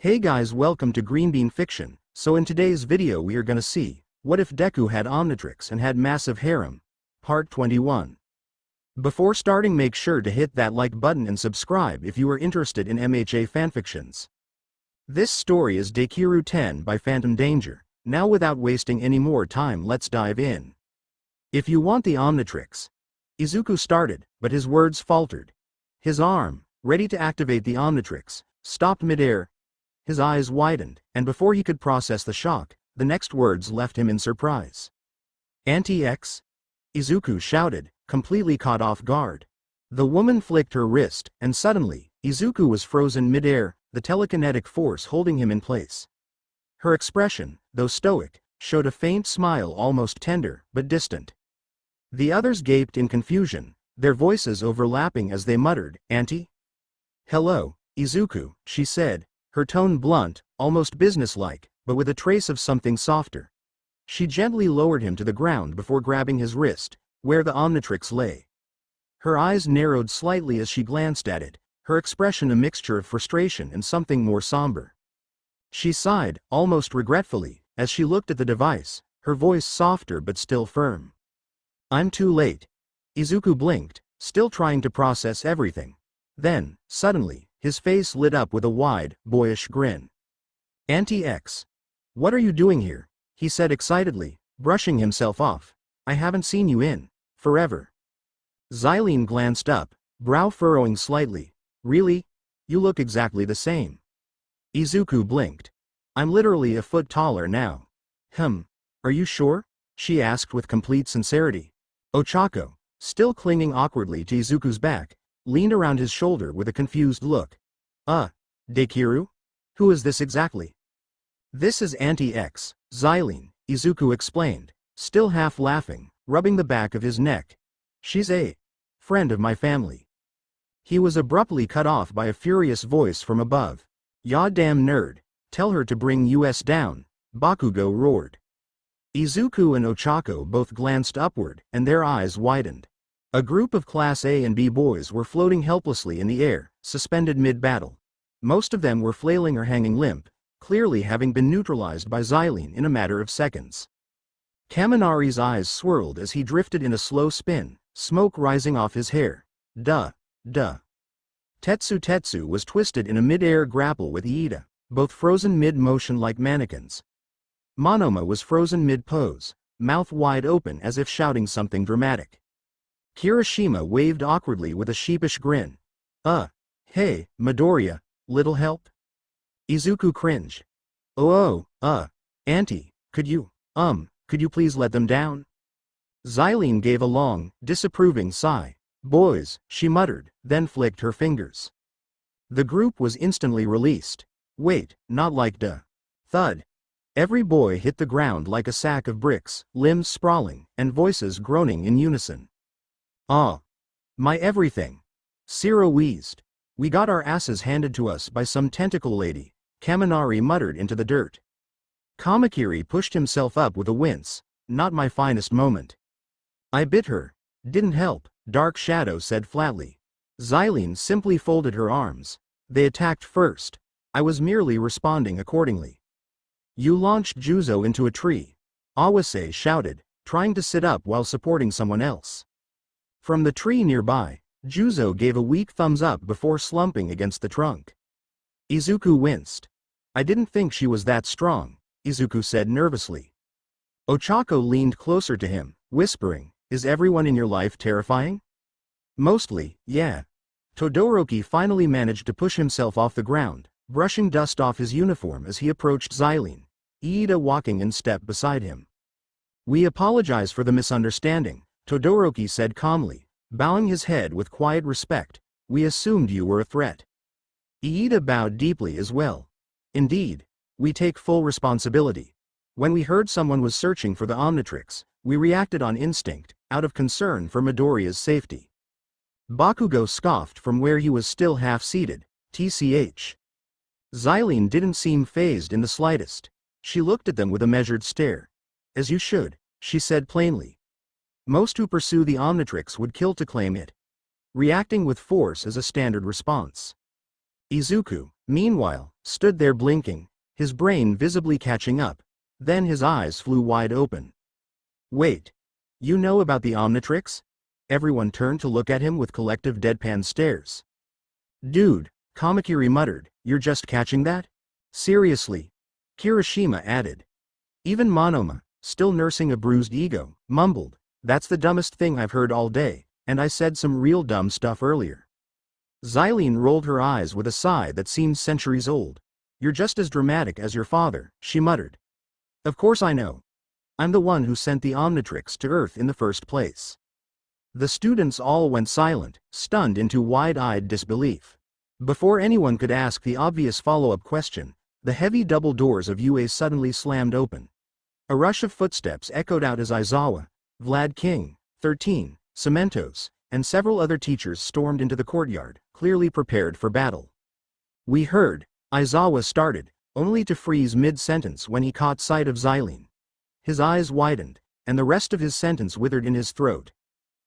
Hey guys, welcome to Green Bean Fiction. So in today's video we are gonna see, what if Deku had Omnitrix and had massive harem? Part 21. Before starting, make sure to hit that like button and subscribe if you are interested in MHA fanfictions. This story is Dekiru 10 by phantomdanger. Now without wasting any more time, let's dive in. If you want the Omnitrix. Izuku started, but his words faltered. His arm, ready to activate the Omnitrix, stopped midair. His eyes widened, and before he could process the shock, the next words left him in surprise. Anti-X? Izuku shouted, completely caught off guard. The woman flicked her wrist, and suddenly, Izuku was frozen midair, the telekinetic force holding him in place. Her expression, though stoic, showed a faint smile, almost tender, but distant. The others gaped in confusion, their voices overlapping as they muttered, "Auntie?" "Hello, Izuku," she said, her tone blunt, almost businesslike, but with a trace of something softer. She gently lowered him to the ground before grabbing his wrist, where the Omnitrix lay. Her eyes narrowed slightly as she glanced at it, her expression a mixture of frustration and something more somber. She sighed, almost regretfully, as she looked at the device, her voice softer but still firm. "I'm too late." Izuku blinked, still trying to process everything. Then, suddenly, his face lit up with a wide, boyish grin. "Anti-X. What are you doing here?" he said excitedly, brushing himself off. "I haven't seen you in forever." Xylene glanced up, brow furrowing slightly. "Really? You look exactly the same." Izuku blinked. "I'm literally a foot taller now." Are you sure?" she asked with complete sincerity. Ochako, still clinging awkwardly to Izuku's back, leaned around his shoulder with a confused look. Dekiru? Who is this exactly?" "This is Anti-X, Xylene," Izuku explained, still half laughing, rubbing the back of his neck. "She's a friend of my family." He was abruptly cut off by a furious voice from above. "Ya damn nerd, tell her to bring us down," Bakugo roared. Izuku and Ochako both glanced upward, and their eyes widened. A group of Class A and B boys were floating helplessly in the air, suspended mid-battle. Most of them were flailing or hanging limp, clearly having been neutralized by Xylene in a matter of seconds. Kaminari's eyes swirled as he drifted in a slow spin, smoke rising off his hair. Duh. Tetsu was twisted in a mid-air grapple with Iida, both frozen mid-motion like mannequins. Monoma was frozen mid-pose, mouth wide open as if shouting something dramatic. Kirishima waved awkwardly with a sheepish grin. Hey, Midoriya, little help?" Izuku cringed. Auntie, could you please let them down?" Xylene gave a long, disapproving sigh. "Boys," she muttered, then flicked her fingers. The group was instantly released. Wait, not like duh. Thud. Every boy hit the ground like a sack of bricks, limbs sprawling, and voices groaning in unison. My everything." Siro wheezed. "We got our asses handed to us by some tentacle lady," Kaminari muttered into the dirt. Kamakiri pushed himself up with a wince. "Not my finest moment." "I bit her. Didn't help," Dark Shadow said flatly. Xylene simply folded her arms. "They attacked first. I was merely responding accordingly." "You launched Juzo into a tree," Awase shouted, trying to sit up while supporting someone else. From the tree nearby, Juzo gave a weak thumbs up before slumping against the trunk. Izuku winced. "I didn't think she was that strong," Izuku said nervously. Ochako leaned closer to him, whispering, "Is everyone in your life terrifying?" "Mostly, yeah." Todoroki finally managed to push himself off the ground, brushing dust off his uniform as he approached Xylene, Iida walking in step beside him. "We apologize for the misunderstanding," Todoroki said calmly, bowing his head with quiet respect. "We assumed you were a threat." Iida bowed deeply as well. "Indeed. We take full responsibility. When we heard someone was searching for the Omnitrix, we reacted on instinct, out of concern for Midoriya's safety." Bakugo scoffed from where he was still half-seated. "TCH." Xylene didn't seem fazed in the slightest. She looked at them with a measured stare. "As you should," she said plainly. "Most who pursue the Omnitrix would kill to claim it. Reacting with force is a standard response." Izuku, meanwhile, stood there blinking, his brain visibly catching up. Then his eyes flew wide open. Wait. You know about the Omnitrix? Everyone turned to look at him with collective deadpan stares. Dude, Kamakiri muttered, you're just catching that? Seriously? Kirishima added. Even Monoma, still nursing a bruised ego, mumbled, that's the dumbest thing I've heard all day, and I said some real dumb stuff earlier. Xylene rolled her eyes with a sigh that seemed centuries old. You're just as dramatic as your father, she muttered. Of course I know. I'm the one who sent the Omnitrix to Earth in the first place. The students all went silent, stunned into wide-eyed disbelief. Before anyone could ask the obvious follow-up question, the heavy double doors of UA suddenly slammed open. A rush of footsteps echoed out as Aizawa, Vlad King, 13, Cementos, and several other teachers stormed into the courtyard, clearly prepared for battle. We heard, Aizawa started, only to freeze mid-sentence when he caught sight of Xylene. His eyes widened, and the rest of his sentence withered in his throat.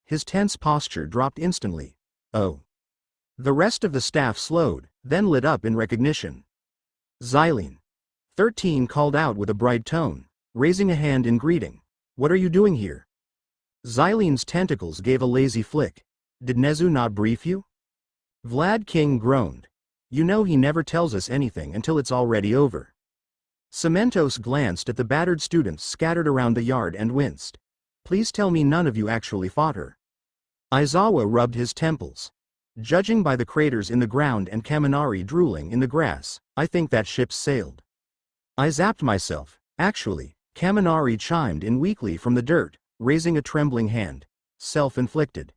His tense posture dropped instantly. Oh. The rest of the staff slowed, then lit up in recognition. Xylene. 13 called out with a bright tone, raising a hand in greeting. What are you doing here? Xylene's tentacles gave a lazy flick. Did Nezu not brief you? Vlad King groaned. You know he never tells us anything until it's already over. Cementos glanced at the battered students scattered around the yard and winced. Please tell me none of you actually fought her. Aizawa rubbed his temples. Judging by the craters in the ground and Kaminari drooling in the grass, I think that ship's sailed. I zapped myself. Actually, Kaminari chimed in weakly from the dirt, raising a trembling hand. Self-inflicted.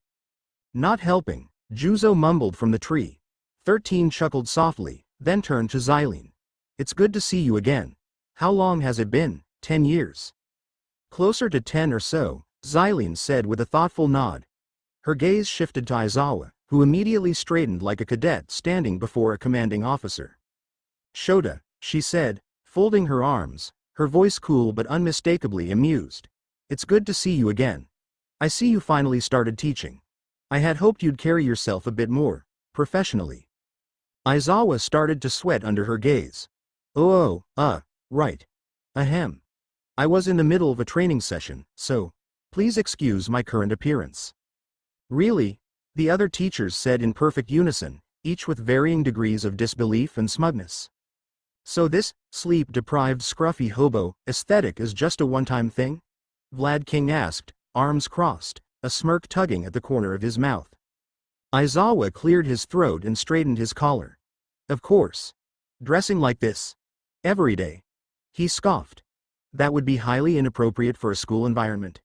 Not helping, Juzo mumbled from the tree. 13 chuckled softly, then turned to Xylene. It's good to see you again. How long has it been? 10 years. Closer to 10 or so, Xylene said with a thoughtful nod. Her gaze shifted to Aizawa, who immediately straightened like a cadet standing before a commanding officer. Shoda, she said, folding her arms, her voice cool but unmistakably amused. It's good to see you again. I see you finally started teaching. I had hoped you'd carry yourself a bit more, professionally. Aizawa started to sweat under her gaze. Right. Ahem. I was in the middle of a training session, so, please excuse my current appearance. Really? The other teachers said in perfect unison, each with varying degrees of disbelief and smugness. So this, sleep-deprived scruffy hobo, aesthetic is just a one-time thing? Vlad King asked, arms crossed, a smirk tugging at the corner of his mouth. Aizawa cleared his throat and straightened his collar. Of course. Dressing like this. Every day. He scoffed. That would be highly inappropriate for a school environment.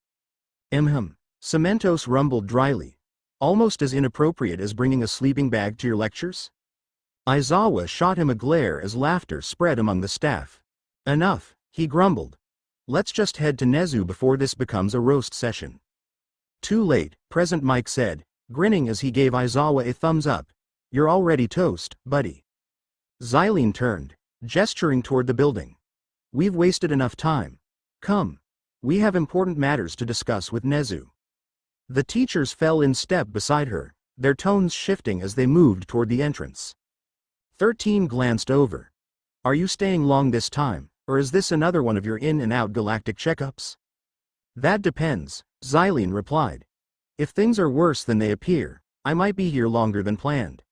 Cementos rumbled dryly. Almost as inappropriate as bringing a sleeping bag to your lectures? Aizawa shot him a glare as laughter spread among the staff. Enough, he grumbled. Let's just head to Nezu before this becomes a roast session. Too late, Present Mike said, grinning as he gave Aizawa a thumbs up. You're already toast, buddy. Xylene turned, gesturing toward the building. We've wasted enough time. Come. We have important matters to discuss with Nezu. The teachers fell in step beside her, their tones shifting as they moved toward the entrance. 13 glanced over. Are you staying long this time, or is this another one of your in-and-out galactic checkups? That depends, Xylene replied. If things are worse than they appear, I might be here longer than planned.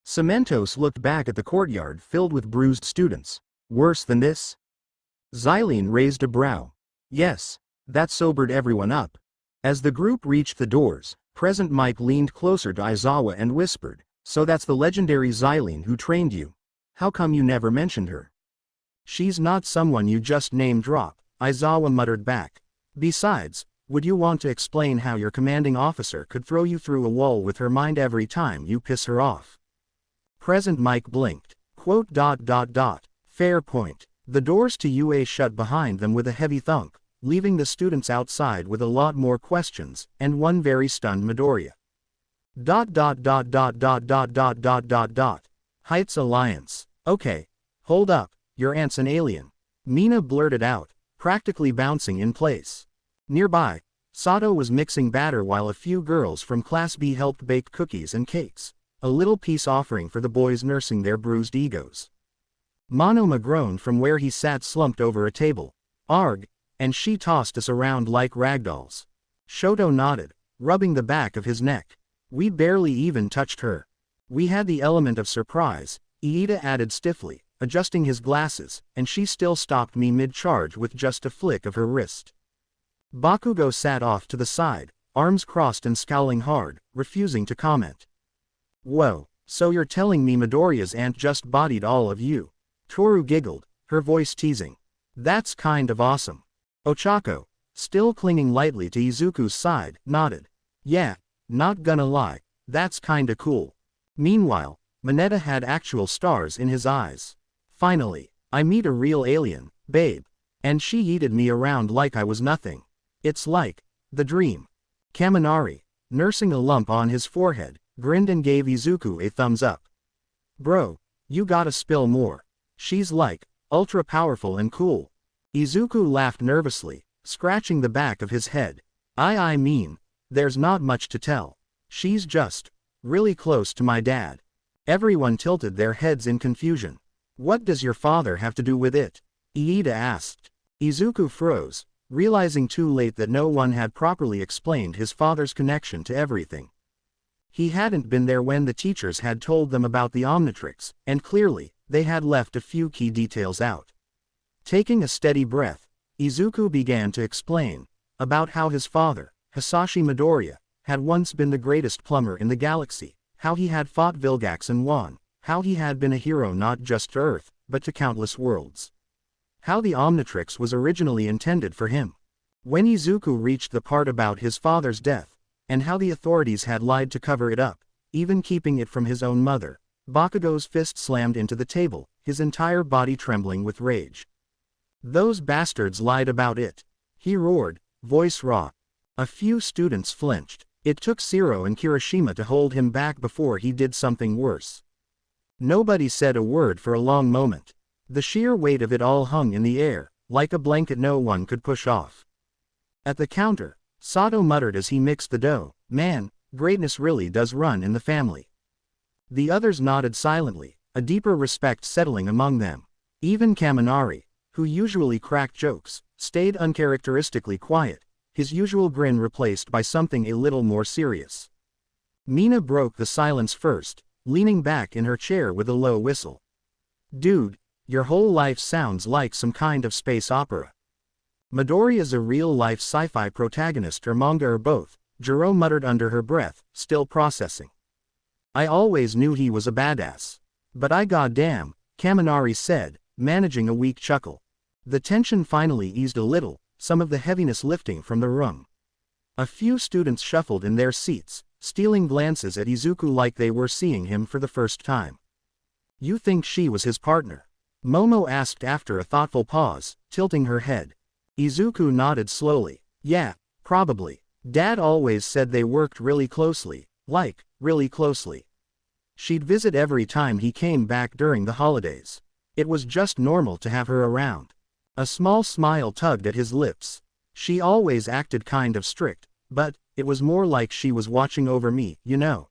Cementos looked back at the courtyard filled with bruised students. Worse than this? Xylene raised a brow. Yes, that sobered everyone up. As the group reached the doors, Present Mike leaned closer to Aizawa and whispered, so that's the legendary Xylene who trained you. How come you never mentioned her? She's not someone you just name-drop, Aizawa muttered back. Besides, would you want to explain how your commanding officer could throw you through a wall with her mind every time you piss her off? Present Mike blinked. Fair point. The doors to UA shut behind them with a heavy thunk, leaving the students outside with a lot more questions, and one very stunned Midoriya. Heights Alliance. Okay. Hold up, your aunt's an alien. Mina blurted out, practically bouncing in place. Nearby, Sato was mixing batter while a few girls from Class B helped bake cookies and cakes, a little peace offering for the boys nursing their bruised egos. Monoma groaned from where he sat slumped over a table. Arg, and she tossed us around like ragdolls. Shoto nodded, rubbing the back of his neck. We barely even touched her. We had the element of surprise, Iida added stiffly, adjusting his glasses, and she still stopped me mid-charge with just a flick of her wrist. Bakugo sat off to the side, arms crossed and scowling hard, refusing to comment. Whoa, so you're telling me Midoriya's aunt just bodied all of you? Toru giggled, her voice teasing. That's kind of awesome. Ochako, still clinging lightly to Izuku's side, nodded. Yeah, not gonna lie, that's kinda cool. Meanwhile, Mineta had actual stars in his eyes. Finally, I meet a real alien, babe. And she yeeted me around like I was nothing. It's like the dream. Kaminari, nursing a lump on his forehead, grinned and gave Izuku a thumbs up. Bro, you gotta spill more. She's like ultra powerful and cool. Izuku laughed nervously, scratching the back of his head. I mean, there's not much to tell. She's just really close to my dad. Everyone tilted their heads in confusion. What does your father have to do with it? Iida asked. Izuku froze, realizing too late that no one had properly explained his father's connection to everything. He hadn't been there when the teachers had told them about the Omnitrix, and clearly, they had left a few key details out. Taking a steady breath, Izuku began to explain about how his father, Hisashi Midoriya, had once been the greatest plumber in the galaxy, how he had fought Vilgax and won, how he had been a hero not just to Earth, but to countless worlds. How the Omnitrix was originally intended for him. When Izuku reached the part about his father's death, and how the authorities had lied to cover it up, even keeping it from his own mother, Bakugo's fist slammed into the table, his entire body trembling with rage. Those bastards lied about it. He roared, voice raw. A few students flinched. It took Shiro and Kirishima to hold him back before he did something worse. Nobody said a word for a long moment. The sheer weight of it all hung in the air, like a blanket no one could push off. At the counter, Sato muttered as he mixed the dough, "Man, greatness really does run in the family." The others nodded silently, a deeper respect settling among them. Even Kaminari, who usually cracked jokes, stayed uncharacteristically quiet, his usual grin replaced by something a little more serious. Mina broke the silence first, leaning back in her chair with a low whistle. Dude, your whole life sounds like some kind of space opera. Midoriya's a real-life sci-fi protagonist or manga or both, Jiro muttered under her breath, still processing. I always knew he was a badass. But I goddamn, Kaminari said, managing a weak chuckle. The tension finally eased a little, some of the heaviness lifting from the room. A few students shuffled in their seats, stealing glances at Izuku like they were seeing him for the first time. You think she was his partner? Momo asked after a thoughtful pause, tilting her head. Izuku nodded slowly. Yeah, probably. Dad always said they worked really closely, like, really closely. She'd visit every time he came back during the holidays. It was just normal to have her around. A small smile tugged at his lips. She always acted kind of strict, but it was more like she was watching over me, you know.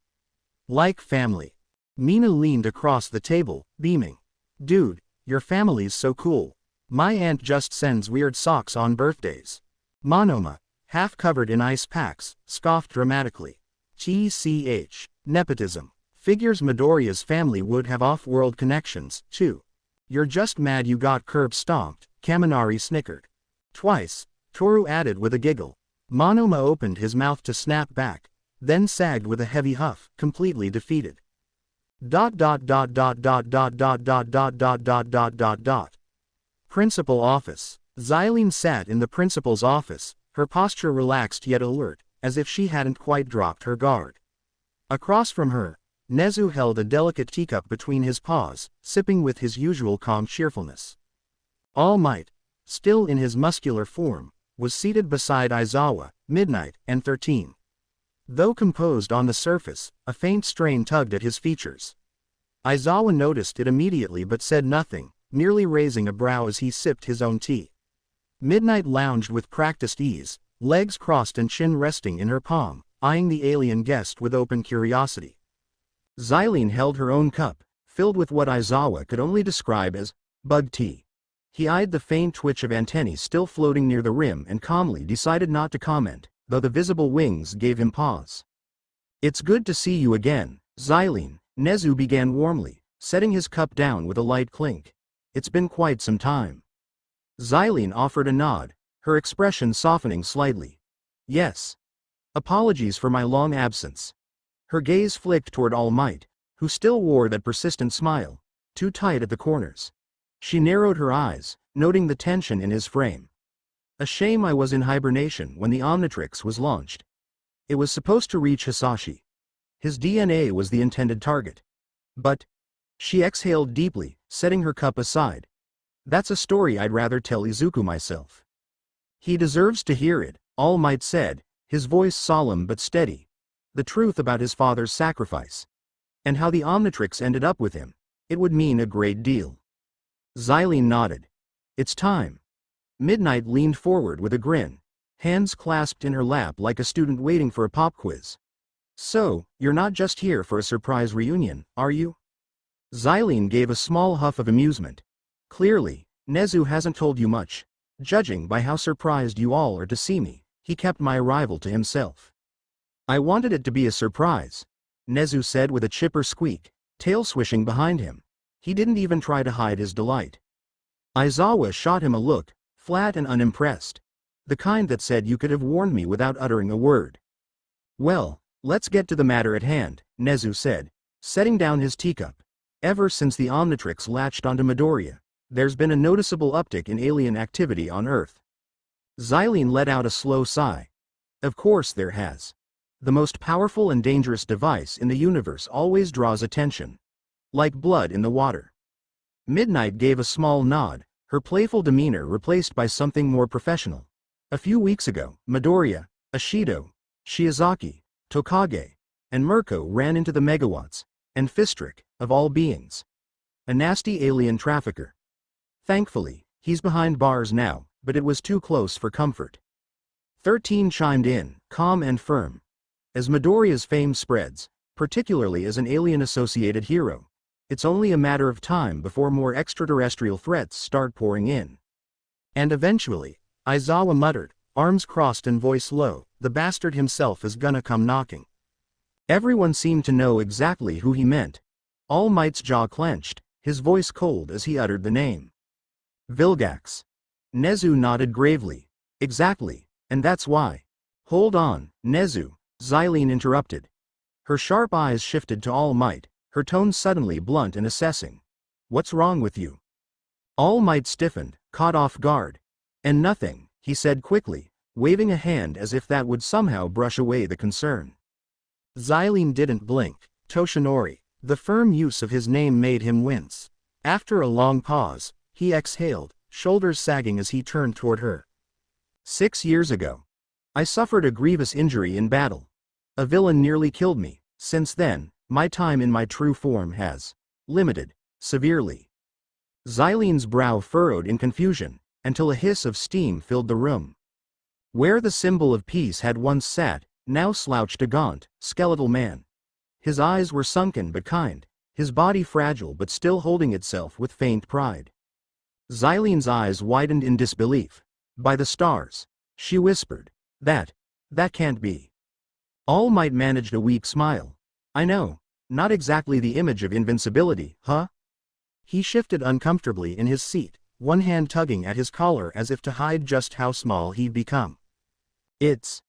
Like family. Mina leaned across the table, beaming. Dude, your family's so cool. My aunt just sends weird socks on birthdays. Monoma, half covered in ice packs, scoffed dramatically. TCH. Nepotism. Figures Midoriya's family would have off-world connections, too. You're just mad you got curb stomped, Kaminari snickered. Twice, Toru added with a giggle. Monoma opened his mouth to snap back, then sagged with a heavy huff, completely defeated. ... Principal office. Xylene sat in the principal's office, her posture relaxed yet alert, as if she hadn't quite dropped her guard. Across from her, Nezu held a delicate teacup between his paws, sipping with his usual calm cheerfulness. All Might, still in his muscular form, was seated beside Aizawa, Midnight, and 13. Though composed on the surface, a faint strain tugged at his features. Aizawa noticed it immediately but said nothing, merely raising a brow as he sipped his own tea. Midnight lounged with practiced ease, legs crossed and chin resting in her palm, eyeing the alien guest with open curiosity. Xylene held her own cup, filled with what Aizawa could only describe as Bug tea. He eyed the faint twitch of antennae still floating near the rim and calmly decided not to comment, though the visible wings gave him pause. It's good to see you again, Xylene, Nezu began warmly, setting his cup down with a light clink. It's been quite some time. Xylene offered a nod, her expression softening slightly. Yes. Apologies for my long absence. Her gaze flicked toward All Might, who still wore that persistent smile, too tight at the corners. She narrowed her eyes, noting the tension in his frame. A shame I was in hibernation when the Omnitrix was launched. It was supposed to reach Hisashi. His DNA was the intended target. But... She exhaled deeply, setting her cup aside. That's a story I'd rather tell Izuku myself. He deserves to hear it, All Might said, his voice solemn but steady. The truth about his father's sacrifice. And how the Omnitrix ended up with him. It would mean a great deal. Xylene nodded. It's time. Midnight leaned forward with a grin, hands clasped in her lap like a student waiting for a pop quiz. So, you're not just here for a surprise reunion, are you? Xylene gave a small huff of amusement. Clearly, Nezu hasn't told you much. Judging by how surprised you all are to see me, he kept my arrival to himself. I wanted it to be a surprise, Nezu said with a chipper squeak, tail swishing behind him. He didn't even try to hide his delight. Aizawa shot him a look, flat and unimpressed. The kind that said you could have warned me without uttering a word. Well, let's get to the matter at hand, Nezu said, setting down his teacup. Ever since the Omnitrix latched onto Midoriya, there's been a noticeable uptick in alien activity on Earth. Xylene let out a slow sigh. Of course there has. The most powerful and dangerous device in the universe always draws attention. Like blood in the water. Midnight gave a small nod, her playful demeanor replaced by something more professional. A few weeks ago, Midoriya, Ashido, Shiozaki, Tokage, and Mirko ran into the megawatts, and Fistric, of all beings. A nasty alien trafficker. Thankfully, he's behind bars now, but it was too close for comfort. 13 chimed in, calm and firm. As Midoriya's fame spreads, particularly as an alien-associated hero, it's only a matter of time before more extraterrestrial threats start pouring in. And eventually, Aizawa muttered, arms crossed and voice low, the bastard himself is gonna come knocking. Everyone seemed to know exactly who he meant. All Might's jaw clenched, his voice cold as he uttered the name. Vilgax. Nezu nodded gravely. Exactly, and that's why. Hold on, Nezu, Xylene interrupted. Her sharp eyes shifted to All Might, her tone suddenly blunt and assessing. What's wrong with you? All Might stiffened, caught off guard. And nothing, he said quickly, waving a hand as if that would somehow brush away the concern. Xylene didn't blink. Toshinori. The firm use of his name made him wince. After a long pause, he exhaled, shoulders sagging as he turned toward her. 6 years ago. I suffered a grievous injury in battle. A villain nearly killed me. Since then, my time in my true form has limited severely. Xylene's brow furrowed in confusion, until a hiss of steam filled the room. Where the symbol of peace had once sat, now slouched a gaunt, skeletal man. His eyes were sunken but kind, his body fragile but still holding itself with faint pride. Xylene's eyes widened in disbelief. By the stars, she whispered. That can't be. All Might managed a weak smile. I know, not exactly the image of invincibility, huh? He shifted uncomfortably in his seat, one hand tugging at his collar as if to hide just how small he'd become. It's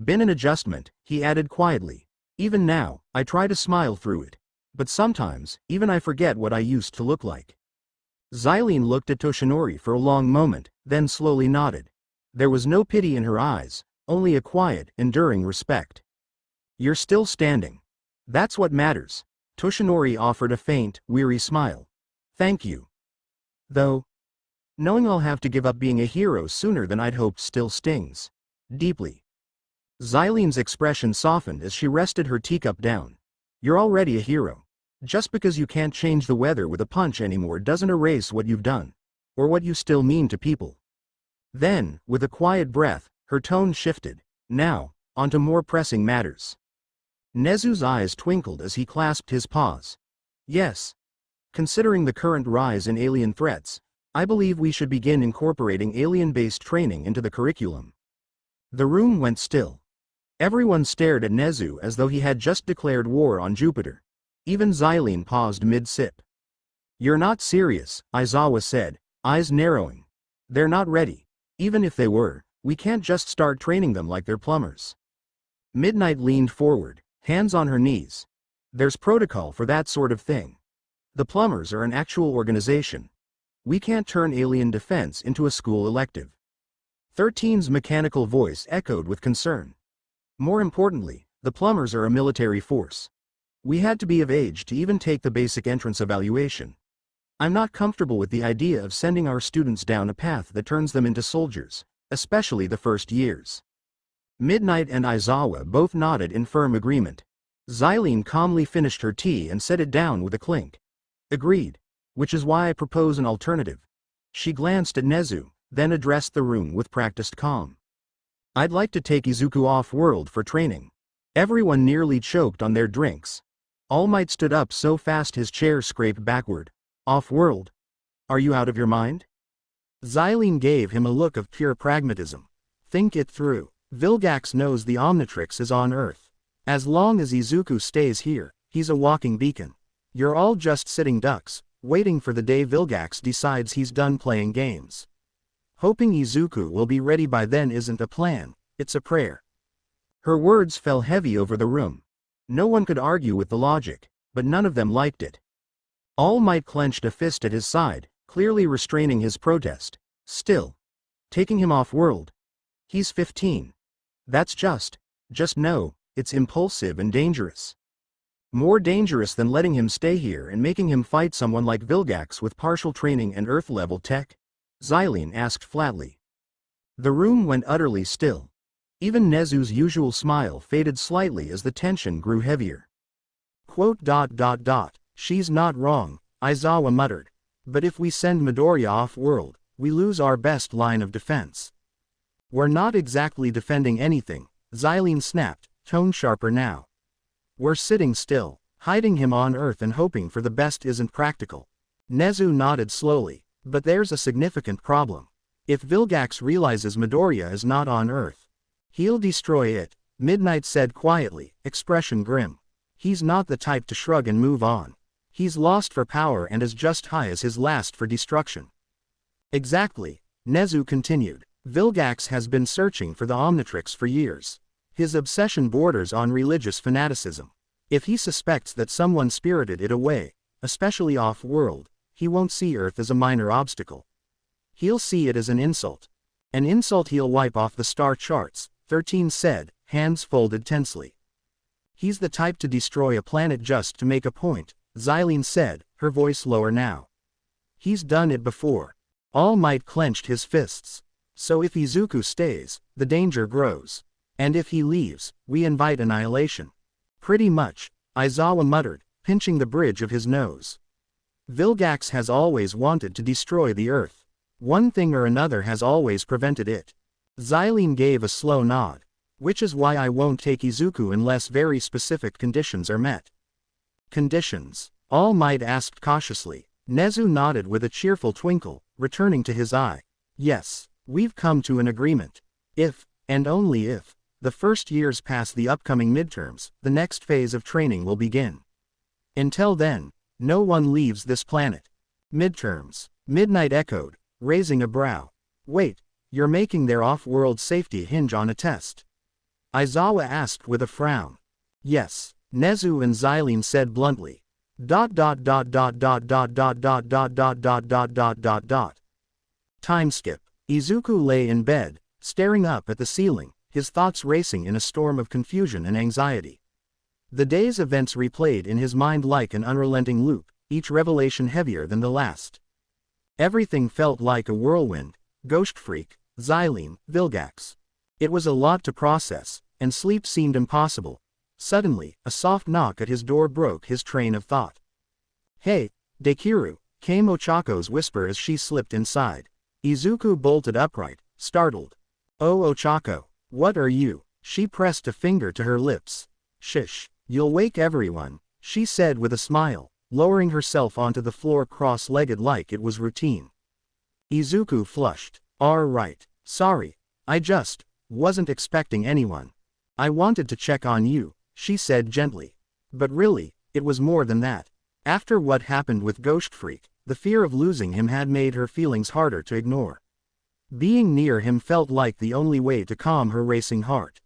been an adjustment, he added quietly. Even now, I try to smile through it. But sometimes, even I forget what I used to look like. Xylene looked at Toshinori for a long moment, then slowly nodded. There was no pity in her eyes, only a quiet, enduring respect. You're still standing. That's what matters. Toshinori offered a faint, weary smile. Thank you. Though, knowing I'll have to give up being a hero sooner than I'd hoped still stings. Deeply. Xylene's expression softened as she rested her teacup down. You're already a hero. Just because you can't change the weather with a punch anymore doesn't erase what you've done. Or what you still mean to people. Then, with a quiet breath, her tone shifted. Now, onto more pressing matters. Nezu's eyes twinkled as he clasped his paws. Yes. Considering the current rise in alien threats, I believe we should begin incorporating alien-based training into the curriculum. The room went still. Everyone stared at Nezu as though he had just declared war on Jupiter. Even Xylene paused mid-sip. You're not serious, Aizawa said, eyes narrowing. They're not ready. Even if they were, we can't just start training them like they're plumbers. Midnight leaned forward, hands on her knees. There's protocol for that sort of thing. The plumbers are an actual organization. We can't turn alien defense into a school elective. 13's mechanical voice echoed with concern. More importantly, the plumbers are a military force. We had to be of age to even take the basic entrance evaluation. I'm not comfortable with the idea of sending our students down a path that turns them into soldiers, especially the first years. Midnight and Aizawa both nodded in firm agreement. Xylene calmly finished her tea and set it down with a clink. Agreed. Which is why I propose an alternative. She glanced at Nezu, then addressed the room with practiced calm. I'd like to take Izuku off-world for training. Everyone nearly choked on their drinks. All Might stood up so fast his chair scraped backward. Off-world? Are you out of your mind? Xylene gave him a look of pure pragmatism. Think it through. Vilgax knows the Omnitrix is on Earth. As long as Izuku stays here, he's a walking beacon. You're all just sitting ducks, waiting for the day Vilgax decides he's done playing games. Hoping Izuku will be ready by then isn't a plan, it's a prayer. Her words fell heavy over the room. No one could argue with the logic, but none of them liked it. All Might clenched a fist at his side, clearly restraining his protest. Still. Taking him off-world. He's 15. That's just no, it's impulsive and dangerous. More dangerous than letting him stay here and making him fight someone like Vilgax with partial training and Earth-level tech? Xylene asked flatly. The room went utterly still. Even Nezu's usual smile faded slightly as the tension grew heavier. She's not wrong, Aizawa muttered. But if we send Midoriya off-world, we lose our best line of defense. We're not exactly defending anything, Xylene snapped, tone sharper now. We're sitting still, hiding him on Earth and hoping for the best isn't practical. Nezu nodded slowly, but there's a significant problem. If Vilgax realizes Midoriya is not on Earth, he'll destroy it, Midnight said quietly, expression grim. He's not the type to shrug and move on. He's lost for power and as just high as his last for destruction. Exactly, Nezu continued. Vilgax has been searching for the Omnitrix for years. His obsession borders on religious fanaticism. If he suspects that someone spirited it away, especially off-world, he won't see Earth as a minor obstacle. He'll see it as an insult. An insult he'll wipe off the star charts, 13 said, hands folded tensely. He's the type to destroy a planet just to make a point, Xylene said, her voice lower now. He's done it before. All Might clenched his fists. So if Izuku stays, the danger grows. And if he leaves, we invite annihilation. Pretty much, Aizawa muttered, pinching the bridge of his nose. Vilgax has always wanted to destroy the Earth. One thing or another has always prevented it. Xylene gave a slow nod. Which is why I won't take Izuku unless very specific conditions are met. Conditions? All Might asked cautiously. Nezu nodded with a cheerful twinkle, returning to his eye. Yes, we've come to an agreement. If, and only if, the first years pass the upcoming midterms, the next phase of training will begin. Until then, no one leaves this planet. Midterms, Midnight echoed, raising a brow. Wait, you're making their off-world safety hinge on a test? Aizawa asked with a frown. Yes, Nezu and Xylene said bluntly. Time skip. Izuku lay in bed, staring up at the ceiling, his thoughts racing in a storm of confusion and anxiety. The day's events replayed in his mind like an unrelenting loop, each revelation heavier than the last. Everything felt like a whirlwind. Ghost Freak, Xylene, Vilgax. It was a lot to process, and sleep seemed impossible. Suddenly, a soft knock at his door broke his train of thought. Hey, Dekiru, came Ochako's whisper as she slipped inside. Izuku bolted upright, startled. Oh Ochako, what are you? She pressed a finger to her lips. Shish, you'll wake everyone, she said with a smile, lowering herself onto the floor cross-legged like it was routine. Izuku flushed. Right. Sorry. I just wasn't expecting anyone. I wanted to check on you, she said gently. But really, it was more than that. After what happened with Ghost Freak, the fear of losing him had made her feelings harder to ignore. Being near him felt like the only way to calm her racing heart.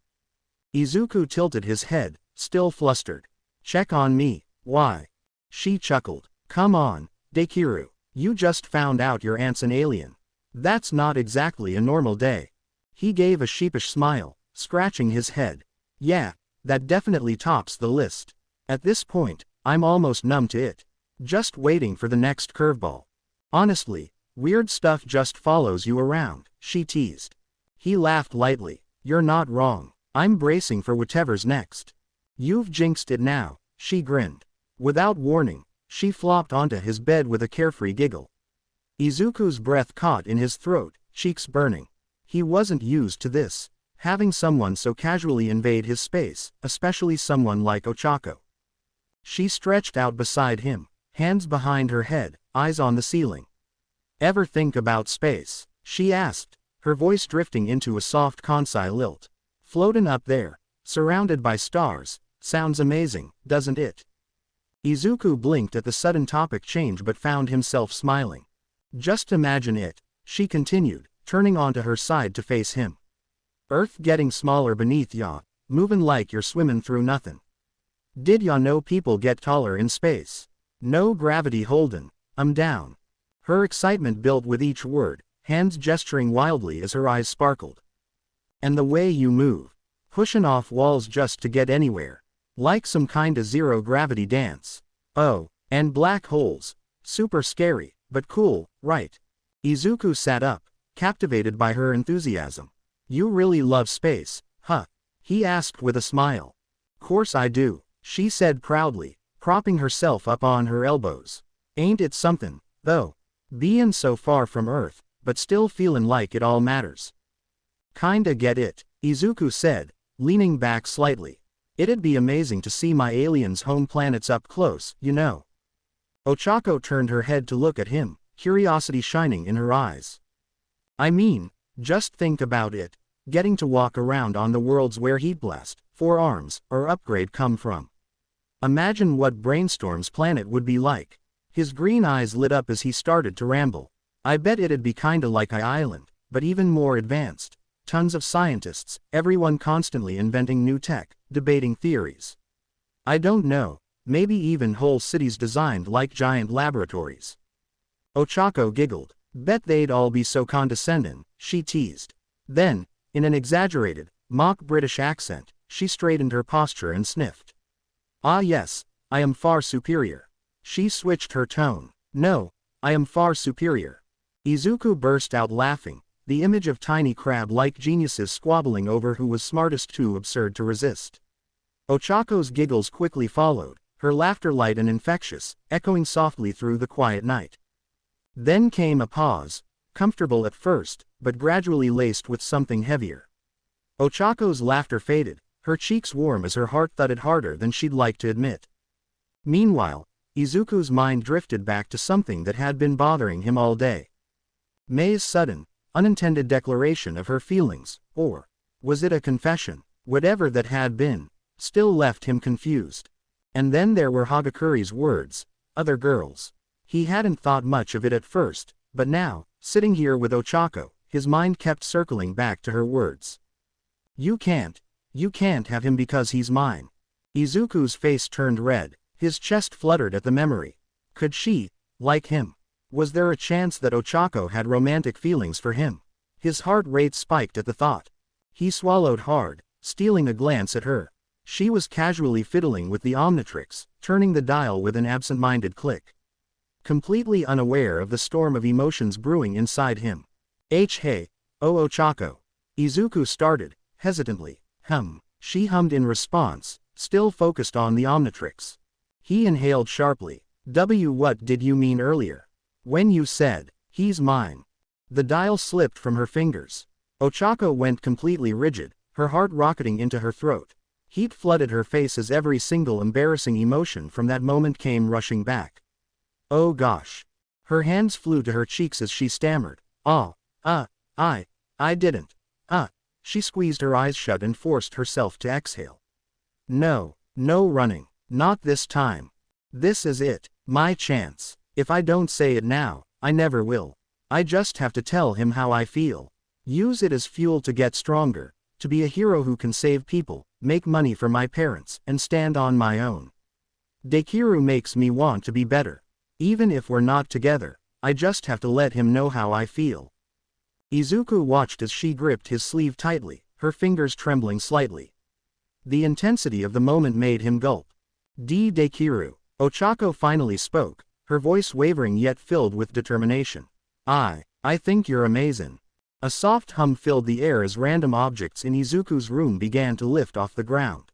Izuku tilted his head, still flustered. Check on me, why? She chuckled. Come on, Dekiru, you just found out your aunt's an alien. That's not exactly a normal day. He gave a sheepish smile, scratching his head. Yeah, that definitely tops the list. At this point, I'm almost numb to it. Just waiting for the next curveball. Honestly, weird stuff just follows you around, she teased. He laughed lightly. You're not wrong. I'm bracing for whatever's next. You've jinxed it now, she grinned. Without warning, she flopped onto his bed with a carefree giggle. Izuku's breath caught in his throat, cheeks burning. He wasn't used to this, having someone so casually invade his space, especially someone like Ochako. She stretched out beside him, hands behind her head, eyes on the ceiling. Ever think about space? She asked, her voice drifting into a soft Kansai lilt. Floating up there, surrounded by stars, sounds amazing, doesn't it? Izuku blinked at the sudden topic change but found himself smiling. Just imagine it, she continued, turning onto her side to face him. Earth getting smaller beneath ya, moving like you're swimming through nothing. Did ya know people get taller in space? No gravity holdin', I'm down. Her excitement built with each word, hands gesturing wildly as her eyes sparkled. And the way you move, pushing off walls just to get anywhere, like some kinda zero-gravity dance. Oh, and black holes, super scary, but cool, right? Izuku sat up, captivated by her enthusiasm. You really love space, huh? He asked with a smile. Course I do, she said proudly, propping herself up on her elbows. Ain't it something, though? Bein' so far from Earth, but still feelin' like it all matters. Kinda get it, Izuku said, leaning back slightly. It'd be amazing to see my alien's home planets up close, you know. Ochako turned her head to look at him, curiosity shining in her eyes. I mean, just think about it, getting to walk around on the worlds where Heat Blast, 4 arms, or upgrade come from. Imagine what Brainstorm's planet would be like. His green eyes lit up as he started to ramble. I bet it'd be kinda like Island, but even more advanced. Tons of scientists, everyone constantly inventing new tech, debating theories. I don't know, maybe even whole cities designed like giant laboratories. Ochako giggled. Bet they'd all be so condescending, she teased. Then, in an exaggerated, mock British accent, she straightened her posture and sniffed. Ah yes, I am far superior. She switched her tone. No, I am far superior. Izuku burst out laughing, the image of tiny crab-like geniuses squabbling over who was smartest too absurd to resist. Ochako's giggles quickly followed, her laughter light and infectious, echoing softly through the quiet night. Then came a pause, comfortable at first, but gradually laced with something heavier. Ochako's laughter faded, her cheeks warm as her heart thudded harder than she'd like to admit. Meanwhile, Izuku's mind drifted back to something that had been bothering him all day. Mei's sudden, unintended declaration of her feelings, or was it a confession? Whatever that had been, still left him confused. And then there were Hagakuri's words, other girls. He hadn't thought much of it at first, but now, sitting here with Ochako, his mind kept circling back to her words. You can't have him because he's mine. Izuku's face turned red, his chest fluttered at the memory. Could she, like him? Was there a chance that Ochako had romantic feelings for him? His heart rate spiked at the thought. He swallowed hard, stealing a glance at her. She was casually fiddling with the Omnitrix, turning the dial with an absent-minded click. Completely unaware of the storm of emotions brewing inside him. Hey, oh Ochako. Izuku started, hesitantly. She hummed in response, still focused on the Omnitrix. He inhaled sharply. What did you mean earlier? When you said, he's mine. The dial slipped from her fingers. Ochako went completely rigid, her heart rocketing into her throat. Heat flooded her face as every single embarrassing emotion from that moment came rushing back. Oh gosh. Her hands flew to her cheeks as she stammered, Ah, I didn't. She squeezed her eyes shut and forced herself to exhale. No running. Not this time. This is it, my chance. If I don't say it now, I never will. I just have to tell him how I feel. Use it as fuel to get stronger, to be a hero who can save people, make money for my parents, and stand on my own. Dekiru makes me want to be better. Even if we're not together, I just have to let him know how I feel. Izuku watched as she gripped his sleeve tightly, her fingers trembling slightly. The intensity of the moment made him gulp. Dekiru. Ochako finally spoke, her voice wavering yet filled with determination. I think you're amazing. A soft hum filled the air as random objects in Izuku's room began to lift off the ground.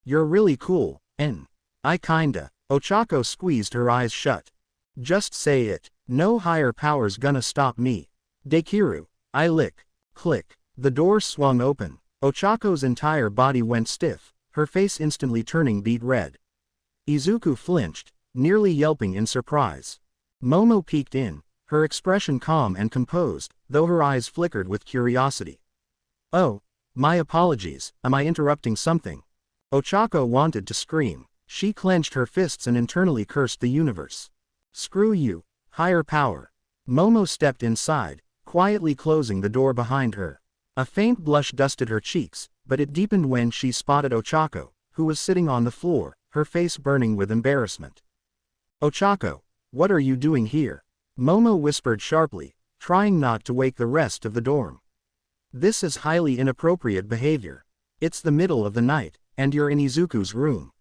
You're really cool, and I kinda. Ochako squeezed her eyes shut. Just say it. No higher power's gonna stop me. Dekiru. I lick. Click. The door swung open. Ochako's entire body went stiff, her face instantly turning beet red. Izuku flinched, nearly yelping in surprise. Momo peeked in, her expression calm and composed, though her eyes flickered with curiosity. Oh, my apologies, am I interrupting something? Ochako wanted to scream. She clenched her fists and internally cursed the universe. Screw you, higher power. Momo stepped inside, quietly closing the door behind her. A faint blush dusted her cheeks, but it deepened when she spotted Ochako, who was sitting on the floor, her face burning with embarrassment. Ochako, what are you doing here? Momo whispered sharply, trying not to wake the rest of the dorm. This is highly inappropriate behavior. It's the middle of the night, and you're in Izuku's room.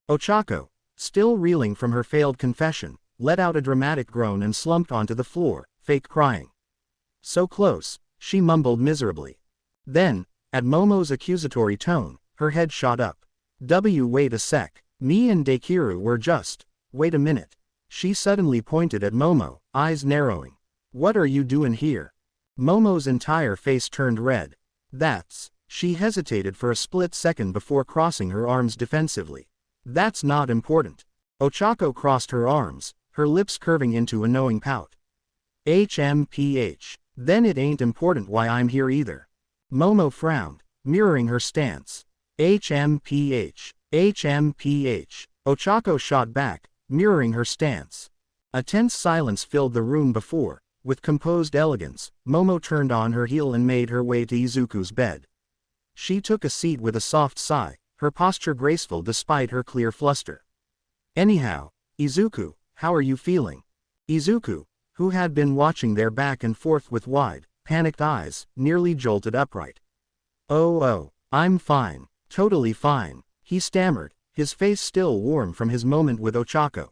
Ochako, still reeling from her failed confession, let out a dramatic groan and slumped onto the floor, fake crying. So close, she mumbled miserably. Then, at Momo's accusatory tone, her head shot up. Wait a sec. Me and Dekiru were just. Wait a minute. She suddenly pointed at Momo, eyes narrowing. What are you doing here? Momo's entire face turned red. That's. She hesitated for a split second before crossing her arms defensively. That's not important. Ochako crossed her arms, her lips curving into a knowing pout. HMPH. Then it ain't important why I'm here either. Momo frowned, mirroring her stance. HMPH. HMPH. Ochako shot back, mirroring her stance. A tense silence filled the room before, with composed elegance, Momo turned on her heel and made her way to Izuku's bed. She took a seat with a soft sigh, her posture graceful despite her clear fluster. Anyhow, Izuku, how are you feeling? Izuku, who had been watching their back and forth with wide, panicked eyes, nearly jolted upright. Oh, I'm fine, totally fine, he stammered, his face still warm from his moment with Ochako.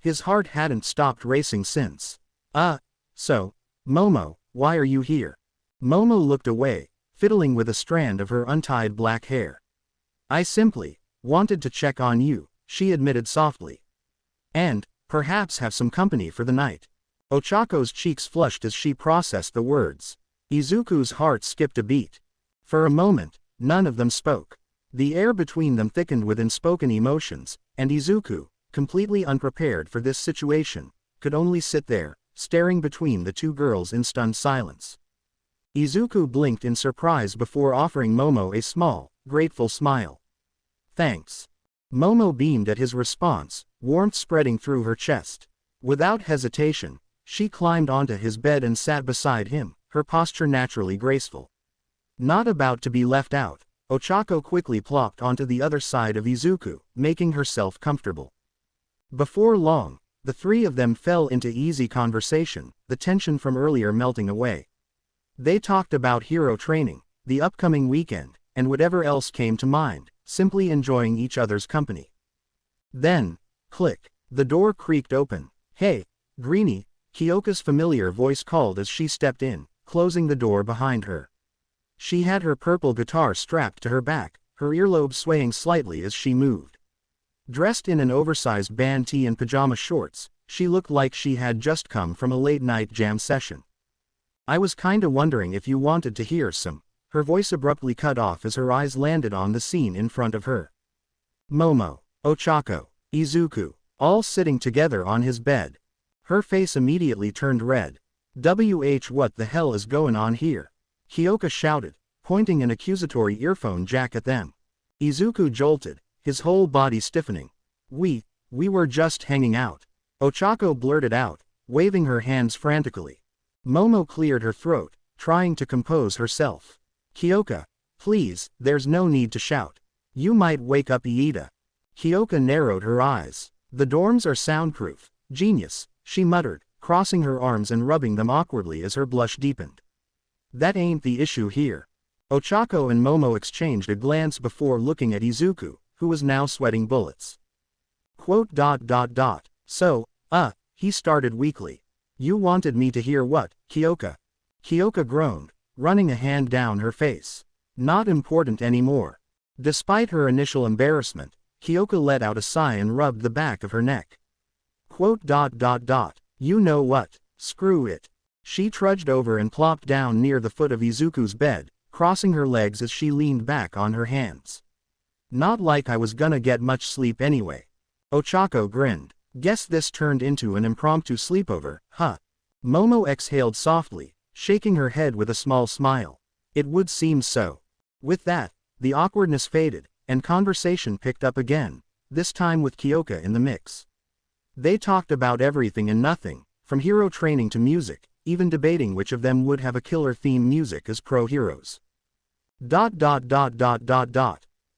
His heart hadn't stopped racing since. So, Momo, why are you here? Momo looked away, fiddling with a strand of her untied black hair. I simply wanted to check on you, she admitted softly. And, perhaps have some company for the night. Ochako's cheeks flushed as she processed the words. Izuku's heart skipped a beat. For a moment, none of them spoke. The air between them thickened with unspoken emotions, and Izuku, completely unprepared for this situation, could only sit there, staring between the two girls in stunned silence. Izuku blinked in surprise before offering Momo a small, grateful smile. Thanks. Momo beamed at his response, warmth spreading through her chest. Without hesitation, she climbed onto his bed and sat beside him, her posture naturally graceful. Not about to be left out, Ochako quickly plopped onto the other side of Izuku, making herself comfortable. Before long, the three of them fell into easy conversation, the tension from earlier melting away. They talked about hero training, the upcoming weekend, and whatever else came to mind, simply enjoying each other's company. Then, click, the door creaked open. Hey, Greenie, Kyoka's familiar voice called as she stepped in, closing the door behind her. She had her purple guitar strapped to her back, her earlobes swaying slightly as she moved. Dressed in an oversized band tee and pajama shorts, she looked like she had just come from a late-night jam session. I was kinda wondering if you wanted to hear some. Her voice abruptly cut off as her eyes landed on the scene in front of her. Momo, Ochako, Izuku, all sitting together on his bed. Her face immediately turned red. What the hell is going on here? Kyoka shouted, pointing an accusatory earphone jack at them. Izuku jolted, his whole body stiffening. We were just hanging out. Ochako blurted out, waving her hands frantically. Momo cleared her throat, trying to compose herself. Kyoka, please, there's no need to shout. You might wake up Iida. Kyoka narrowed her eyes. The dorms are soundproof. Genius, she muttered, crossing her arms and rubbing them awkwardly as her blush deepened. That ain't the issue here. Ochako and Momo exchanged a glance before looking at Izuku, who was now sweating bullets. So, he started weakly. You wanted me to hear what, Kyoka? Kyoka groaned, running a hand down her face. Not important anymore. Despite her initial embarrassment, Kyoka let out a sigh and rubbed the back of her neck. You know what, screw it. She trudged over and plopped down near the foot of Izuku's bed, crossing her legs as she leaned back on her hands. Not like I was gonna get much sleep anyway. Ochako grinned. Guess this turned into an impromptu sleepover, huh? Momo exhaled softly, shaking her head with a small smile. It would seem so. With that, the awkwardness faded, and conversation picked up again, this time with Kyoka in the mix. They talked about everything and nothing, from hero training to music, even debating which of them would have a killer theme music as pro-heroes.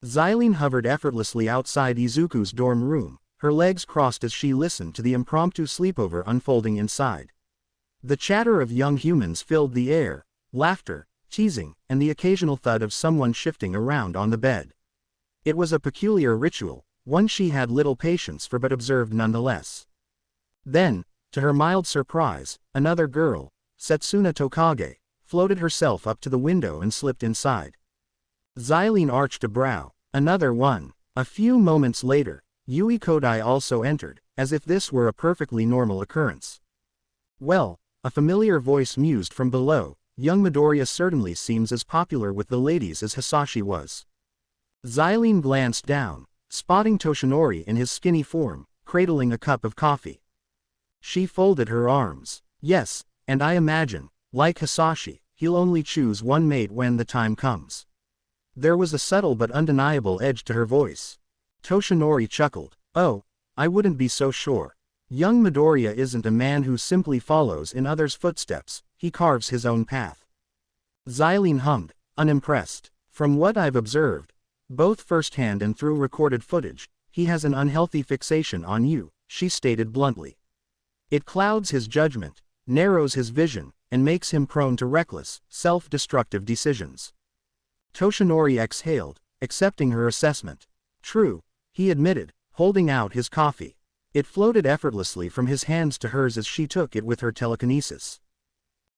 Xylene hovered effortlessly outside Izuku's dorm room, her legs crossed as she listened to the impromptu sleepover unfolding inside. The chatter of young humans filled the air, laughter, teasing, and the occasional thud of someone shifting around on the bed. It was a peculiar ritual, one she had little patience for but observed nonetheless. Then, to her mild surprise, another girl, Setsuna Tokage, floated herself up to the window and slipped inside. Xylene arched a brow. Another one. A few moments later, Yui Kodai also entered, as if this were a perfectly normal occurrence. Well, a familiar voice mused from below, young Midoriya certainly seems as popular with the ladies as Hisashi was. Xylene glanced down, spotting Toshinori in his skinny form, cradling a cup of coffee. She folded her arms. Yes, and I imagine, like Hisashi, he'll only choose one mate when the time comes. There was a subtle but undeniable edge to her voice. Toshinori chuckled. Oh, I wouldn't be so sure. Young Midoriya isn't a man who simply follows in others' footsteps, he carves his own path. Xylene hummed, unimpressed. From what I've observed, both firsthand and through recorded footage, he has an unhealthy fixation on you, she stated bluntly. It clouds his judgment, narrows his vision, and makes him prone to reckless, self-destructive decisions. Toshinori exhaled, accepting her assessment. True, he admitted, holding out his coffee. It floated effortlessly from his hands to hers as she took it with her telekinesis.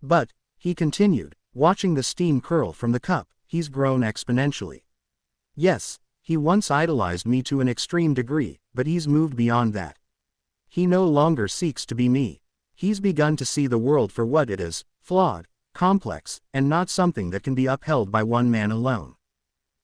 But, he continued, watching the steam curl from the cup, he's grown exponentially. Yes, he once idolized me to an extreme degree, but he's moved beyond that. He no longer seeks to be me. He's begun to see the world for what it is, flawed, complex, and not something that can be upheld by one man alone.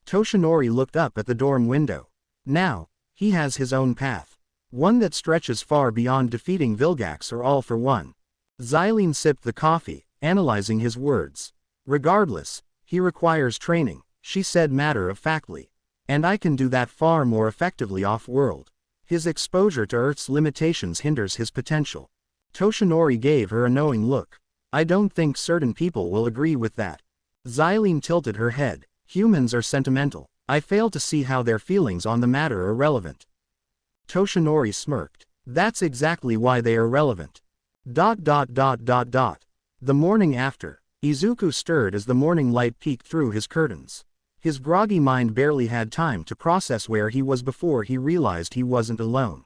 Toshinori looked up at the dorm window. Now, he has his own path. One that stretches far beyond defeating Vilgax or All for One. Xylene sipped the coffee, analyzing his words. Regardless, he requires training, she said matter-of-factly. And I can do that far more effectively off-world. His exposure to Earth's limitations hinders his potential. Toshinori gave her a knowing look. I don't think certain people will agree with that. Xylene tilted her head. Humans are sentimental. I fail to see how their feelings on the matter are relevant. Toshinori smirked. That's exactly why they are relevant. The morning after, Izuku stirred as the morning light peeked through his curtains. His groggy mind barely had time to process where he was before he realized he wasn't alone.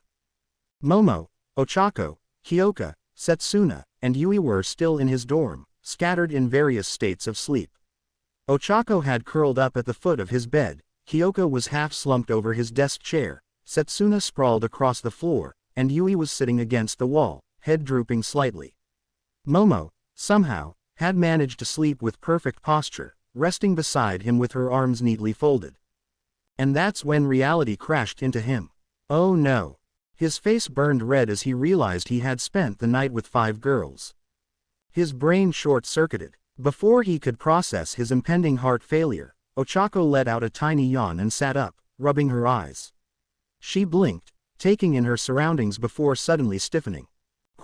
Momo, Ochako, Kyoka, Setsuna, and Yui were still in his dorm, scattered in various states of sleep. Ochako had curled up at the foot of his bed, Kyoka was half slumped over his desk chair, Setsuna sprawled across the floor, and Yui was sitting against the wall, head drooping slightly. Momo, somehow, had managed to sleep with perfect posture, resting beside him with her arms neatly folded. And that's when reality crashed into him. Oh no. His face burned red as he realized he had spent the night with 5 girls. His brain short-circuited. Before he could process his impending heart failure, Ochako let out a tiny yawn and sat up, rubbing her eyes. She blinked, taking in her surroundings before suddenly stiffening.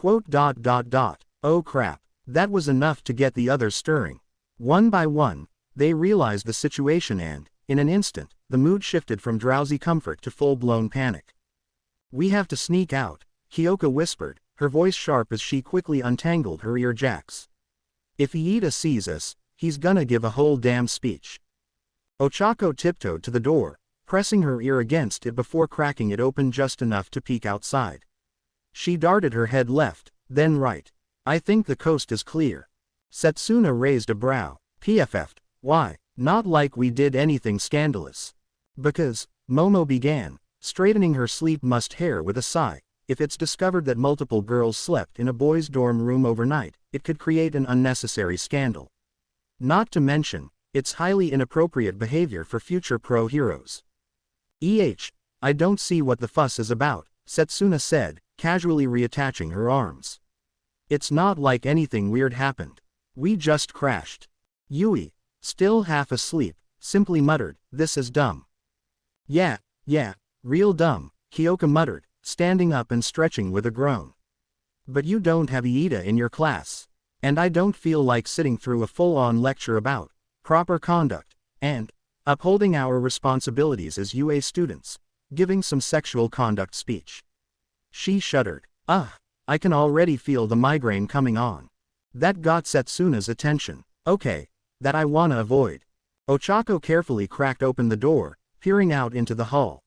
Oh crap, that was enough to get the others stirring. One by one, they realized the situation and, in an instant, the mood shifted from drowsy comfort to full-blown panic. We have to sneak out, Kyoka whispered, her voice sharp as she quickly untangled her ear jacks. If Iida sees us, he's gonna give a whole damn speech. Ochako tiptoed to the door, pressing her ear against it before cracking it open just enough to peek outside. She darted her head left, then right. I think the coast is clear. Setsuna raised a brow. PFF'd. Why? Not like we did anything scandalous. Because, Momo began, straightening her sleep-mussed hair with a sigh. If it's discovered that multiple girls slept in a boys' dorm room overnight, it could create an unnecessary scandal. Not to mention, it's highly inappropriate behavior for future pro-heroes. I don't see what the fuss is about, Setsuna said, casually reattaching her arms. It's not like anything weird happened. We just crashed. Yui, still half asleep, simply muttered, this is dumb. Yeah, real dumb, Kyoka muttered, standing up and stretching with a groan. But you don't have Iida in your class. And I don't feel like sitting through a full-on lecture about proper conduct and upholding our responsibilities as UA students, giving some sexual conduct speech. She shuddered. I can already feel the migraine coming on. That got Setsuna's attention. Okay, that I wanna avoid. Ochako carefully cracked open the door, peering out into the hall.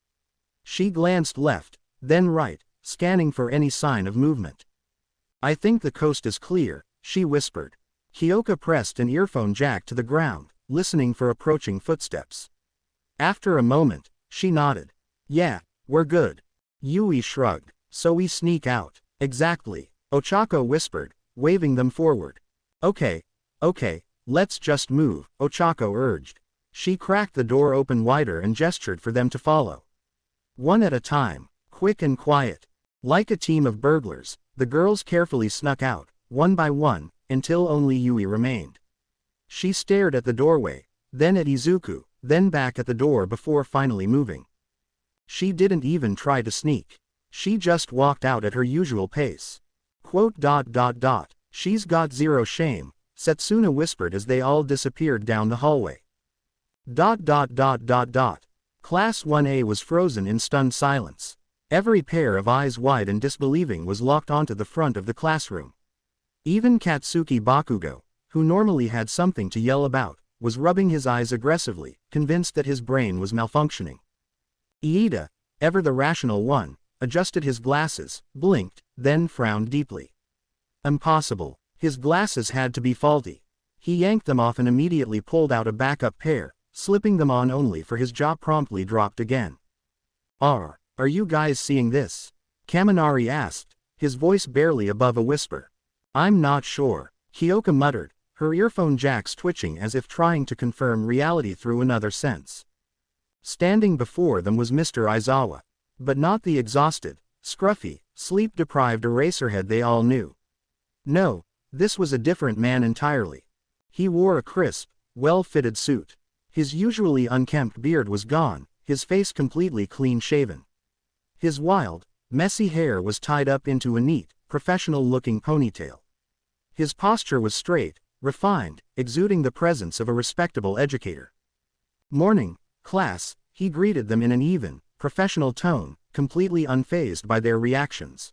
She glanced left, then right, scanning for any sign of movement. I think the coast is clear, she whispered. Kyoka pressed an earphone jack to the ground, listening for approaching footsteps. After a moment, she nodded. Yeah, we're good. Yui shrugged. So we sneak out. Exactly, Ochako whispered, waving them forward. Okay, let's just move, Ochako urged. She cracked the door open wider and gestured for them to follow. One at a time, quick and quiet. Like a team of burglars, the girls carefully snuck out, one by one, until only Yui remained. She stared at the doorway, then at Izuku, then back at the door before finally moving. She didn't even try to sneak. She just walked out at her usual pace. She's got zero shame, Setsuna whispered as they all disappeared down the hallway. Class 1A was frozen in stunned silence. Every pair of eyes wide and disbelieving was locked onto the front of the classroom. Even Katsuki Bakugo, who normally had something to yell about, was rubbing his eyes aggressively, convinced that his brain was malfunctioning. Iida, ever the rational one, adjusted his glasses, blinked, then frowned deeply. Impossible. His glasses had to be faulty. He yanked them off and immediately pulled out a backup pair, slipping them on only for his jaw promptly dropped again. Are you guys seeing this? Kaminari asked, his voice barely above a whisper. I'm not sure, Kyoka muttered, her earphone jacks twitching as if trying to confirm reality through another sense. Standing before them was Mr. Aizawa. But not the exhausted, scruffy, sleep-deprived eraserhead they all knew. No, this was a different man entirely. He wore a crisp, well-fitted suit. His usually unkempt beard was gone, his face completely clean-shaven. His wild, messy hair was tied up into a neat, professional-looking ponytail. His posture was straight, refined, exuding the presence of a respectable educator. Morning, class, he greeted them in an even, professional tone, completely unfazed by their reactions.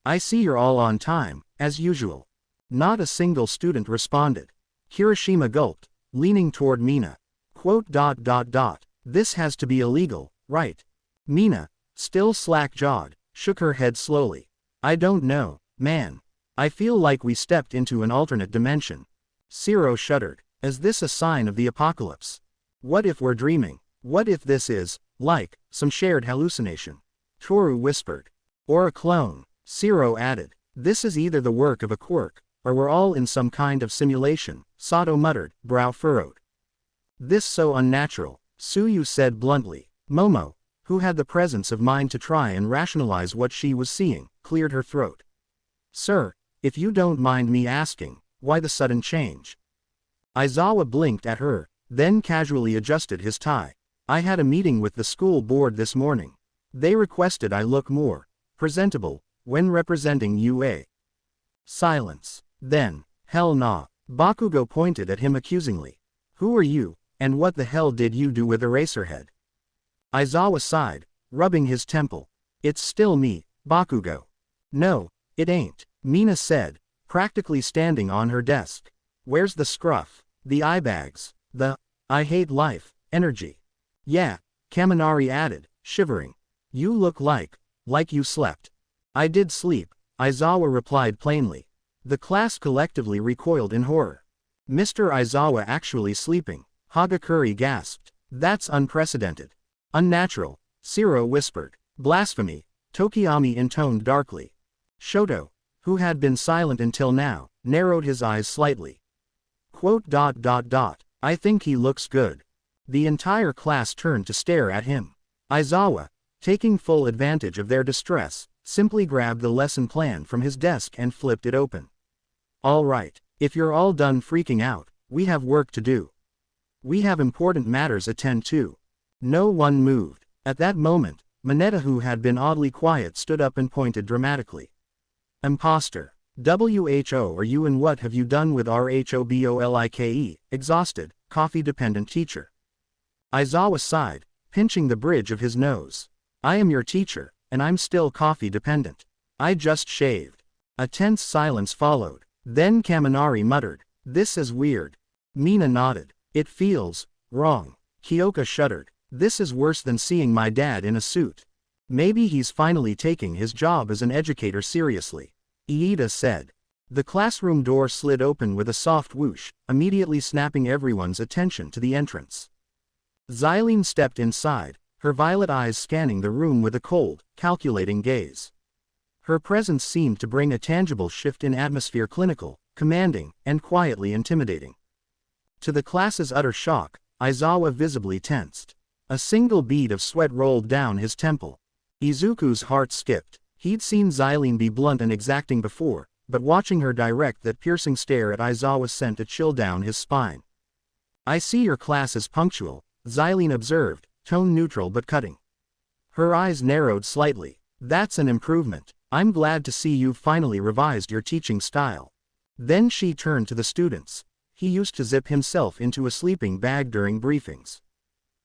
I see you're all on time, as usual. Not a single student responded. Kirishima gulped, leaning toward Mina. This has to be illegal, right? Mina, still slack-jawed, shook her head slowly. I don't know, man. I feel like we stepped into an alternate dimension. Shiro shuddered. Is this a sign of the apocalypse? What if we're dreaming? What if this is, like, some shared hallucination? Toru whispered. Or a clone, Shiro added. This is either the work of a quirk, or we're all in some kind of simulation, Sato muttered, brow furrowed. This so unnatural, Tsuyu said bluntly. Momo, who had the presence of mind to try and rationalize what she was seeing, cleared her throat. Sir, if you don't mind me asking, Why the sudden change? Aizawa blinked at her, then casually adjusted his tie. I had a meeting with the school board this morning. They requested I look more presentable when representing UA. Silence. Then, hell nah. Bakugo pointed at him accusingly. Who are you, and what the hell did you do with Eraserhead? Aizawa sighed, rubbing his temple. It's still me, Bakugo. No, it ain't, Mina said, practically standing on her desk. Where's the scruff, the eye bags, the, I hate life, energy? Yeah, Kaminari added, shivering. You look like you slept. I did sleep, Aizawa replied plainly. The class collectively recoiled in horror. Mr. Aizawa actually sleeping, Hagakure gasped. That's unprecedented. Unnatural, Shiro whispered. Blasphemy, Tokiyami intoned darkly. Shoto, who had been silent until now, narrowed his eyes slightly. I think he looks good. The entire class turned to stare at him. Aizawa, taking full advantage of their distress, simply grabbed the lesson plan from his desk and flipped it open. All right, if you're all done freaking out, we have work to do. We have important matters attend to. No one moved. At that moment, Mineta, who had been oddly quiet, stood up and pointed dramatically. Imposter. WHO, are you, and what have you done with RHOBOLIKE, exhausted, coffee-dependent teacher? Aizawa sighed, pinching the bridge of his nose. I am your teacher, and I'm still coffee-dependent. I just shaved. A tense silence followed. Then Kaminari muttered, this is weird. Mina nodded. It feels wrong. Kyoka shuddered. This is worse than seeing my dad in a suit. Maybe he's finally taking his job as an educator seriously. Iida said. The classroom door slid open with a soft whoosh, immediately snapping everyone's attention to the entrance. Xylene stepped inside, her violet eyes scanning the room with a cold, calculating gaze. Her presence seemed to bring a tangible shift in atmosphere, clinical, commanding, and quietly intimidating. To the class's utter shock, Aizawa visibly tensed. A single bead of sweat rolled down his temple. Izuku's heart skipped. He'd seen Xylene be blunt and exacting before, but watching her direct that piercing stare at Aizawa sent a chill down his spine. I see your class is punctual, Xylene observed, tone neutral but cutting. Her eyes narrowed slightly. That's an improvement. I'm glad to see you've finally revised your teaching style. Then she turned to the students. He used to zip himself into a sleeping bag during briefings.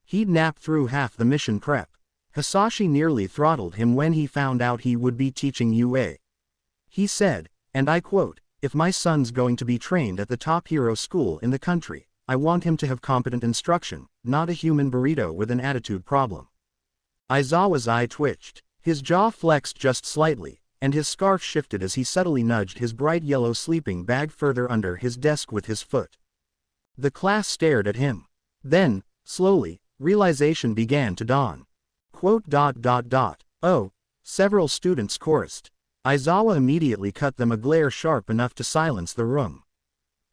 He'd nap through half the mission prep. Hisashi nearly throttled him when he found out he would be teaching UA. He said, and I quote, if my son's going to be trained at the top hero school in the country, I want him to have competent instruction, not a human burrito with an attitude problem. Aizawa's eye twitched. His jaw flexed just slightly, and his scarf shifted as he subtly nudged his bright yellow sleeping bag further under his desk with his foot. The class stared at him. Then, slowly, realization began to dawn. Oh, several students chorused. Aizawa immediately cut them a glare sharp enough to silence the room.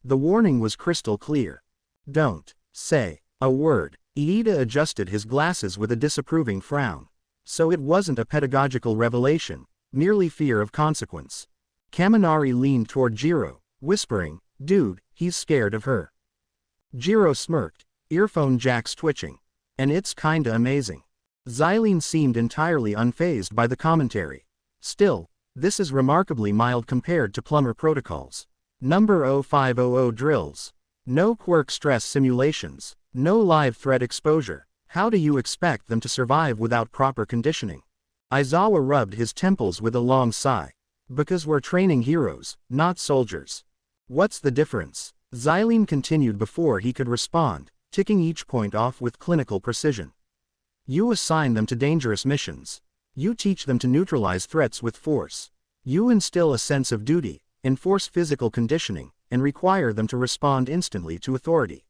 The warning was crystal clear. Don't say a word. Iida adjusted his glasses with a disapproving frown. So it wasn't a pedagogical revelation, merely fear of consequence. Kaminari leaned toward Jiro, whispering, dude, he's scared of her. Jiro smirked, earphone jacks twitching. And it's kinda amazing. Xylene seemed entirely unfazed by the commentary. Still, this is remarkably mild compared to plumber protocols. Number 0500 drills. No quirk stress simulations. No live threat exposure. How do you expect them to survive without proper conditioning? Aizawa rubbed his temples with a long sigh. Because we're training heroes, not soldiers. What's the difference? Xylene continued before he could respond, ticking each point off with clinical precision. You assign them to dangerous missions. You teach them to neutralize threats with force. You instill a sense of duty, enforce physical conditioning, and require them to respond instantly to authority.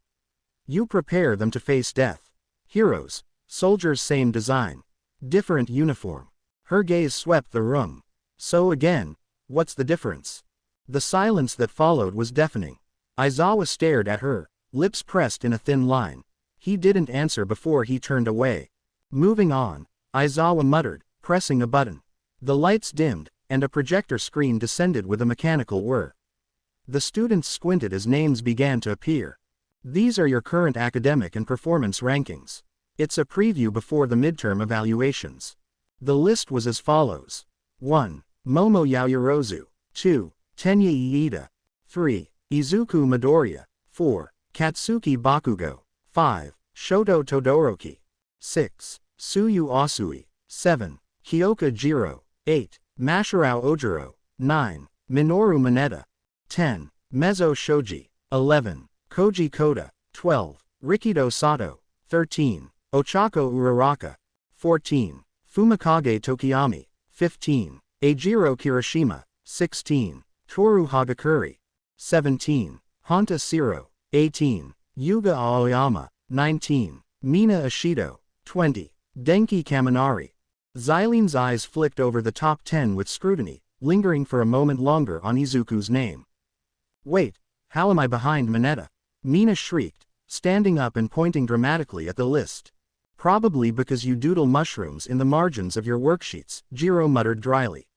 You prepare them to face death. Heroes, soldiers, same design. Different uniform. Her gaze swept the room. So again, what's the difference? The silence that followed was deafening. Aizawa stared at her, lips pressed in a thin line. He didn't answer before he turned away. Moving on, Aizawa muttered, pressing a button. The lights dimmed, and a projector screen descended with a mechanical whir. The students squinted as names began to appear. These are your current academic and performance rankings. It's a preview before the midterm evaluations. The list was as follows. 1. Momo Yaoyorozu. 2. Tenya Iida. 3. Izuku Midoriya. 4. Katsuki Bakugo. 5. Shoto Todoroki. 6. Tsuyu Asui. 7. Kyoka Jiro. 8. Mashirao Ojiro. 9. Minoru Mineta. 10. Mezzo Shoji. 11. Koji Koda. 12. Rikido Sato. 13. Ochako Uraraka. 14. Fumikage Tokiyami. 15. Eijiro Kirishima. 16. Toru Hagakure. 17. Honta Siro. 18. Yuga Aoyama. 19. Mina Ishido. 20. Denki Kaminari. Xylene's eyes flicked over the top 10 with scrutiny, lingering for a moment longer on Izuku's name. Wait, how am I behind Mineta? Mina shrieked, standing up and pointing dramatically at the list. Probably because you doodle mushrooms in the margins of your worksheets, Jiro muttered dryly.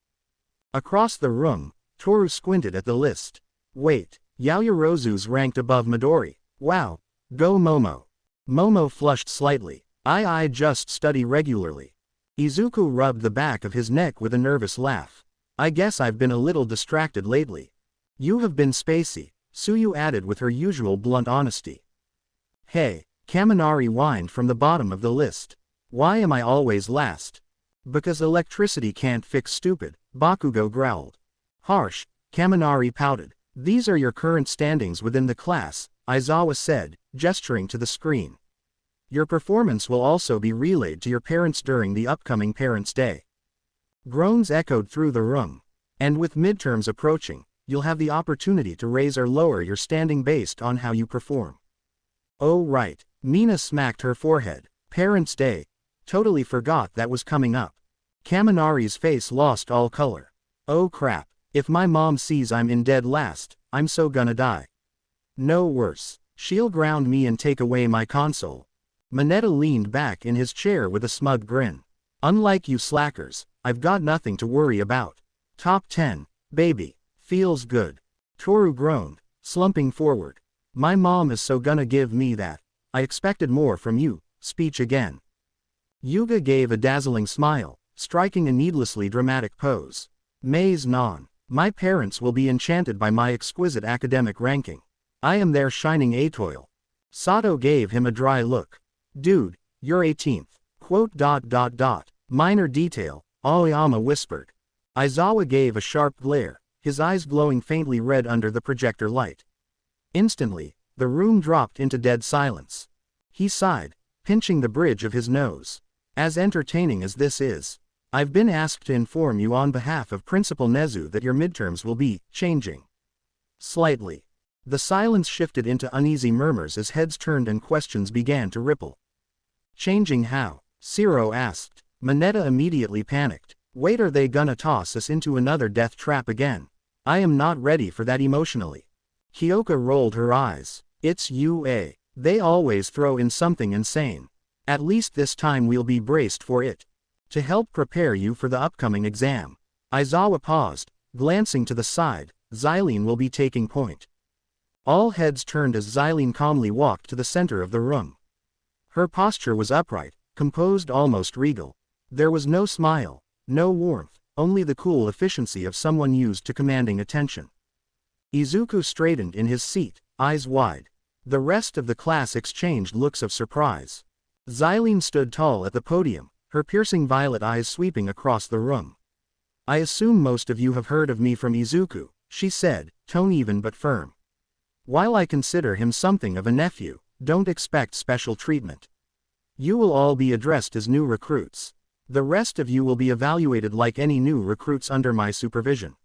Across the room, Toru squinted at the list. Wait, Yaoyorozu's ranked above Midori. Wow. Go Momo. Momo flushed slightly. I just study regularly. Izuku rubbed the back of his neck with a nervous laugh. I guess I've been a little distracted lately. You have been spacey, Tsuyu added with her usual blunt honesty. Hey, Kaminari whined from the bottom of the list. Why am I always last? Because electricity can't fix stupid, Bakugo growled. Harsh, Kaminari pouted. These are your current standings within the class, Aizawa said, gesturing to the screen. Your performance will also be relayed to your parents during the upcoming Parents' Day. Groans echoed through the room. And with midterms approaching, you'll have the opportunity to raise or lower your standing based on how you perform. Oh right, Mina smacked her forehead. Parents' Day. Totally forgot that was coming up. Kaminari's face lost all color. Oh crap, if my mom sees I'm in dead last, I'm so gonna die. No worse, she'll ground me and take away my console. Mineta leaned back in his chair with a smug grin. Unlike you slackers, I've got nothing to worry about. Top 10, baby, feels good. Toru groaned, slumping forward. My mom is so gonna give me that. I expected more from you, speech again. Yuga gave a dazzling smile, striking a needlessly dramatic pose. Maze non. My parents will be enchanted by my exquisite academic ranking. I am their shining atoil. Sato gave him a dry look. Dude, you're 18th. Minor detail, Aoyama whispered. Aizawa gave a sharp glare, his eyes glowing faintly red under the projector light. Instantly, the room dropped into dead silence. He sighed, pinching the bridge of his nose. As entertaining as this is, I've been asked to inform you on behalf of Principal Nezu that your midterms will be changing. Slightly. The silence shifted into uneasy murmurs as heads turned and questions began to ripple. Changing how? Siro asked. Mineta immediately panicked. Wait, are they gonna toss us into another death trap again? I am not ready for that emotionally. Kyoka rolled her eyes. It's UA. They always throw in something insane. At least this time we'll be braced for it. To help prepare you for the upcoming exam. Aizawa paused, glancing to the side. Xylene will be taking point. All heads turned as Xylene calmly walked to the center of the room. Her posture was upright, composed, almost regal. There was no smile, no warmth, only the cool efficiency of someone used to commanding attention. Izuku straightened in his seat, eyes wide. The rest of the class exchanged looks of surprise. Xylene stood tall at the podium, her piercing violet eyes sweeping across the room. I assume most of you have heard of me from Izuku, she said, tone even but firm. While I consider him something of a nephew, don't expect special treatment. You will all be addressed as new recruits. The rest of you will be evaluated like any new recruits under my supervision.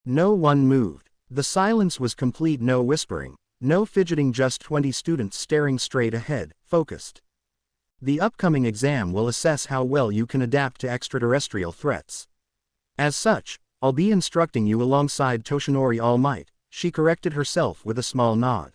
No one moved. The silence was complete, no whispering, no fidgeting, just 20 students staring straight ahead, focused. The upcoming exam will assess how well you can adapt to extraterrestrial threats. As such, I'll be instructing you alongside Toshinori All Might, she corrected herself with a small nod.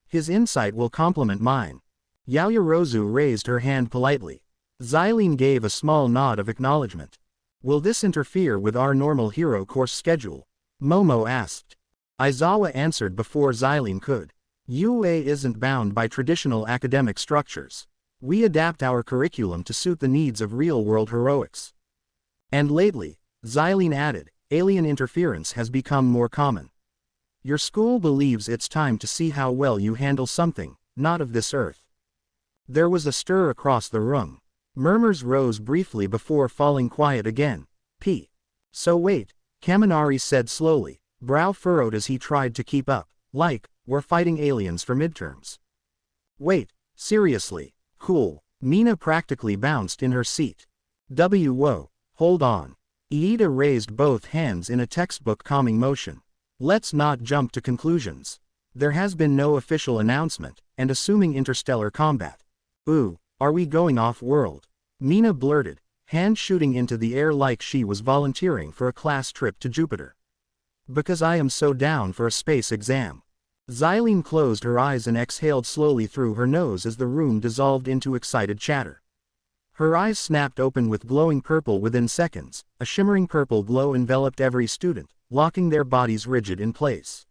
His insight will complement mine. Yaoyorozu raised her hand politely. Xylene gave a small nod of acknowledgement. Will this interfere with our normal hero course schedule? Momo asked. Aizawa answered before Xylene could. UA isn't bound by traditional academic structures. We adapt our curriculum to suit the needs of real-world heroics. And lately, Xylene added, alien interference has become more common. Your school believes it's time to see how well you handle something, not of this earth. There was a stir across the room. Murmurs rose briefly before falling quiet again. So wait, Kaminari said slowly, brow furrowed as he tried to keep up, like, we're fighting aliens for midterms. Wait, seriously, cool. Mina practically bounced in her seat. Whoa, hold on. Iida raised both hands in a textbook calming motion. Let's not jump to conclusions. There has been no official announcement, and assuming interstellar combat. Ooh, are we going off-world? Mina blurted, hand shooting into the air like she was volunteering for a class trip to Jupiter. Because I am so down for a space exam. Xylene closed her eyes and exhaled slowly through her nose as the room dissolved into excited chatter. Her eyes snapped open with glowing purple within seconds. A shimmering purple glow enveloped every student, locking their bodies rigid in place.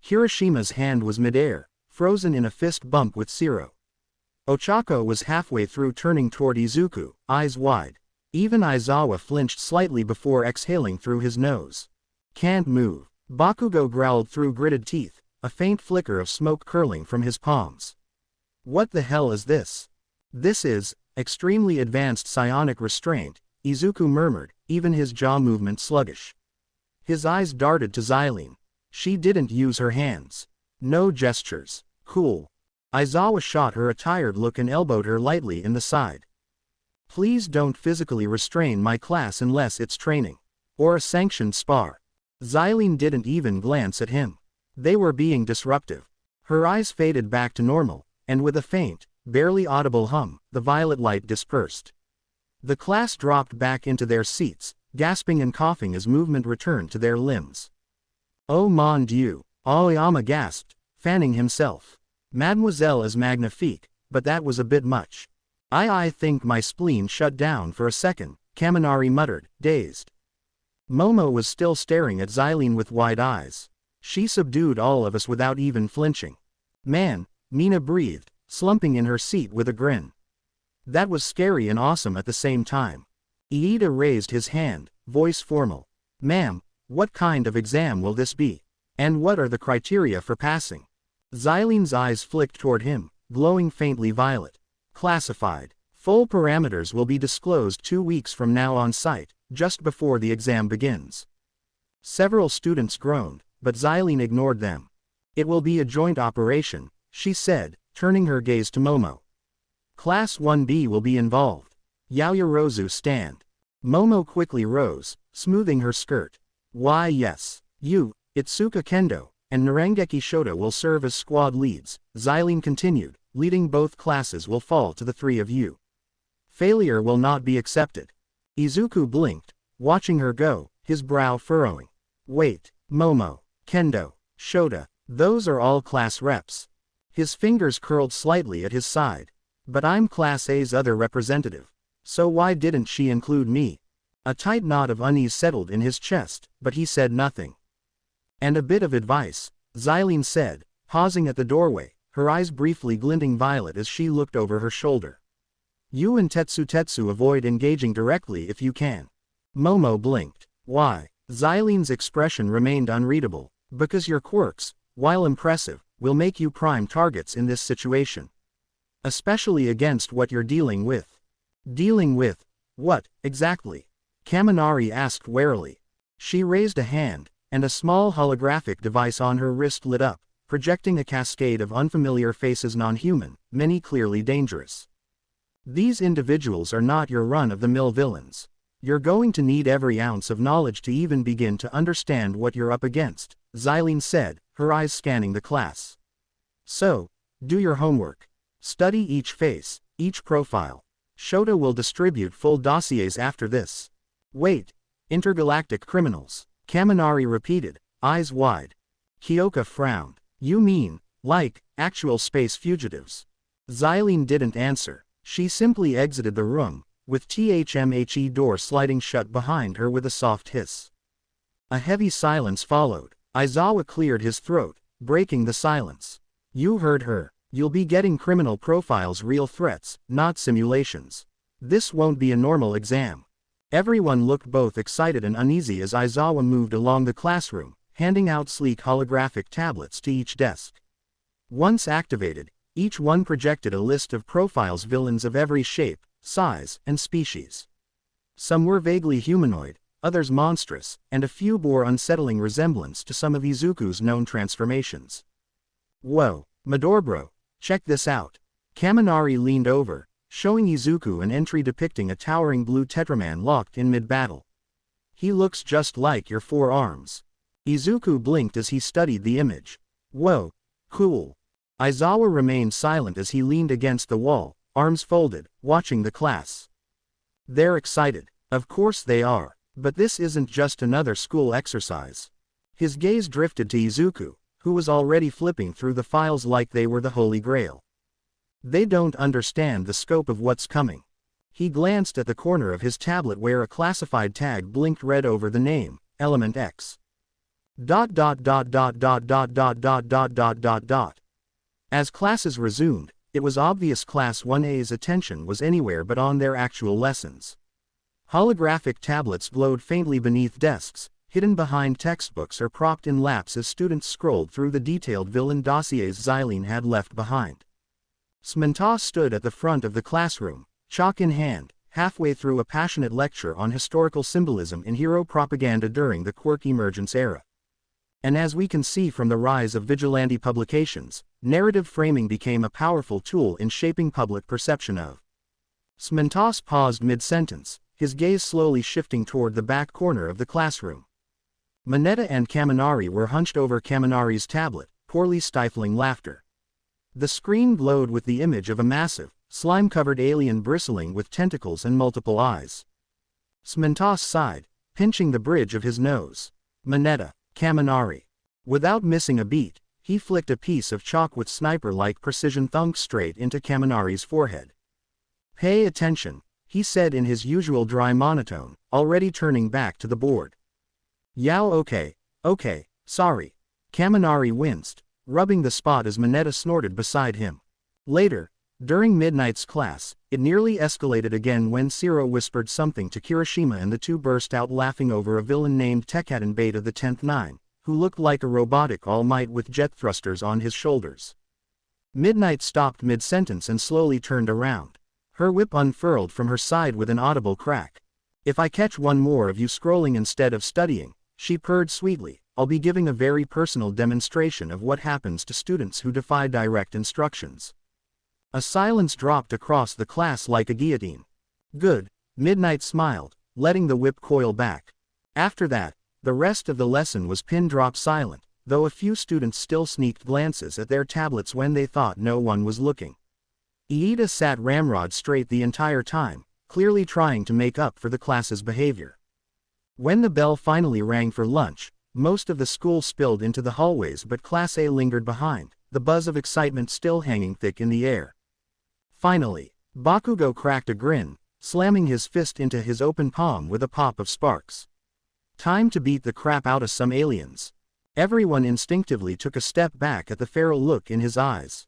Hiroshima's hand was midair, frozen in a fist bump with Zero. Ochako was halfway through turning toward Izuku, eyes wide. Even Aizawa flinched slightly before exhaling through his nose. Can't move. Bakugo growled through gritted teeth, a faint flicker of smoke curling from his palms. What the hell is this? This is extremely advanced psionic restraint, Izuku murmured, even his jaw movement sluggish. His eyes darted to Xylene. She didn't use her hands. No gestures. Cool. Aizawa shot her a tired look and elbowed her lightly in the side. Please don't physically restrain my class unless it's training. Or a sanctioned spar. Xylene didn't even glance at him. They were being disruptive. Her eyes faded back to normal, and with a faint, barely audible hum, the violet light dispersed. The class dropped back into their seats, gasping and coughing as movement returned to their limbs. Oh mon Dieu, Aoyama gasped, fanning himself. Mademoiselle is magnifique, but that was a bit much. I think my spleen shut down for a second, Kaminari muttered, dazed. Momo was still staring at Xylene with wide eyes. She subdued all of us without even flinching. Man, Mina breathed, slumping in her seat with a grin. That was scary and awesome at the same time. Iida raised his hand, voice formal. Ma'am, what kind of exam will this be? And what are the criteria for passing? Xylene's eyes flicked toward him, glowing faintly violet. Classified. Full parameters will be disclosed 2 weeks from now on site, just before the exam begins. Several students groaned, but Xylene ignored them. It will be a joint operation, she said, turning her gaze to Momo. Class 1B will be involved. Yaoyorozu stand. Momo quickly rose, smoothing her skirt. Why yes. You, Itsuka Kendo, and Narangeki Shota will serve as squad leads, Xylene continued, leading both classes will fall to the 3 of you. Failure will not be accepted. Izuku blinked, watching her go, his brow furrowing. Wait, Momo, Kendo, Shota, those are all class reps. His fingers curled slightly at his side. But I'm Class A's other representative. So why didn't she include me? A tight knot of unease settled in his chest, but he said nothing. And a bit of advice, Xylene said, pausing at the doorway, her eyes briefly glinting violet as she looked over her shoulder. You and Tetsu avoid engaging directly if you can. Momo blinked. Why? Xylene's expression remained unreadable. Because your quirks, while impressive, will make you prime targets in this situation. Especially against what you're dealing with. Dealing with what, exactly? Kaminari asked warily. She raised a hand, and a small holographic device on her wrist lit up, projecting a cascade of unfamiliar faces non-human, many clearly dangerous. These individuals are not your run-of-the-mill villains. You're going to need every ounce of knowledge to even begin to understand what you're up against, Xylene said, her eyes scanning the class. So, do your homework. Study each face, each profile. Shota will distribute full dossiers after this. Wait, intergalactic criminals, Kaminari repeated, eyes wide. Kyoka frowned. You mean, like, actual space fugitives? Xylene didn't answer. She simply exited the room, with THMHE door sliding shut behind her with a soft hiss. A heavy silence followed. Aizawa cleared his throat, breaking the silence. You heard her. You'll be getting criminal profiles, real threats, not simulations. This won't be a normal exam. Everyone looked both excited and uneasy as Aizawa moved along the classroom, handing out sleek holographic tablets to each desk. Once activated, each one projected a list of profiles, villains of every shape, size, and species. Some were vaguely humanoid, others monstrous, and a few bore unsettling resemblance to some of Izuku's known transformations. Whoa, Midoribro, check this out. Kaminari leaned over, showing Izuku an entry depicting a towering blue Tetraman locked in mid-battle. He looks just like your four arms. Izuku blinked as he studied the image. Whoa, cool. Aizawa remained silent as he leaned against the wall, arms folded, watching the class. They're excited. Of course they are. But this isn't just another school exercise. His gaze drifted to Izuku, who was already flipping through the files like they were the Holy Grail. They don't understand the scope of what's coming. He glanced at the corner of his tablet where a classified tag blinked red over the name, Element X. ... As classes resumed, it was obvious Class 1A's attention was anywhere but on their actual lessons. Holographic tablets glowed faintly beneath desks, hidden behind textbooks or propped in laps as students scrolled through the detailed villain dossiers Xylene had left behind. Smintas stood at the front of the classroom, chalk in hand, halfway through a passionate lecture on historical symbolism in hero propaganda during the Quirk emergence era. And as we can see from the rise of vigilante publications, narrative framing became a powerful tool in shaping public perception of. Smintas paused mid-sentence, his gaze slowly shifting toward the back corner of the classroom. Mineta and Kaminari were hunched over Kaminari's tablet, poorly stifling laughter. The screen glowed with the image of a massive, slime-covered alien bristling with tentacles and multiple eyes. Smintas sighed, pinching the bridge of his nose. Mineta, Kaminari. Without missing a beat, he flicked a piece of chalk with sniper-like precision thunk straight into Kaminari's forehead. Pay attention, he said in his usual dry monotone, already turning back to the board. Yao, okay, sorry. Kaminari winced, rubbing the spot as Mineta snorted beside him. Later, during Midnight's class, it nearly escalated again when Zero whispered something to Kirishima and the two burst out laughing over a villain named Tekkadan Bait of the 10th Nine, who looked like a robotic All Might with jet thrusters on his shoulders. Midnight stopped mid-sentence and slowly turned around. Her whip unfurled from her side with an audible crack. If I catch one more of you scrolling instead of studying, she purred sweetly, I'll be giving a very personal demonstration of what happens to students who defy direct instructions. A silence dropped across the class like a guillotine. Good, Midnight smiled, letting the whip coil back. After that, the rest of the lesson was pin-drop silent, though a few students still sneaked glances at their tablets when they thought no one was looking. Iida sat ramrod straight the entire time, clearly trying to make up for the class's behavior. When the bell finally rang for lunch, most of the school spilled into the hallways but Class A lingered behind, the buzz of excitement still hanging thick in the air. Finally, Bakugo cracked a grin, slamming his fist into his open palm with a pop of sparks. Time to beat the crap out of some aliens. Everyone instinctively took a step back at the feral look in his eyes.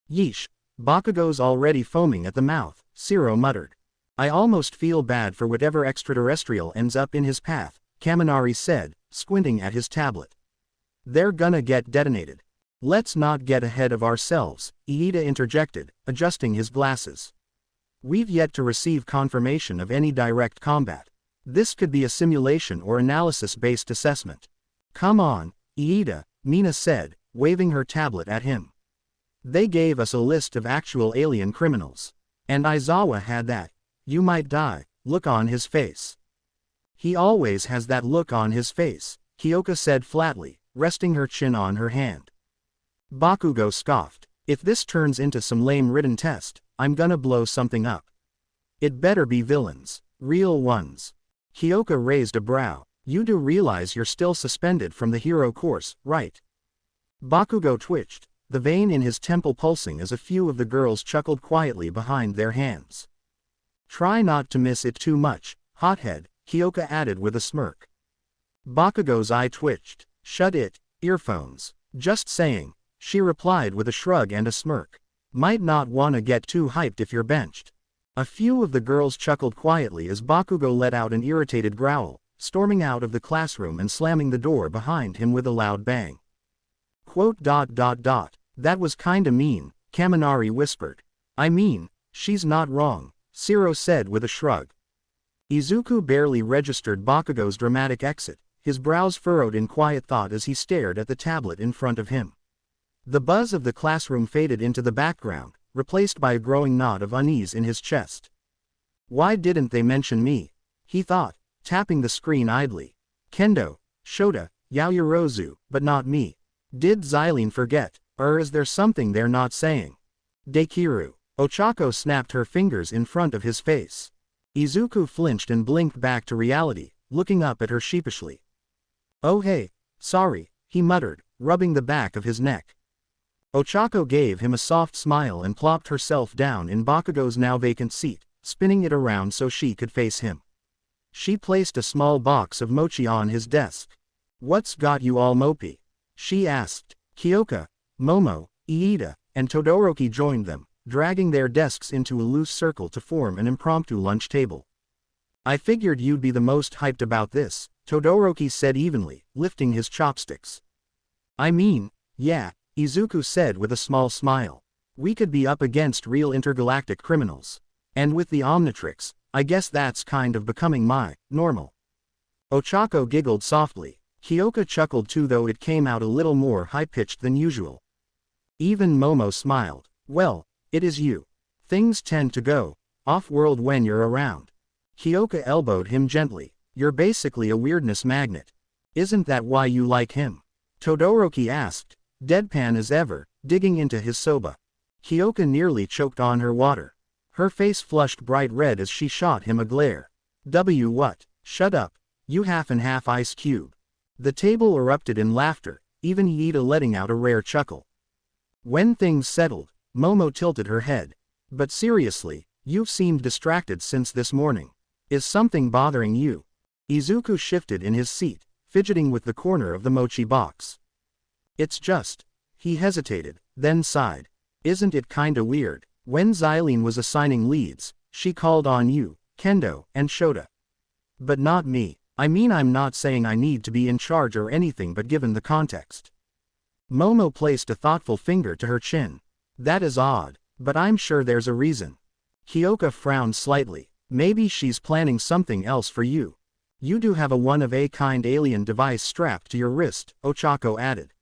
Yeesh, Bakugo's already foaming at the mouth, Zero muttered. I almost feel bad for whatever extraterrestrial ends up in his path, Kaminari said, squinting at his tablet. They're gonna get detonated. Let's not get ahead of ourselves, Iida interjected, adjusting his glasses. We've yet to receive confirmation of any direct combat. This could be a simulation or analysis-based assessment. Come on, Iida, Mina said, waving her tablet at him. They gave us a list of actual alien criminals. And Aizawa had that, you might die, look on his face. He always has that look on his face, Kyoka said flatly, resting her chin on her hand. Bakugo scoffed. If this turns into some lame written test, I'm gonna blow something up. It better be villains, real ones. Kyoka raised a brow. You do realize you're still suspended from the hero course, right? Bakugo twitched, the vein in his temple pulsing as a few of the girls chuckled quietly behind their hands. Try not to miss it too much, hothead, Kyoka added with a smirk. Bakugo's eye twitched. Shut it, earphones. Just saying, she replied with a shrug and a smirk. Might not wanna get too hyped if you're benched. A few of the girls chuckled quietly as Bakugo let out an irritated growl, storming out of the classroom and slamming the door behind him with a loud bang. That was kinda mean, Kaminari whispered. I mean, she's not wrong, Shiro said with a shrug. Izuku barely registered Bakugo's dramatic exit, his brows furrowed in quiet thought as he stared at the tablet in front of him. The buzz of the classroom faded into the background, replaced by a growing knot of unease in his chest. Why didn't they mention me? He thought, tapping the screen idly. Kendo, Shota, Yaoyorozu, but not me. Did Xylene forget, or is there something they're not saying? Dekiru. Ochako snapped her fingers in front of his face. Izuku flinched and blinked back to reality, looking up at her sheepishly. Oh hey, sorry, he muttered, rubbing the back of his neck. Ochako gave him a soft smile and plopped herself down in Bakugo's now vacant seat, spinning it around so she could face him. She placed a small box of mochi on his desk. What's got you all mopey? She asked. Kyoka, Momo, Iida, and Todoroki joined them, dragging their desks into a loose circle to form an impromptu lunch table. I figured you'd be the most hyped about this, Todoroki said evenly, lifting his chopsticks. I mean, yeah, Izuku said with a small smile. We could be up against real intergalactic criminals. And with the Omnitrix, I guess that's kind of becoming my normal. Ochako giggled softly. Kyoka chuckled too, though it came out a little more high-pitched than usual. Even Momo smiled. Well, it is you. Things tend to go off-world when you're around. Kyoka elbowed him gently. You're basically a weirdness magnet. Isn't that why you like him? Todoroki asked, deadpan as ever, digging into his soba. Kyoka nearly choked on her water. Her face flushed bright red as she shot him a glare. What? Shut up, you half and half ice cube. The table erupted in laughter, even Iida letting out a rare chuckle. When things settled, Momo tilted her head. But seriously, you've seemed distracted since this morning. Is something bothering you? Izuku shifted in his seat, fidgeting with the corner of the mochi box. It's just. He hesitated, then sighed. Isn't it kinda weird? When Xylene was assigning leads, she called on you, Kendo, and Shota. But not me. I mean, I'm not saying I need to be in charge or anything, but given the context. Momo placed a thoughtful finger to her chin. That is odd, but I'm sure there's a reason. Kyoka frowned slightly. Maybe she's planning something else for you. You do have a one-of-a-kind alien device strapped to your wrist, Ochako added.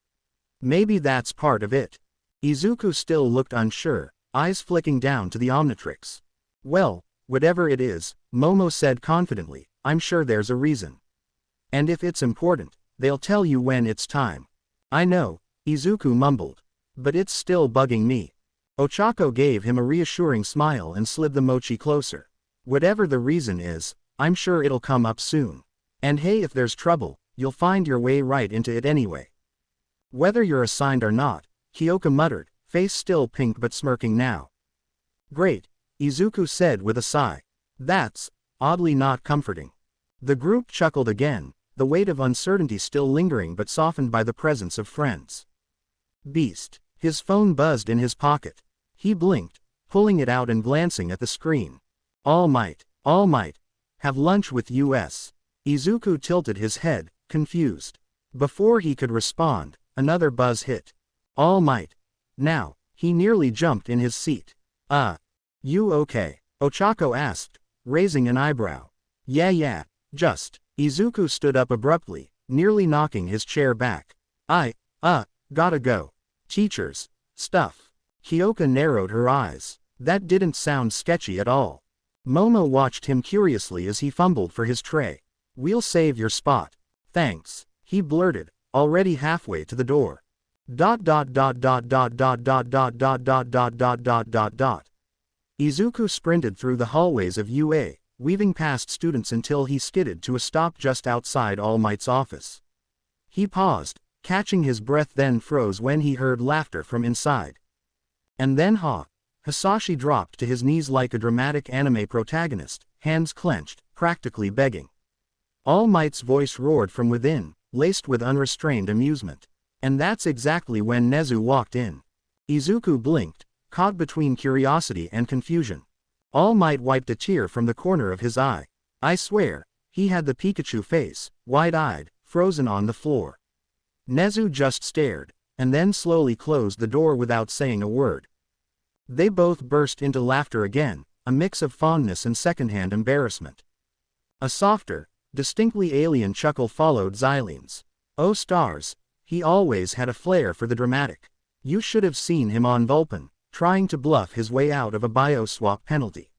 Maybe that's part of it. Izuku still looked unsure, eyes flicking down to the Omnitrix. Well, whatever it is, Momo said confidently, I'm sure there's a reason. And if it's important, they'll tell you when it's time. I know, Izuku mumbled. But it's still bugging me. Ochako gave him a reassuring smile and slid the mochi closer. Whatever the reason is, I'm sure it'll come up soon. And hey, if there's trouble, you'll find your way right into it anyway. Whether you're assigned or not, Kyoka muttered, face still pink but smirking now. Great, Izuku said with a sigh. That's oddly not comforting. The group chuckled again, the weight of uncertainty still lingering but softened by the presence of friends. Beast. His phone buzzed in his pocket. He blinked, pulling it out and glancing at the screen. All Might. Have lunch with us. Izuku tilted his head, confused. Before he could respond, another buzz hit. All Might. Now, he nearly jumped in his seat. You okay? Ochako asked, raising an eyebrow. Yeah, just. Izuku stood up abruptly, nearly knocking his chair back. Gotta go. Teachers. Stuff. Kyoka narrowed her eyes. That didn't sound sketchy at all. Momo watched him curiously as he fumbled for his tray. We'll save your spot. Thanks, he blurted, already halfway to the door. Izuku sprinted through the hallways of UA, weaving past students until he skidded to a stop just outside All Might's office. He paused, catching his breath, then froze when he heard laughter from inside. And then Hisashi dropped to his knees like a dramatic anime protagonist, hands clenched, practically begging. All Might's voice roared from within, laced with unrestrained amusement. And that's exactly when Nezu walked in. Izuku blinked, caught between curiosity and confusion. All Might wiped a tear from the corner of his eye. I swear, he had the Pikachu face, wide-eyed, frozen on the floor. Nezu just stared, and then slowly closed the door without saying a word. They both burst into laughter again, a mix of fondness and secondhand embarrassment. A softer, distinctly alien chuckle followed Xylene's. Oh stars, he always had a flair for the dramatic. You should have seen him on Vulpin, trying to bluff his way out of a bioswap penalty.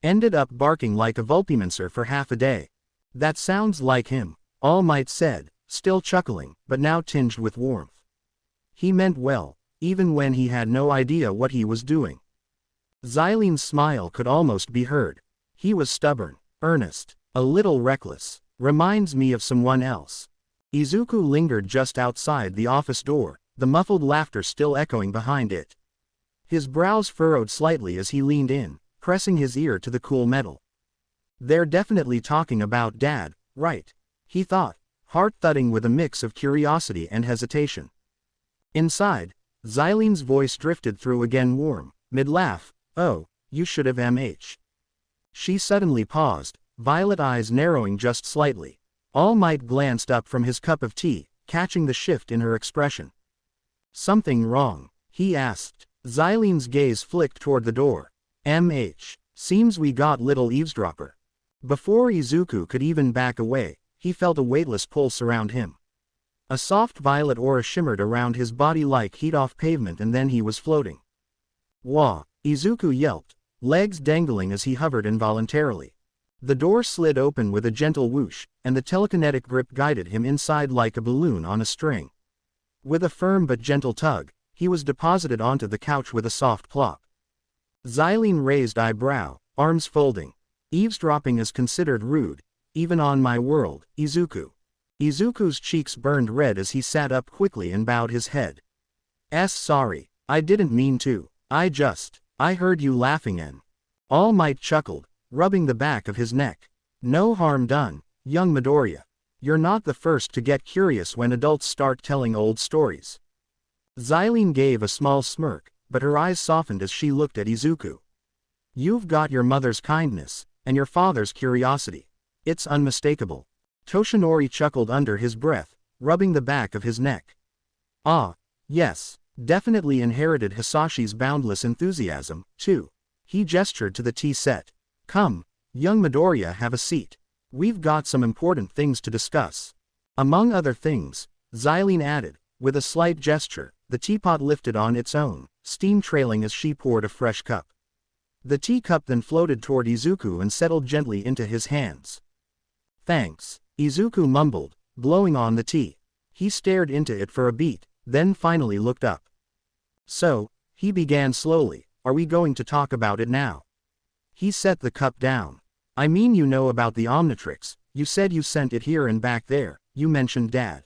Ended up barking like a Vulpimancer for half a day. That sounds like him, All Might said, still chuckling, but now tinged with warmth. He meant well, even when he had no idea what he was doing. Xylene's smile could almost be heard. He was stubborn, earnest, a little reckless. Reminds me of someone else. Izuku lingered just outside the office door, the muffled laughter still echoing behind it. His brows furrowed slightly as he leaned in, pressing his ear to the cool metal. They're definitely talking about Dad, right? He thought, heart thudding with a mix of curiosity and hesitation. Inside, Xylene's voice drifted through again warm, mid-laugh. Oh, you should have She suddenly paused, violet eyes narrowing just slightly. All Might glanced up from his cup of tea, catching the shift in her expression. Something wrong? He asked. Xylene's gaze flicked toward the door. Seems we got little eavesdropper. Before Izuku could even back away, he felt a weightless pulse around him. A soft violet aura shimmered around his body like heat off pavement, and then he was floating. Wah! Izuku yelped, legs dangling as he hovered involuntarily. The door slid open with a gentle whoosh, and the telekinetic grip guided him inside like a balloon on a string. With a firm but gentle tug, he was deposited onto the couch with a soft plop. Xylene raised eyebrow, arms folding. Eavesdropping is considered rude, even on my world, Izuku. Izuku's cheeks burned red as he sat up quickly and bowed his head. Sorry, I didn't mean to. I heard you laughing and... All Might chuckled, rubbing the back of his neck. No harm done, young Midoriya. You're not the first to get curious when adults start telling old stories. Xylene gave a small smirk, but her eyes softened as she looked at Izuku. You've got your mother's kindness, and your father's curiosity. It's unmistakable. Toshinori chuckled under his breath, rubbing the back of his neck. Ah, yes, definitely inherited Hisashi's boundless enthusiasm, too. He gestured to the tea set. Come, young Midoriya, have a seat. We've got some important things to discuss. Among other things, Xylene added, with a slight gesture. The teapot lifted on its own, steam trailing as she poured a fresh cup. The teacup then floated toward Izuku and settled gently into his hands. Thanks, Izuku mumbled, blowing on the tea. He stared into it for a beat, then finally looked up. So, he began slowly, are we going to talk about it now? He set the cup down. I mean, you know about the Omnitrix, you said you sent it here and back there, you mentioned Dad.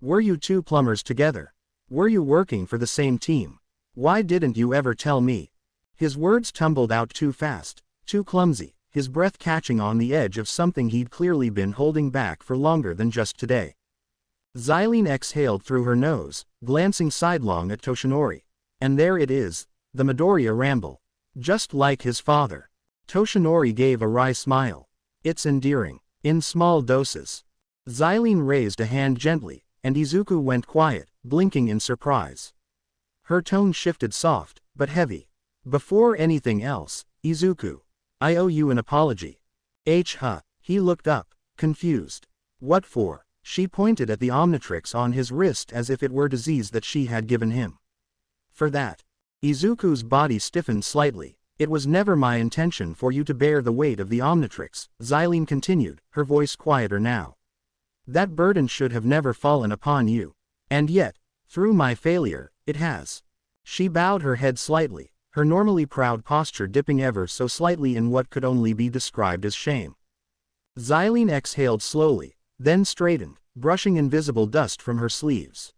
Were you two plumbers together? Were you working for the same team? Why didn't you ever tell me? His words tumbled out too fast, too clumsy, his breath catching on the edge of something he'd clearly been holding back for longer than just today. Xylene exhaled through her nose, glancing sidelong at Toshinori. And there it is, the Midoriya ramble. Just like his father. Toshinori gave a wry smile. It's endearing. In small doses. Xylene raised a hand gently, and Izuku went quiet, blinking in surprise. Her tone shifted soft, but heavy. Before anything else, Izuku. I owe you an apology. He looked up, confused. What for? She pointed at the Omnitrix on his wrist as if it were disease that she had given him. For that. Izuku's body stiffened slightly. It was never my intention for you to bear the weight of the Omnitrix, Xylene continued, her voice quieter now. That burden should have never fallen upon you. And yet, through my failure, it has. She bowed her head slightly, her normally proud posture dipping ever so slightly in what could only be described as shame. Xylene exhaled slowly, then straightened, brushing invisible dust from her sleeves.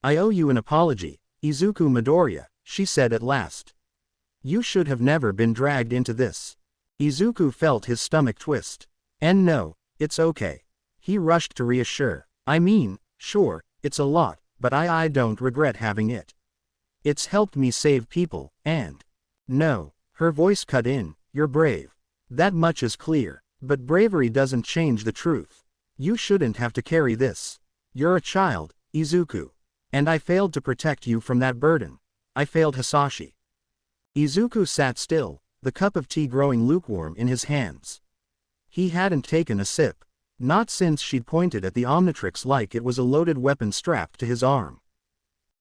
I owe you an apology, Izuku Midoriya, she said at last. You should have never been dragged into this. Izuku felt his stomach twist. And no, it's okay. He rushed to reassure. I mean, sure, it's a lot, but I don't regret having it. It's helped me save people, and... No, her voice cut in, you're brave. That much is clear, but bravery doesn't change the truth. You shouldn't have to carry this. You're a child, Izuku. And I failed to protect you from that burden. I failed Hisashi. Izuku sat still, the cup of tea growing lukewarm in his hands. He hadn't taken a sip. Not since she'd pointed at the Omnitrix like it was a loaded weapon strapped to his arm.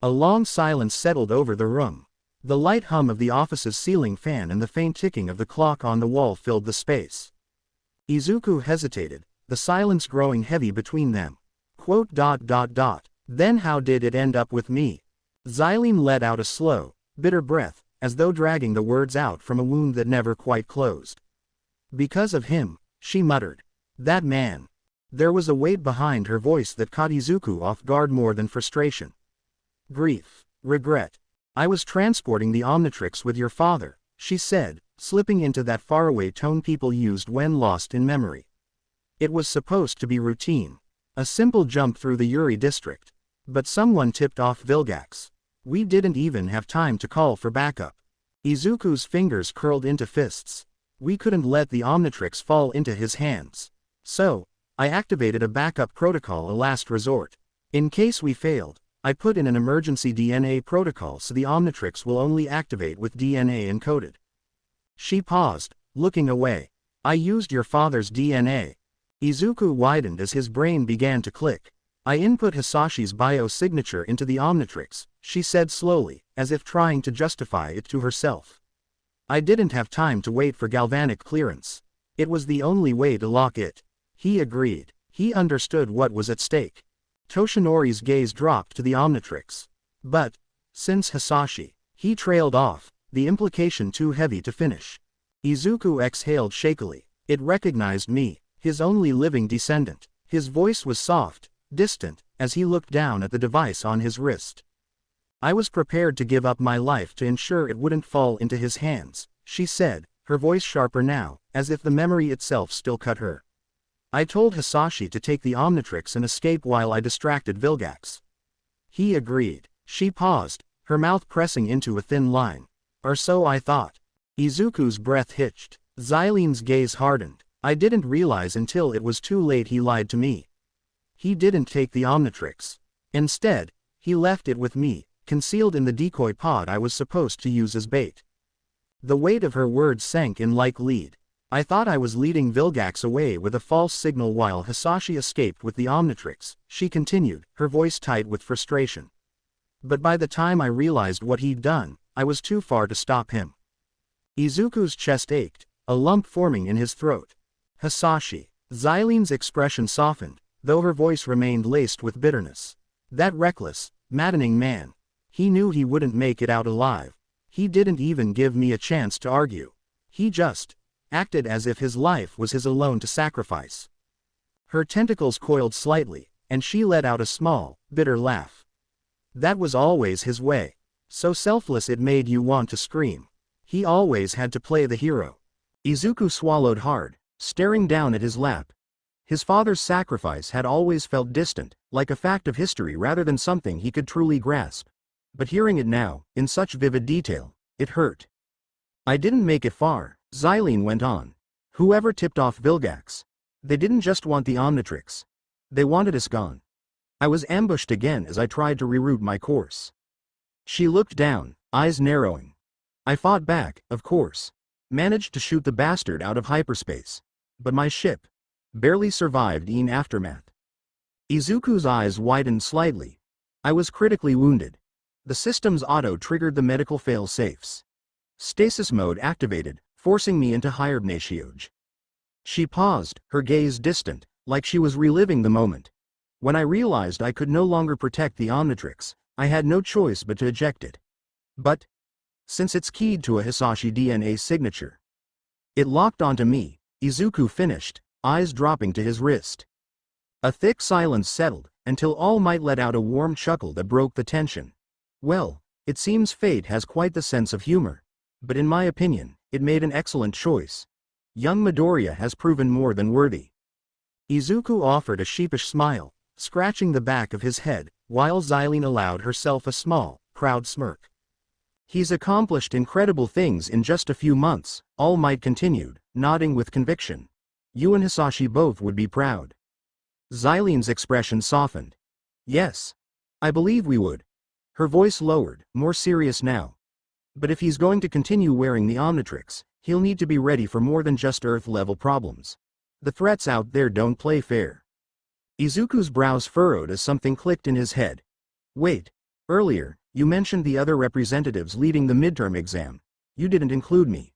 A long silence settled over the room. The light hum of the office's ceiling fan and the faint ticking of the clock on the wall filled the space. Izuku hesitated, the silence growing heavy between them. Then how did it end up with me? Xylene let out a slow, bitter breath, as though dragging the words out from a wound that never quite closed. Because of him, she muttered. That man. There was a weight behind her voice that caught Izuku off guard more than frustration. Grief. Regret. I was transporting the Omnitrix with your father, she said, slipping into that faraway tone people used when lost in memory. It was supposed to be routine. A simple jump through the Yuri district. But someone tipped off Vilgax. We didn't even have time to call for backup. Izuku's fingers curled into fists. We couldn't let the Omnitrix fall into his hands. So, I activated a backup protocol, a last resort. In case we failed, I put in an emergency DNA protocol so the Omnitrix will only activate with DNA encoded. She paused, looking away. I used your father's DNA. Izuku widened as his brain began to click. I input Hisashi's biosignature into the Omnitrix, she said slowly, as if trying to justify it to herself. I didn't have time to wait for galvanic clearance. It was the only way to lock it. He agreed. He understood what was at stake. Toshinori's gaze dropped to the Omnitrix. But, since Hisashi, he trailed off, the implication too heavy to finish. Izuku exhaled shakily. It recognized me, his only living descendant. His voice was soft, distant, as he looked down at the device on his wrist. I was prepared to give up my life to ensure it wouldn't fall into his hands, she said, her voice sharper now, as if the memory itself still cut her. I told Hisashi to take the Omnitrix and escape while I distracted Vilgax. He agreed. She paused, her mouth pressing into a thin line. Or so I thought. Izuku's breath hitched. Xylene's gaze hardened. I didn't realize until it was too late he lied to me. He didn't take the Omnitrix. Instead, he left it with me, concealed in the decoy pod I was supposed to use as bait. The weight of her words sank in like lead. I thought I was leading Vilgax away with a false signal while Hisashi escaped with the Omnitrix, she continued, her voice tight with frustration. But by the time I realized what he'd done, I was too far to stop him. Izuku's chest ached, a lump forming in his throat. Hisashi. Xylene's expression softened, though her voice remained laced with bitterness. That reckless, maddening man. He knew he wouldn't make it out alive. He didn't even give me a chance to argue. He just acted as if his life was his alone to sacrifice. Her tentacles coiled slightly, and she let out a small, bitter laugh. That was always his way. So selfless it made you want to scream. He always had to play the hero. Izuku swallowed hard, staring down at his lap. His father's sacrifice had always felt distant, like a fact of history rather than something he could truly grasp. But hearing it now, in such vivid detail, it hurt. I didn't make it far, Xylene went on. Whoever tipped off Vilgax. They didn't just want the Omnitrix. They wanted us gone. I was ambushed again as I tried to reroute my course. She looked down, eyes narrowing. I fought back, of course. Managed to shoot the bastard out of hyperspace. But my ship barely survived in aftermath. Izuku's eyes widened slightly. I was critically wounded. The system's auto triggered the medical fail-safes. Stasis mode activated, forcing me into hibernation. She paused, her gaze distant, like she was reliving the moment. When I realized I could no longer protect the Omnitrix, I had no choice but to eject it. But, since it's keyed to a Hisashi DNA signature, it locked onto me, Izuku finished, eyes dropping to his wrist. A thick silence settled, until All Might let out a warm chuckle that broke the tension. Well, it seems fate has quite the sense of humor. But in my opinion, it made an excellent choice. Young Midoriya has proven more than worthy. Izuku offered a sheepish smile, scratching the back of his head, while Xylene allowed herself a small, proud smirk. He's accomplished incredible things in just a few months, All Might continued, nodding with conviction. You and Hisashi both would be proud. Xylene's expression softened. Yes. I believe we would. Her voice lowered, more serious now. But if he's going to continue wearing the Omnitrix, he'll need to be ready for more than just Earth-level problems. The threats out there don't play fair. Izuku's brows furrowed as something clicked in his head. Wait. Earlier, you mentioned the other representatives leading the midterm exam. You didn't include me.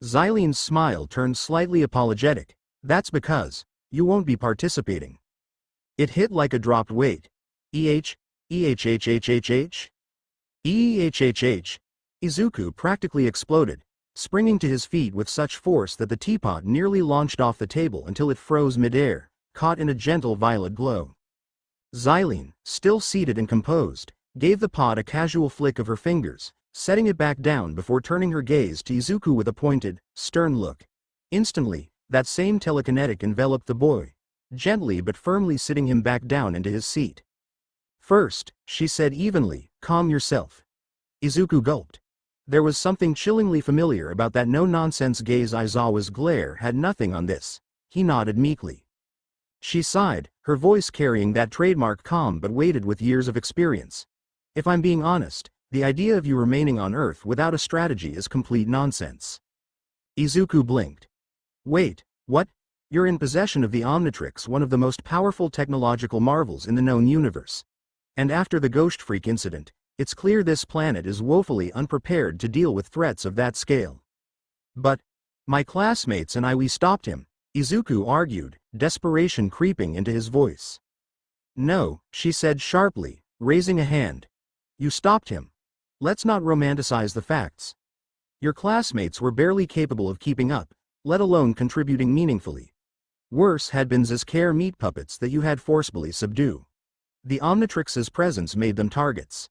Xylene's smile turned slightly apologetic. That's because you won't be participating. It hit like a dropped weight. EHHHHH? Izuku practically exploded, springing to his feet with such force that the teapot nearly launched off the table until it froze midair, caught in a gentle violet glow. Xylene, still seated and composed, gave the pot a casual flick of her fingers, setting it back down before turning her gaze to Izuku with a pointed, stern look. Instantly, that same telekinetic enveloped the boy, gently but firmly sitting him back down into his seat. First, she said evenly, calm yourself. Izuku gulped. There was something chillingly familiar about that no-nonsense gaze. Aizawa's glare had nothing on this. He nodded meekly. She sighed, her voice carrying that trademark calm but weighted with years of experience. If I'm being honest, the idea of you remaining on Earth without a strategy is complete nonsense. Izuku blinked. Wait, what? You're in possession of the Omnitrix, one of the most powerful technological marvels in the known universe. And after the Ghost Freak incident, it's clear this planet is woefully unprepared to deal with threats of that scale. But my classmates and we stopped him, Izuku argued, desperation creeping into his voice. No, she said sharply, raising a hand. You stopped him. Let's not romanticize the facts. Your classmates were barely capable of keeping up, let alone contributing meaningfully. Worse had been Zizcare meat puppets that you had forcibly subdue. The Omnitrix's presence made them targets.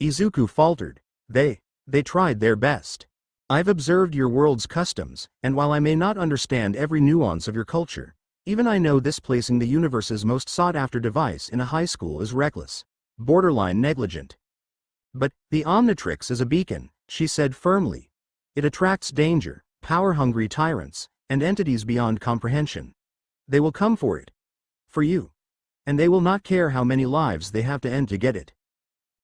Izuku faltered. They tried their best. I've observed your world's customs, and while I may not understand every nuance of your culture, even I know this placing the universe's most sought-after device in a high school is reckless, borderline negligent. But the Omnitrix is a beacon, she said firmly. It attracts danger, power-hungry tyrants, and entities beyond comprehension. They will come for it. For you. And they will not care how many lives they have to end to get it.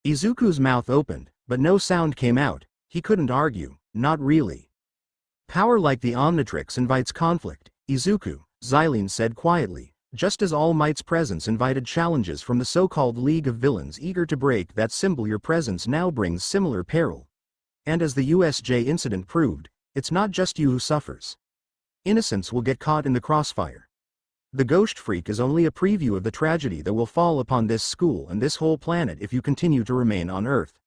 Izuku's mouth opened, but no sound came out. He couldn't argue, not really. Power like the Omnitrix invites conflict, Izuku, Xylene said quietly, just as All Might's presence invited challenges from the so-called League of Villains eager to break that symbol. Your presence now brings similar peril. And as the USJ incident proved, it's not just you who suffers. Innocents will get caught in the crossfire. The Ghost Freak is only a preview of the tragedy that will fall upon this school and this whole planet if you continue to remain on Earth.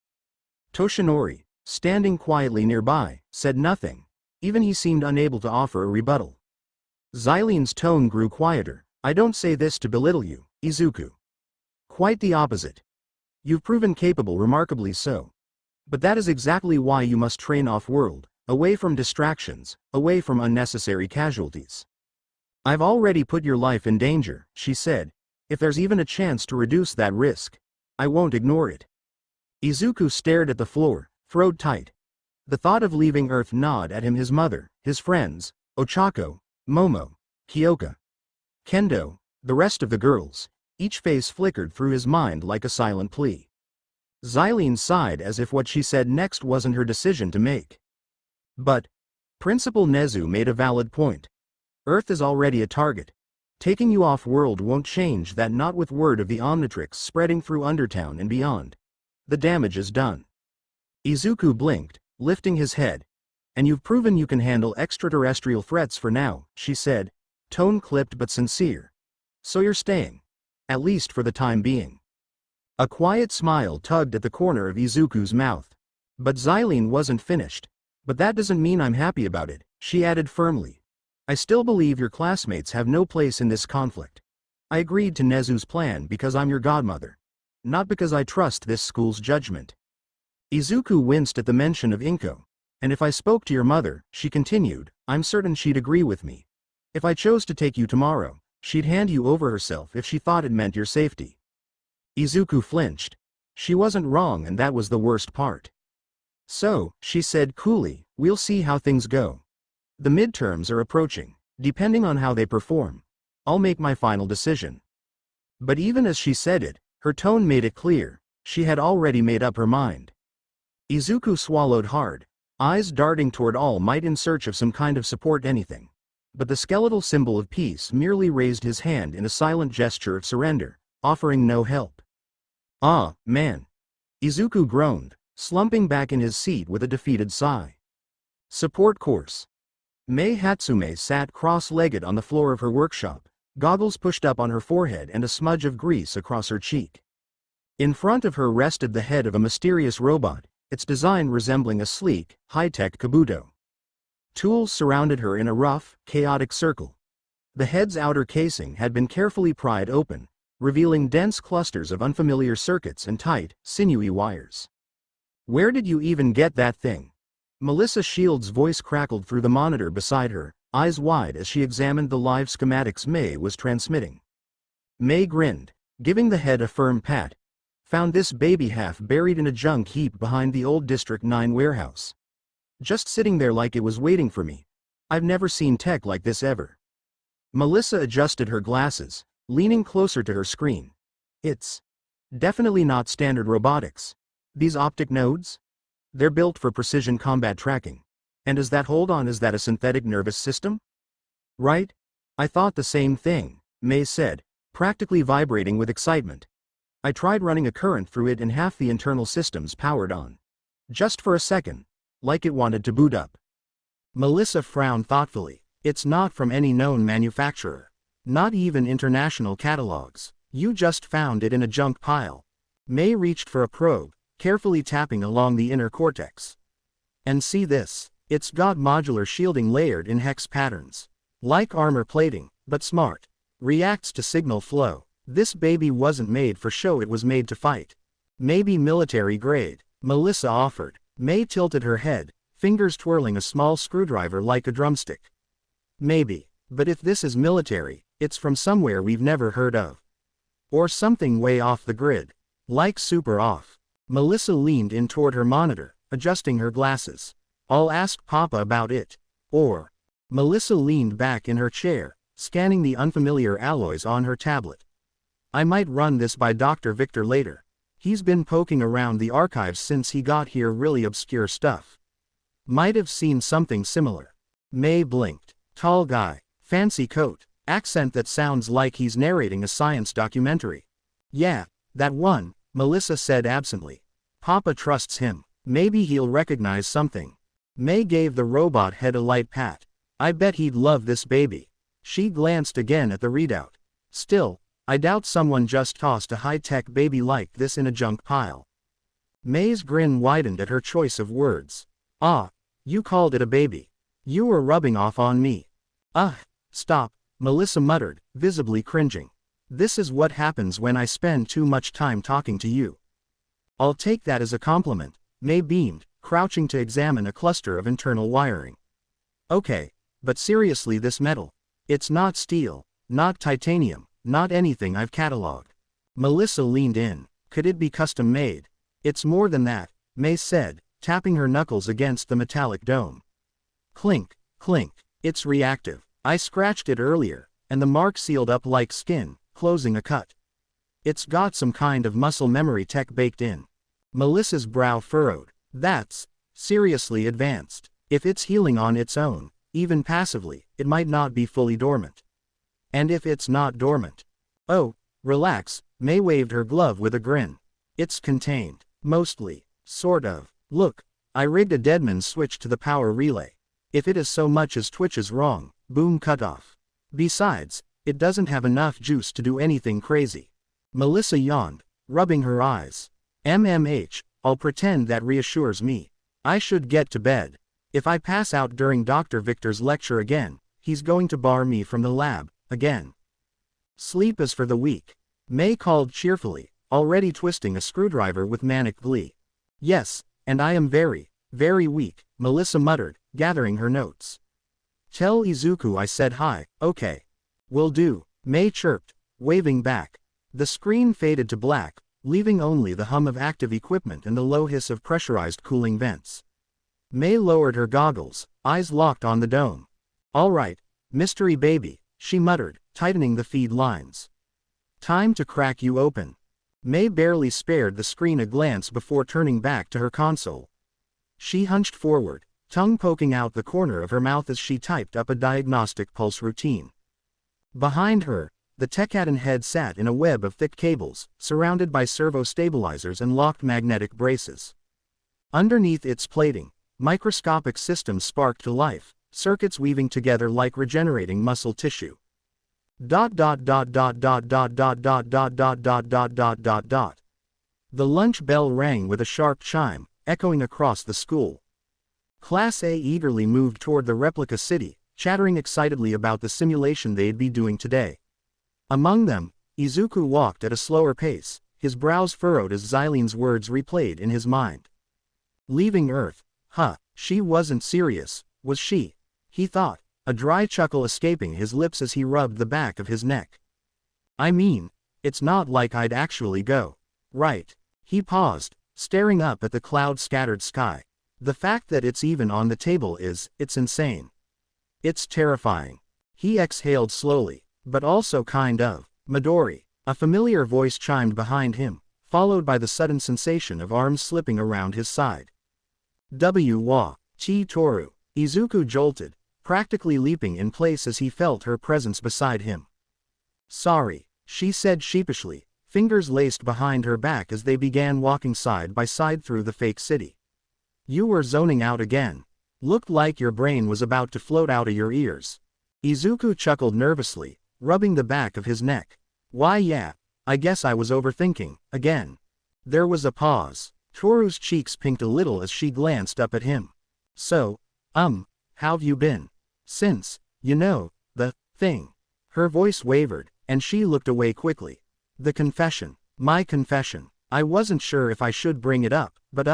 Toshinori, standing quietly nearby, said nothing. Even he seemed unable to offer a rebuttal. Xylene's tone grew quieter. I don't say this to belittle you, Izuku. Quite the opposite. You've proven capable, remarkably so. But that is exactly why you must train off-world, away from distractions, away from unnecessary casualties. I've already put your life in danger, she said. If there's even a chance to reduce that risk, I won't ignore it. Izuku stared at the floor, throat tight. The thought of leaving Earth gnawed at him. His mother, his friends, Ochako, Momo, Kyoka, Kendo, the rest of the girls, each face flickered through his mind like a silent plea. Xylene sighed as if what she said next wasn't her decision to make. But Principal Nezu made a valid point. Earth is already a target. Taking you off-world won't change that, not with word of the Omnitrix spreading through Undertown and beyond. The damage is done. Izuku blinked, lifting his head. And you've proven you can handle extraterrestrial threats for now, she said, tone clipped but sincere. So you're staying. At least for the time being. A quiet smile tugged at the corner of Izuku's mouth. But Xylene wasn't finished. But that doesn't mean I'm happy about it, she added firmly. I still believe your classmates have no place in this conflict. I agreed to Nezu's plan because I'm your godmother. Not because I trust this school's judgment. Izuku winced at the mention of Inko. And if I spoke to your mother, she continued, I'm certain she'd agree with me. If I chose to take you tomorrow, She'd hand you over herself if she thought it meant your safety. Izuku flinched. She wasn't wrong, and that was the worst part. So, she said coolly, we'll see how things go. The midterms are approaching. Depending on how they perform, I'll make my final decision. But even as she said it, her tone made it clear, she had already made up her mind. Izuku swallowed hard, eyes darting toward All Might in search of some kind of support, anything. But the skeletal symbol of peace merely raised his hand in a silent gesture of surrender, offering no help. Ah, man. Izuku groaned, slumping back in his seat with a defeated sigh. Support course. Mei Hatsume sat cross-legged on the floor of her workshop, goggles pushed up on her forehead and a smudge of grease across her cheek. In front of her rested the head of a mysterious robot, its design resembling a sleek, high-tech kabuto. Tools surrounded her in a rough, chaotic circle. The head's outer casing had been carefully pried open, revealing dense clusters of unfamiliar circuits and tight, sinewy wires. Where did you even get that thing? Melissa Shield's voice crackled through the monitor beside her, eyes wide as she examined the live schematics Mei was transmitting. Mei grinned, giving the head a firm pat. Found this baby half buried in a junk heap behind the old District 9 warehouse. Just sitting there like it was waiting for me. I've never seen tech like this ever. Melissa adjusted her glasses, leaning closer to her screen. It's definitely not standard robotics. These optic nodes? They're built for precision combat tracking. And is that a synthetic nervous system? Right? I thought the same thing, Mei said, practically vibrating with excitement. I tried running a current through it and half the internal systems powered on. Just for a second. Like it wanted to boot up. Melissa frowned thoughtfully. It's not from any known manufacturer. Not even international catalogs. You just found it in a junk pile. Mei reached for a probe, carefully tapping along the inner cortex. And see this, it's got modular shielding layered in hex patterns. Like armor plating, but smart. Reacts to signal flow. This baby wasn't made for show, it was made to fight. Maybe military grade, Melissa offered. Mei tilted her head, fingers twirling a small screwdriver like a drumstick. Maybe, but if this is military, it's from somewhere we've never heard of. Or something way off the grid. Like super off. Melissa leaned in toward her monitor, adjusting her glasses. I'll ask Papa about it. Or. Melissa leaned back in her chair, scanning the unfamiliar alloys on her tablet. I might run this by Dr. Victor later. He's been poking around the archives since he got here, really obscure stuff. Might have seen something similar. Mei blinked. Tall guy, fancy coat, accent that sounds like he's narrating a science documentary. Yeah, that one, Melissa said absently. Papa trusts him. Maybe he'll recognize something. Mei gave the robot head a light pat. I bet he'd love this baby. She glanced again at the readout. Still, I doubt someone just tossed a high-tech baby like this in a junk pile. Mei's grin widened at her choice of words. Ah, you called it a baby. You were rubbing off on me. Stop, Melissa muttered, visibly cringing. This is what happens when I spend too much time talking to you. I'll take that as a compliment, Mei beamed, crouching to examine a cluster of internal wiring. Okay, but seriously, this metal. It's not steel, not titanium, not anything I've cataloged. Melissa leaned in. Could it be custom made? It's more than that, Mei said, tapping her knuckles against the metallic dome. Clink, clink. It's reactive. I scratched it earlier, and the mark sealed up like skin, closing a cut. It's got some kind of muscle memory tech baked in. Melissa's brow furrowed. That's seriously advanced. If it's healing on its own, even passively, it might not be fully dormant. And if it's not dormant? Oh, relax, Mei waved her glove with a grin. It's contained. Mostly. Sort of. Look, I rigged a deadman switch to the power relay. If it is so much as twitches wrong, boom, cut off. Besides, it doesn't have enough juice to do anything crazy. Melissa yawned, rubbing her eyes. I'll pretend that reassures me. I should get to bed. If I pass out during Dr. Victor's lecture again, he's going to bar me from the lab, again. Sleep is for the weak. Mei called cheerfully, already twisting a screwdriver with manic glee. Yes, and I am very, very weak, Melissa muttered, gathering her notes. Tell Izuku I said hi. Okay. Will do, May chirped, waving back. The screen faded to black, leaving only the hum of active equipment and the low hiss of pressurized cooling vents. May lowered her goggles, eyes locked on the dome. "All right, mystery baby," she muttered, tightening the feed lines. "Time to crack you open." May barely spared the screen a glance before turning back to her console. She hunched forward, tongue poking out the corner of her mouth as she typed up a diagnostic pulse routine. Behind her, the Tekkadan head sat in a web of thick cables, surrounded by servo stabilizers and locked magnetic braces. Underneath its plating, microscopic systems sparked to life, circuits weaving together like regenerating muscle tissue. The lunch bell rang with a sharp chime, echoing across the school. Class A eagerly moved toward the replica city, chattering excitedly about the simulation they'd be doing today. Among them, Izuku walked at a slower pace, his brows furrowed as Xylene's words replayed in his mind. Leaving Earth? She wasn't serious, was she? He thought, a dry chuckle escaping his lips as he rubbed the back of his neck. "I mean, it's not like I'd actually go. Right?" He paused, staring up at the cloud-scattered sky. "The fact that it's even on the table it's insane. It's terrifying." He exhaled slowly, but also kind of. "Midori." A familiar voice chimed behind him, followed by the sudden sensation of arms slipping around his side. "Wa, Chi Toru." Izuku jolted, practically leaping in place as he felt her presence beside him. "Sorry," she said sheepishly, fingers laced behind her back as they began walking side by side through the fake city. "You were zoning out again. Looked like your brain was about to float out of your ears." Izuku chuckled nervously, rubbing the back of his neck. "Why yeah, I guess I was overthinking, again." There was a pause. Toru's cheeks pinked a little as she glanced up at him. "So, how've you been? Since, the thing." Her voice wavered, and she looked away quickly. "The confession. My confession. I wasn't sure if I should bring it up, but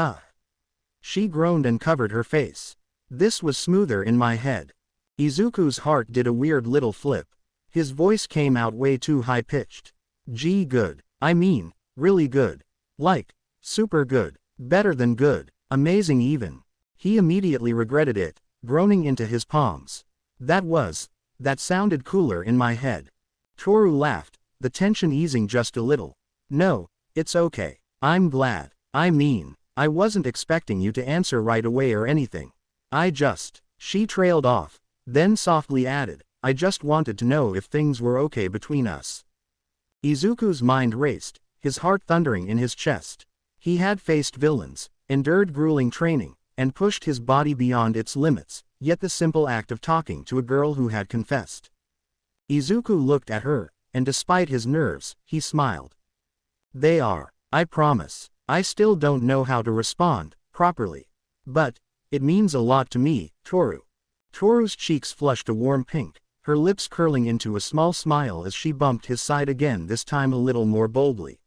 She groaned and covered her face. "This was smoother in my head." Izuku's heart did a weird little flip. His voice came out way too high-pitched. "Gee, good. I mean, really good. Like, super good. Better than good. Amazing even." He immediately regretted it, groaning into his palms. That sounded cooler in my head." Toru laughed, the tension easing just a little. "No, it's okay. I'm glad. I mean, I wasn't expecting you to answer right away or anything. She trailed off, then softly added, "I just wanted to know if things were okay between us." Izuku's mind raced, his heart thundering in his chest. He had faced villains, endured grueling training, and pushed his body beyond its limits, yet the simple act of talking to a girl who had confessed. Izuku looked at her, and despite his nerves, he smiled. "They are, I promise. I still don't know how to respond, properly. But, it means a lot to me, Toru." Toru's cheeks flushed a warm pink, her lips curling into a small smile as she bumped his side again, this time a little more boldly.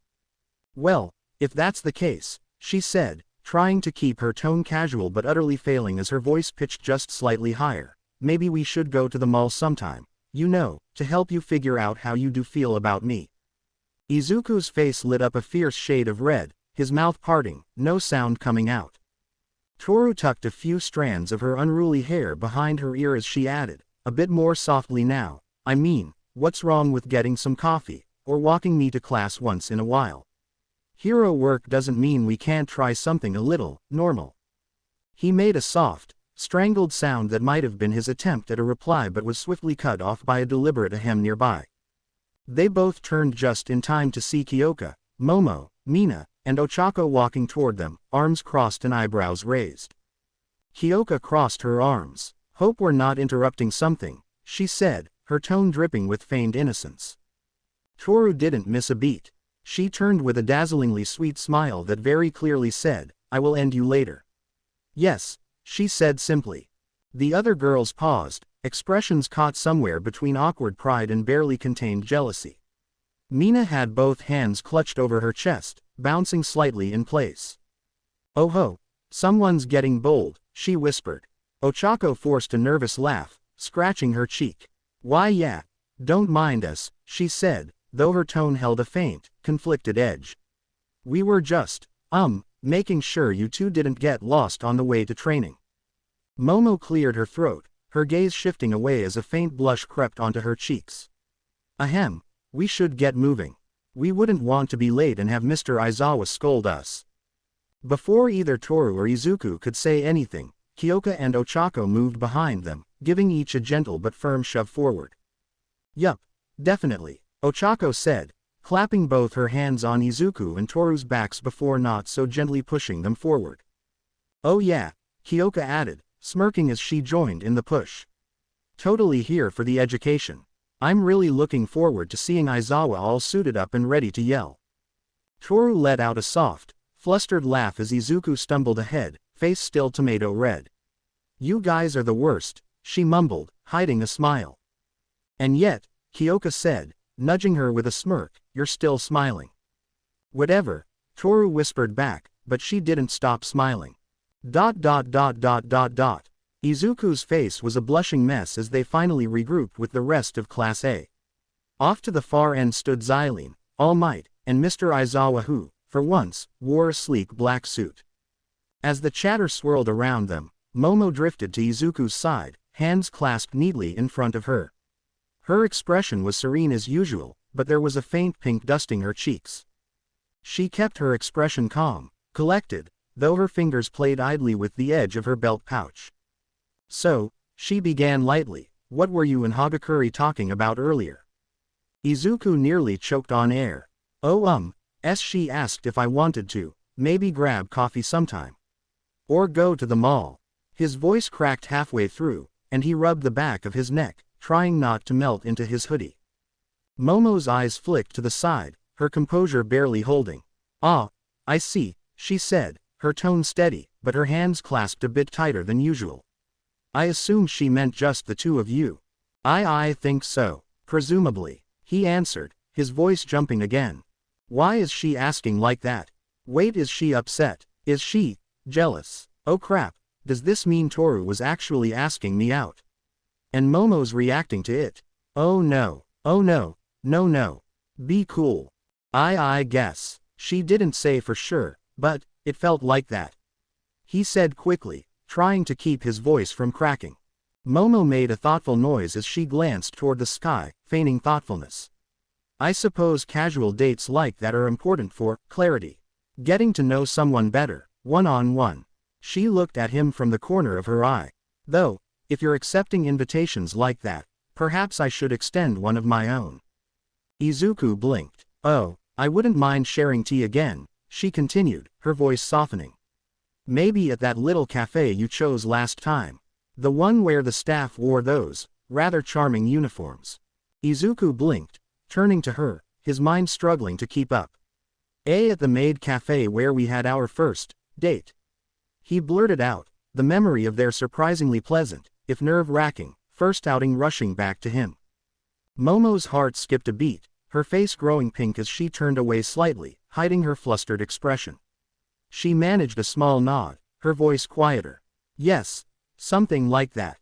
"Well, if that's the case," she said, trying to keep her tone casual but utterly failing as her voice pitched just slightly higher, "maybe we should go to the mall sometime, to help you figure out how you do feel about me." Izuku's face lit up a fierce shade of red, his mouth parting, no sound coming out. Toru tucked a few strands of her unruly hair behind her ear as she added, a bit more softly now, "I mean, what's wrong with getting some coffee, or walking me to class once in a while? Hero work doesn't mean we can't try something a little normal." He made a soft, strangled sound that might have been his attempt at a reply but was swiftly cut off by a deliberate ahem nearby. They both turned just in time to see Kyoka, Momo, Mina, and Ochako walking toward them, arms crossed and eyebrows raised. Kyoka crossed her arms. "Hope we're not interrupting something," she said, her tone dripping with feigned innocence. Toru didn't miss a beat. She turned with a dazzlingly sweet smile that very clearly said, "I will end you later." "Yes," she said simply. The other girls paused, expressions caught somewhere between awkward pride and barely contained jealousy. Mina had both hands clutched over her chest, bouncing slightly in place. "Oh ho, someone's getting bold," she whispered. Ochako forced a nervous laugh, scratching her cheek. "Why yeah, Don't mind us, she said, though her tone held a faint, conflicted edge. We were just, making sure you two didn't get lost on the way to training. Momo cleared her throat, her gaze shifting away as a faint blush crept onto her cheeks. Ahem, we should get moving. We wouldn't want to be late and have Mr. Aizawa scold us. Before either Toru or Izuku could say anything, Kyoka and Ochako moved behind them, giving each a gentle but firm shove forward. Yup, definitely, Ochako said, clapping both her hands on Izuku and Toru's backs before not so gently pushing them forward. Oh yeah, Kyoka added, smirking as she joined in the push. Totally here for the education. I'm really looking forward to seeing Aizawa all suited up and ready to yell. Toru let out a soft, flustered laugh as Izuku stumbled ahead, face still tomato red. You guys are the worst, she mumbled, hiding a smile. And yet, Kyoka said, nudging her with a smirk, you're still smiling. Whatever, Toru whispered back, but she didn't stop smiling. Izuku's face was a blushing mess as they finally regrouped with the rest of Class A. Off to the far end stood Xylene, All Might, and Mr. Aizawa who, for once, wore a sleek black suit. As the chatter swirled around them, Momo drifted to Izuku's side, hands clasped neatly in front of her. Her expression was serene as usual, but there was a faint pink dusting her cheeks. She kept her expression calm, collected, though her fingers played idly with the edge of her belt pouch. So, she began lightly, what were you and Hagakure talking about earlier? Izuku nearly choked on air. Oh she asked if I wanted to, maybe grab coffee sometime. Or go to the mall. His voice cracked halfway through, and he rubbed the back of his neck, trying not to melt into his hoodie. Momo's eyes flicked to the side, her composure barely holding. Ah, I see, she said, her tone steady, but her hands clasped a bit tighter than usual. I assumed she meant just the two of you. I think so, presumably, he answered, his voice jumping again. Why is she asking like that? Wait, is she upset? Is she jealous? Oh crap, does this mean Toru was actually asking me out? And Momo's reacting to it. Oh no, no. Be cool. I guess. She didn't say for sure, but it felt like that. He said quickly, trying to keep his voice from cracking. Momo made a thoughtful noise as she glanced toward the sky, feigning thoughtfulness. I suppose casual dates like that are important for clarity. Getting to know someone better, one-on-one. She looked at him from the corner of her eye. Though, if you're accepting invitations like that, perhaps I should extend one of my own. Izuku blinked. Oh, I wouldn't mind sharing tea again, she continued, her voice softening. Maybe at that little cafe you chose last time. The one where the staff wore those, rather charming uniforms. Izuku blinked, turning to her, his mind struggling to keep up. At the maid cafe where we had our first date. He blurted out, the memory of their surprisingly pleasant, if nerve-wracking, first outing rushing back to him. Momo's heart skipped a beat, her face growing pink as she turned away slightly, hiding her flustered expression. She managed a small nod, her voice quieter. Yes, something like that.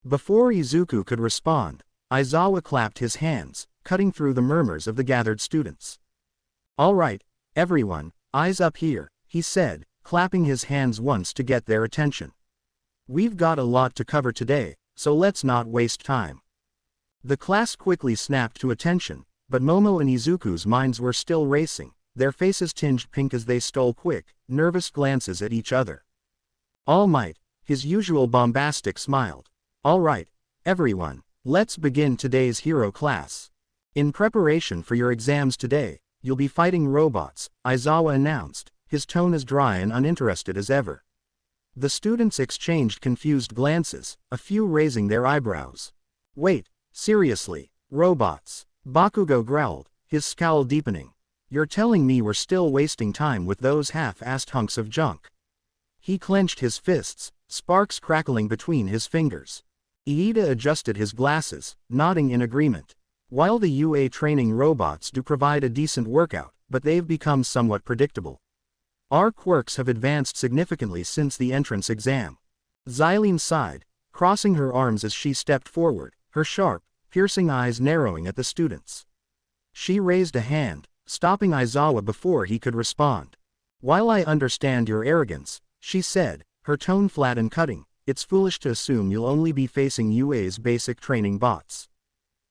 Before Izuku could respond, Aizawa clapped his hands, cutting through the murmurs of the gathered students. All right, everyone, eyes up here, he said, clapping his hands once to get their attention. We've got a lot to cover today, so let's not waste time. The class quickly snapped to attention, but Momo and Izuku's minds were still racing, their faces tinged pink as they stole quick, nervous glances at each other. All Might, his usual bombastic, smiled. All right, everyone, let's begin today's hero class. In preparation for your exams today, you'll be fighting robots, Aizawa announced, his tone as dry and uninterested as ever. The students exchanged confused glances, a few raising their eyebrows. Wait, seriously, robots? Bakugo growled, his scowl deepening. You're telling me we're still wasting time with those half-assed hunks of junk? He clenched his fists, sparks crackling between his fingers. Iida adjusted his glasses, nodding in agreement. While the UA training robots do provide a decent workout, but they've become somewhat predictable. Our quirks have advanced significantly since the entrance exam. Xylene sighed, crossing her arms as she stepped forward, her sharp, piercing eyes narrowing at the students. She raised a hand, stopping Aizawa before he could respond. "While I understand your arrogance," she said, her tone flat and cutting, "it's foolish to assume you'll only be facing UA's basic training bots.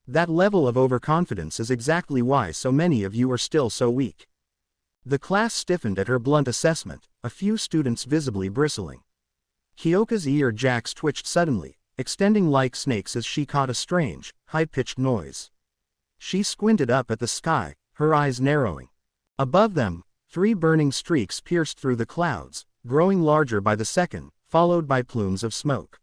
That level of overconfidence is exactly why so many of you are still so weak." The class stiffened at her blunt assessment, a few students visibly bristling. Kyoka's ear jacks twitched suddenly, extending like snakes as she caught a strange, high-pitched noise. She squinted up at the sky, her eyes narrowing. Above them, 3 burning streaks pierced through the clouds, growing larger by the second, followed by plumes of smoke.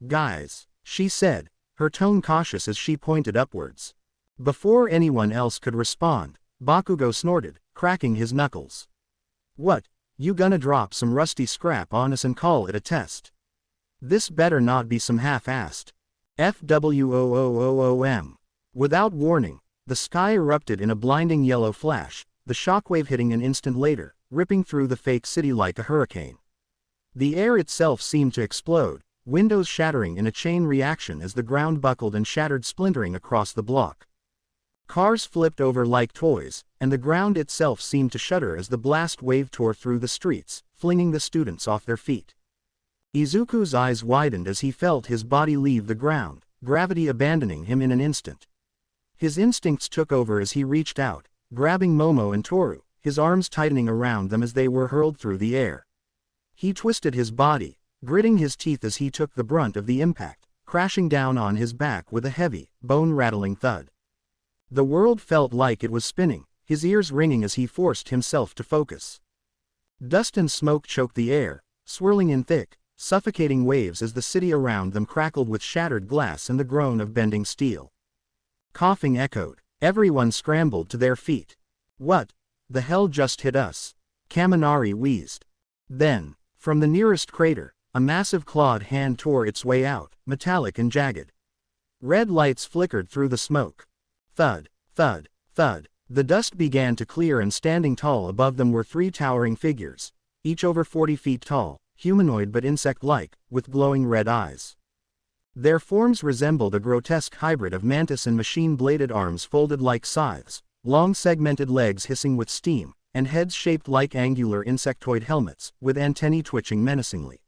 Guys," she said, her tone cautious as she pointed upwards. Before anyone else could respond, Bakugo snorted, cracking his knuckles. "What, you gonna drop some rusty scrap on us and call it a test? This better not be some half-assed FWOOOOM. Without warning, the sky erupted in a blinding yellow flash, the shockwave hitting an instant later, ripping through the fake city like a hurricane. The air itself seemed to explode, windows shattering in a chain reaction as the ground buckled and shattered, splintering across the block. Cars flipped over like toys, and the ground itself seemed to shudder as the blast wave tore through the streets, flinging the students off their feet. Izuku's eyes widened as he felt his body leave the ground, gravity abandoning him in an instant. His instincts took over as he reached out, grabbing Momo and Toru, his arms tightening around them as they were hurled through the air. He twisted his body, gritting his teeth as he took the brunt of the impact, crashing down on his back with a heavy, bone-rattling thud. The world felt like it was spinning, his ears ringing as he forced himself to focus. Dust and smoke choked the air, swirling in thick, suffocating waves as the city around them crackled with shattered glass and the groan of bending steel. Coughing echoed, everyone scrambled to their feet. "What the hell just hit us?" Kaminari wheezed. Then, from the nearest crater, a massive clawed hand tore its way out, metallic and jagged. Red lights flickered through the smoke. Thud, thud, thud. The dust began to clear, and standing tall above them were 3 towering figures, each over 40 feet tall, humanoid but insect-like, with glowing red eyes. Their forms resembled a grotesque hybrid of mantis and machine-bladed arms folded like scythes, long segmented legs hissing with steam, and heads shaped like angular insectoid helmets, with antennae twitching menacingly.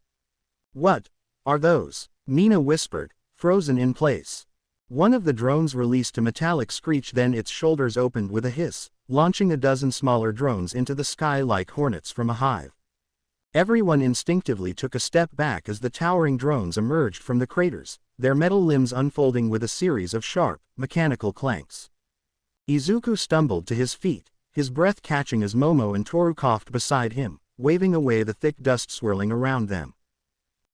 "What are those?" Mina whispered, frozen in place. One of the drones released a metallic screech, then its shoulders opened with a hiss, launching a dozen smaller drones into the sky like hornets from a hive. Everyone instinctively took a step back as the towering drones emerged from the craters, their metal limbs unfolding with a series of sharp, mechanical clanks. Izuku stumbled to his feet, his breath catching as Momo and Toru coughed beside him, waving away the thick dust swirling around them.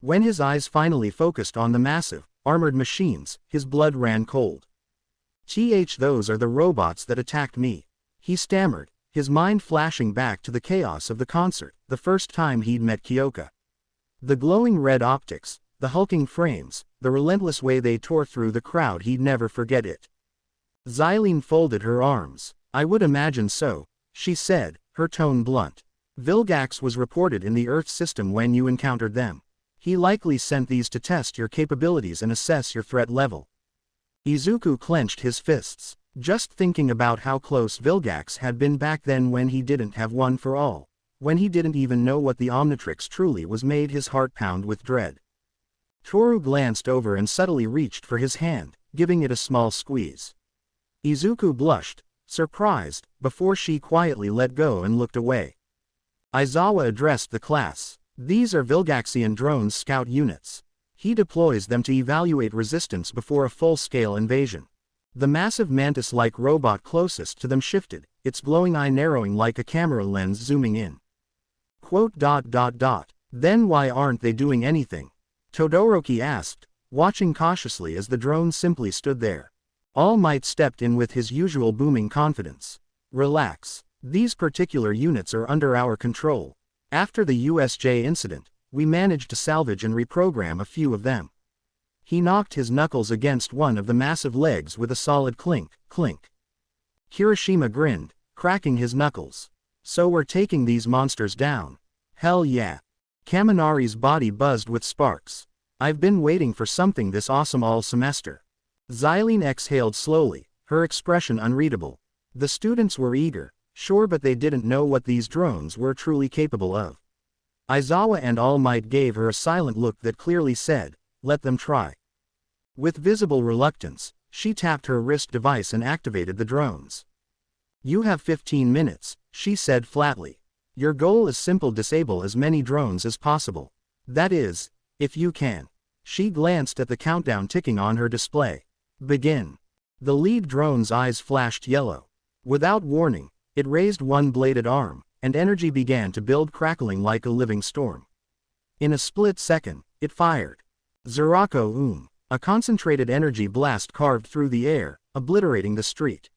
When his eyes finally focused on the massive, armored machines, his blood ran cold. "Those are the robots that attacked me," he stammered, his mind flashing back to the chaos of the concert, the first time he'd met Kyoka. The glowing red optics, the hulking frames, the relentless way they tore through the crowd, he'd never forget it. Xylene folded her arms. "I would imagine so," she said, her tone blunt. "Vilgax was reported in the Earth system when you encountered them. He likely sent these to test your capabilities and assess your threat level." Izuku clenched his fists, just thinking about how close Vilgax had been back then when he didn't have one for all, when he didn't even know what the Omnitrix truly was, made his heart pound with dread. Toru glanced over and subtly reached for his hand, giving it a small squeeze. Izuku blushed, surprised, before she quietly let go and looked away. Aizawa addressed the class. "These are Vilgaxian drones scout units. He deploys them to evaluate resistance before a full-scale invasion." The massive mantis-like robot closest to them shifted, its glowing eye narrowing like a camera lens zooming in. "Then why aren't they doing anything?" Todoroki asked, watching cautiously as the drone simply stood there. All Might stepped in with his usual booming confidence. "Relax. These particular units are under our control. After the USJ incident, we managed to salvage and reprogram a few of them." He knocked his knuckles against one of the massive legs with a solid clink, clink. Kirishima grinned, cracking his knuckles. "So we're taking these monsters down?" "Hell yeah." Kaminari's body buzzed with sparks. "I've been waiting for something this awesome all semester." Xylene exhaled slowly, her expression unreadable. The students were eager, sure, but they didn't know what these drones were truly capable of. Aizawa and All Might gave her a silent look that clearly said, "Let them try." With visible reluctance, she tapped her wrist device and activated the drones. "You have 15 minutes, she said flatly. "Your goal is simple: disable as many drones as possible. That is, if you can." She glanced at the countdown ticking on her display. "Begin." The lead drone's eyes flashed yellow. Without warning, it raised one bladed arm, and energy began to build, crackling like a living storm. In a split second, it fired. Zurako. A concentrated energy blast carved through the air, obliterating the street.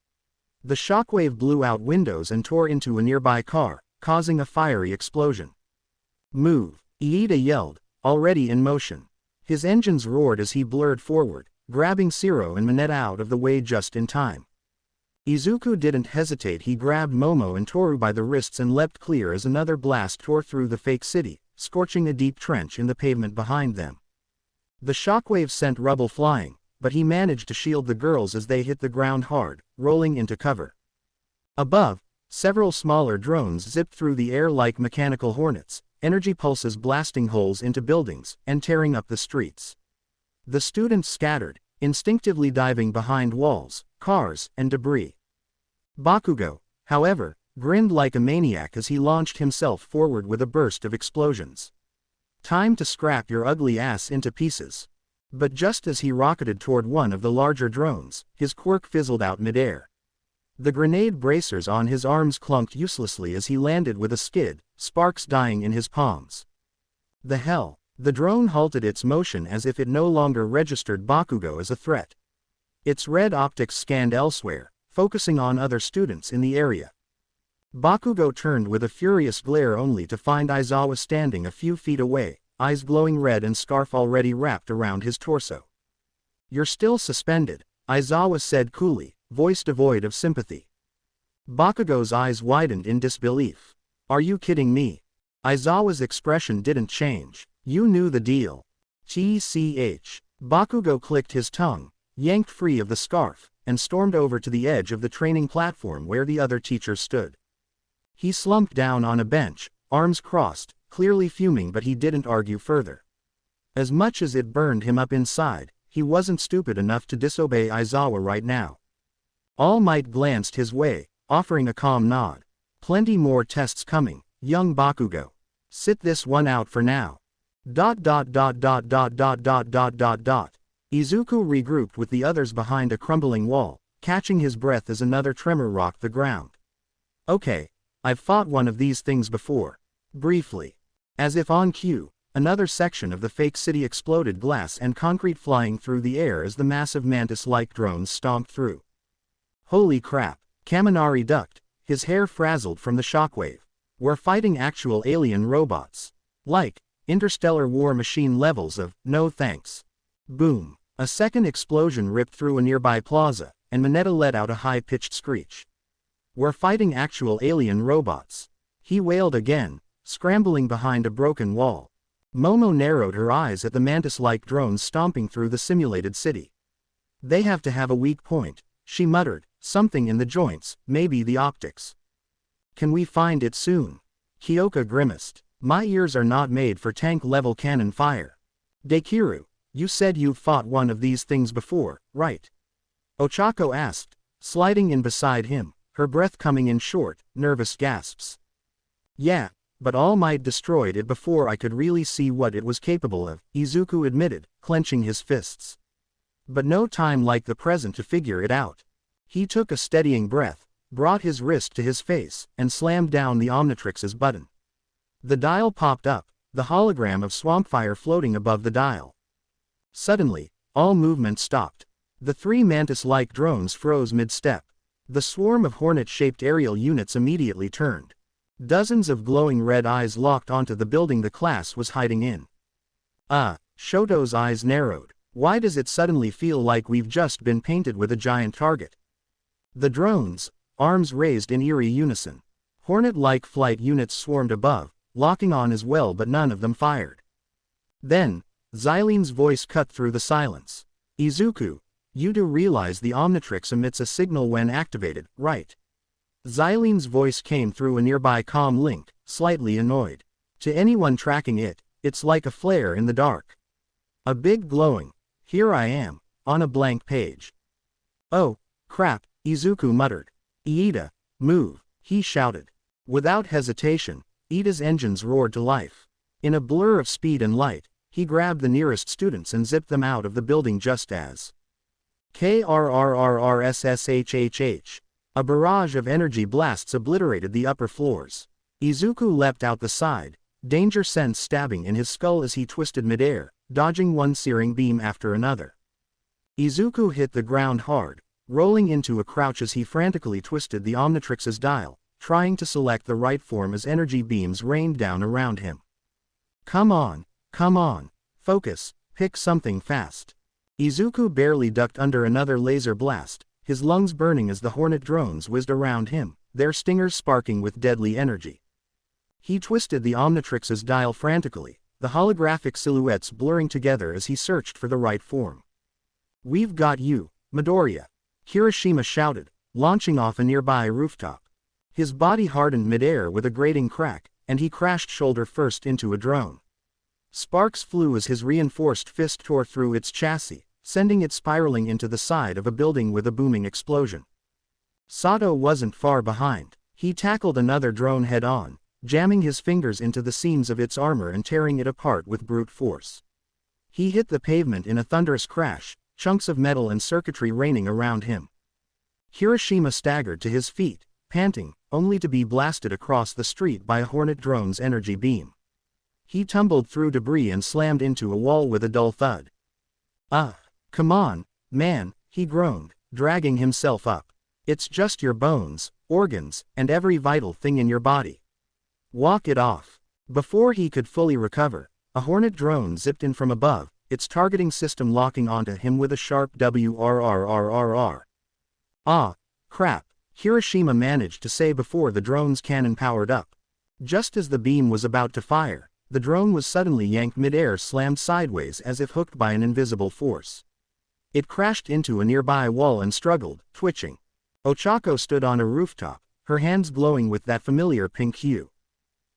The shockwave blew out windows and tore into a nearby car, causing a fiery explosion. "Move," Iida yelled, already in motion. His engines roared as he blurred forward, grabbing Shiro and Mineta out of the way just in time. Izuku didn't hesitate. He grabbed Momo and Toru by the wrists and leapt clear as another blast tore through the fake city, scorching a deep trench in the pavement behind them. The shockwave sent rubble flying, but he managed to shield the girls as they hit the ground hard, rolling into cover. Above, several smaller drones zipped through the air like mechanical hornets, energy pulses blasting holes into buildings and tearing up the streets. The students scattered, instinctively diving behind walls, cars, and debris. Bakugo, however, grinned like a maniac as he launched himself forward with a burst of explosions. "Time to scrap your ugly ass into pieces." But just as he rocketed toward one of the larger drones, his quirk fizzled out midair. The grenade bracers on his arms clunked uselessly as he landed with a skid, sparks dying in his palms. The hell? The drone halted its motion as if it no longer registered Bakugo as a threat. Its red optics scanned elsewhere, focusing on other students in the area. Bakugo turned with a furious glare only to find Aizawa standing a few feet away, eyes glowing red and scarf already wrapped around his torso. "You're still suspended," Aizawa said coolly, voice devoid of sympathy. Bakugo's eyes widened in disbelief. "Are you kidding me?" Aizawa's expression didn't change. "You knew the deal." "TCH." Bakugo clicked his tongue, yanked free of the scarf, and stormed over to the edge of the training platform where the other teachers stood. He slumped down on a bench, arms crossed, clearly fuming, but he didn't argue further. As much as it burned him up inside, he wasn't stupid enough to disobey Aizawa right now. All Might glanced his way, offering a calm nod. "Plenty more tests coming, young Bakugo. Sit this one out for now." Izuku regrouped with the others behind a crumbling wall, catching his breath as another tremor rocked the ground. "Okay, I've fought one of these things before." Briefly. As if on cue, another section of the fake city exploded, glass and concrete flying through the air as the massive mantis-like drones stomped through. "Holy crap," Kaminari ducked, his hair frazzled from the shockwave. "We're fighting actual alien robots. Like, interstellar war machine levels of, no thanks." Boom. A second explosion ripped through a nearby plaza, and Mineta let out a high-pitched screech. "We're fighting actual alien robots," he wailed again, scrambling behind a broken wall. Momo narrowed her eyes at the mantis-like drones stomping through the simulated city. "They have to have a weak point," she muttered, "something in the joints, maybe the optics." "Can we find it soon?" Kyoka grimaced. "My ears are not made for tank-level cannon fire." "Dekiru, you said you've fought one of these things before, right?" Ochako asked, sliding in beside him, her breath coming in short, nervous gasps. "Yeah, but All Might destroyed it before I could really see what it was capable of," Izuku admitted, clenching his fists. "But no time like the present to figure it out." He took a steadying breath, brought his wrist to his face, and slammed down the Omnitrix's button. The dial popped up, the hologram of Swampfire floating above the dial. Suddenly, all movement stopped. The three mantis-like drones froze mid-step. The swarm of hornet-shaped aerial units immediately turned. Dozens of glowing red eyes locked onto the building the class was hiding in. Shoto's eyes narrowed. "Why does it suddenly feel like we've just been painted with a giant target?" The drones, arms raised in eerie unison. Hornet-like flight units swarmed above, locking on as well, but none of them fired. Then, Xylene's voice cut through the silence. "Izuku, You do realize the Omnitrix emits a signal when activated, right? Xylene's voice came through a nearby comm link, slightly annoyed. To anyone tracking it, it's like a flare in the dark. A big glowing, "Here I am," on a blank page. "Oh, crap," Izuku muttered. "Iida, move," he shouted. Without hesitation, Iida's engines roared to life. In a blur of speed and light, he grabbed the nearest students and zipped them out of the building just as KRRRRSSHHH. A barrage of energy blasts obliterated the upper floors. Izuku leapt out the side, danger sense stabbing in his skull as he twisted midair, dodging one searing beam after another. Izuku hit the ground hard, rolling into a crouch as he frantically twisted the Omnitrix's dial, trying to select the right form as energy beams rained down around him. Come on, focus, pick something fast." Izuku barely ducked under another laser blast, his lungs burning as the Hornet drones whizzed around him, their stingers sparking with deadly energy. He twisted the Omnitrix's dial frantically, the holographic silhouettes blurring together as he searched for the right form. "We've got you, Midoriya," Kirishima shouted, launching off a nearby rooftop. His body hardened midair with a grating crack, and he crashed shoulder first into a drone. Sparks flew as his reinforced fist tore through its chassis, sending it spiraling into the side of a building with a booming explosion. Sato wasn't far behind. He tackled another drone head-on, jamming his fingers into the seams of its armor and tearing it apart with brute force. He hit the pavement in a thunderous crash, chunks of metal and circuitry raining around him. Kirishima staggered to his feet, panting, only to be blasted across the street by a Hornet drone's energy beam. He tumbled through debris and slammed into a wall with a dull thud. Come on, man," he groaned, dragging himself up. "It's just your bones, organs, and every vital thing in your body. Walk it off." Before he could fully recover, a Hornet drone zipped in from above, its targeting system locking onto him with a sharp WRRRRR. "Ah, crap," Kirishima managed to say before the drone's cannon powered up. Just as the beam was about to fire, the drone was suddenly yanked midair, slammed sideways as if hooked by an invisible force. It crashed into a nearby wall and struggled, twitching. Ochako stood on a rooftop, her hands glowing with that familiar pink hue.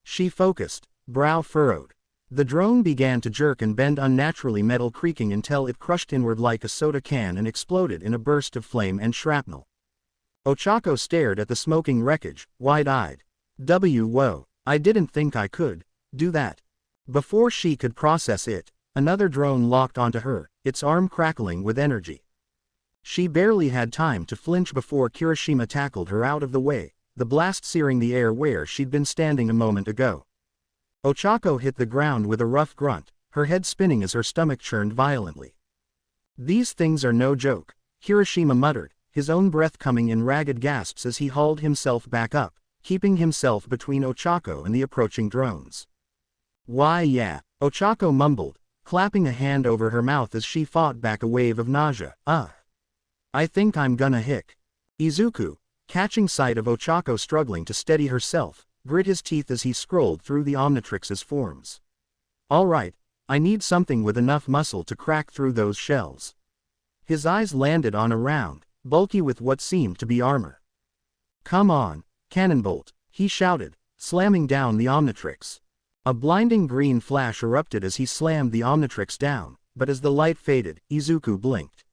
She focused, brow furrowed. The drone began to jerk and bend unnaturally, metal creaking until it crushed inward like a soda can and exploded in a burst of flame and shrapnel. Ochako stared at the smoking wreckage, wide-eyed. Whoa, I didn't think I could do that." Before she could process it, another drone locked onto her, its arm crackling with energy. She barely had time to flinch before Kirishima tackled her out of the way, the blast searing the air where she'd been standing a moment ago. Ochako hit the ground with a rough grunt, her head spinning as her stomach churned violently. "These things are no joke," Kirishima muttered, his own breath coming in ragged gasps as he hauled himself back up, keeping himself between Ochako and the approaching drones. "Why yeah," Ochako mumbled, clapping a hand over her mouth as she fought back a wave of nausea. I think I'm gonna hic." Izuku, catching sight of Ochako struggling to steady herself, grit his teeth as he scrolled through the Omnitrix's forms. "All right, I need something with enough muscle to crack through those shells." His eyes landed on a round, bulky with what seemed to be armor. "Come on, Cannonbolt," he shouted, slamming down the Omnitrix. A blinding green flash erupted as he slammed the Omnitrix down, but as the light faded, Izuku blinked.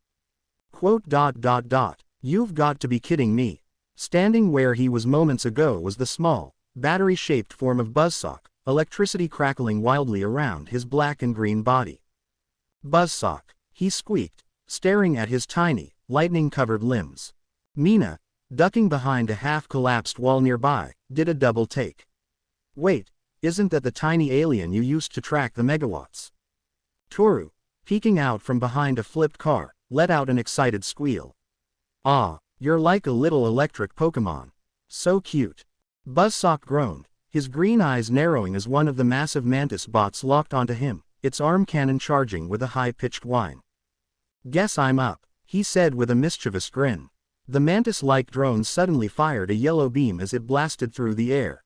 "You've got to be kidding me." Standing where he was moments ago was the small, battery-shaped form of Buzzsaw, electricity crackling wildly around his black and green body. "Buzzsaw," he squeaked, staring at his tiny, lightning-covered limbs. Mina, ducking behind a half-collapsed wall nearby, did a double take. "Wait, isn't that the tiny alien you used to track the megawatts?" Toru, peeking out from behind a flipped car, let out an excited squeal. "Ah, you're like a little electric Pokemon. So cute." Buzzsaw groaned, his green eyes narrowing as one of the massive mantis bots locked onto him, its arm cannon charging with a high-pitched whine. "Guess I'm up," he said with a mischievous grin. The mantis-like drone suddenly fired a yellow beam as it blasted through the air.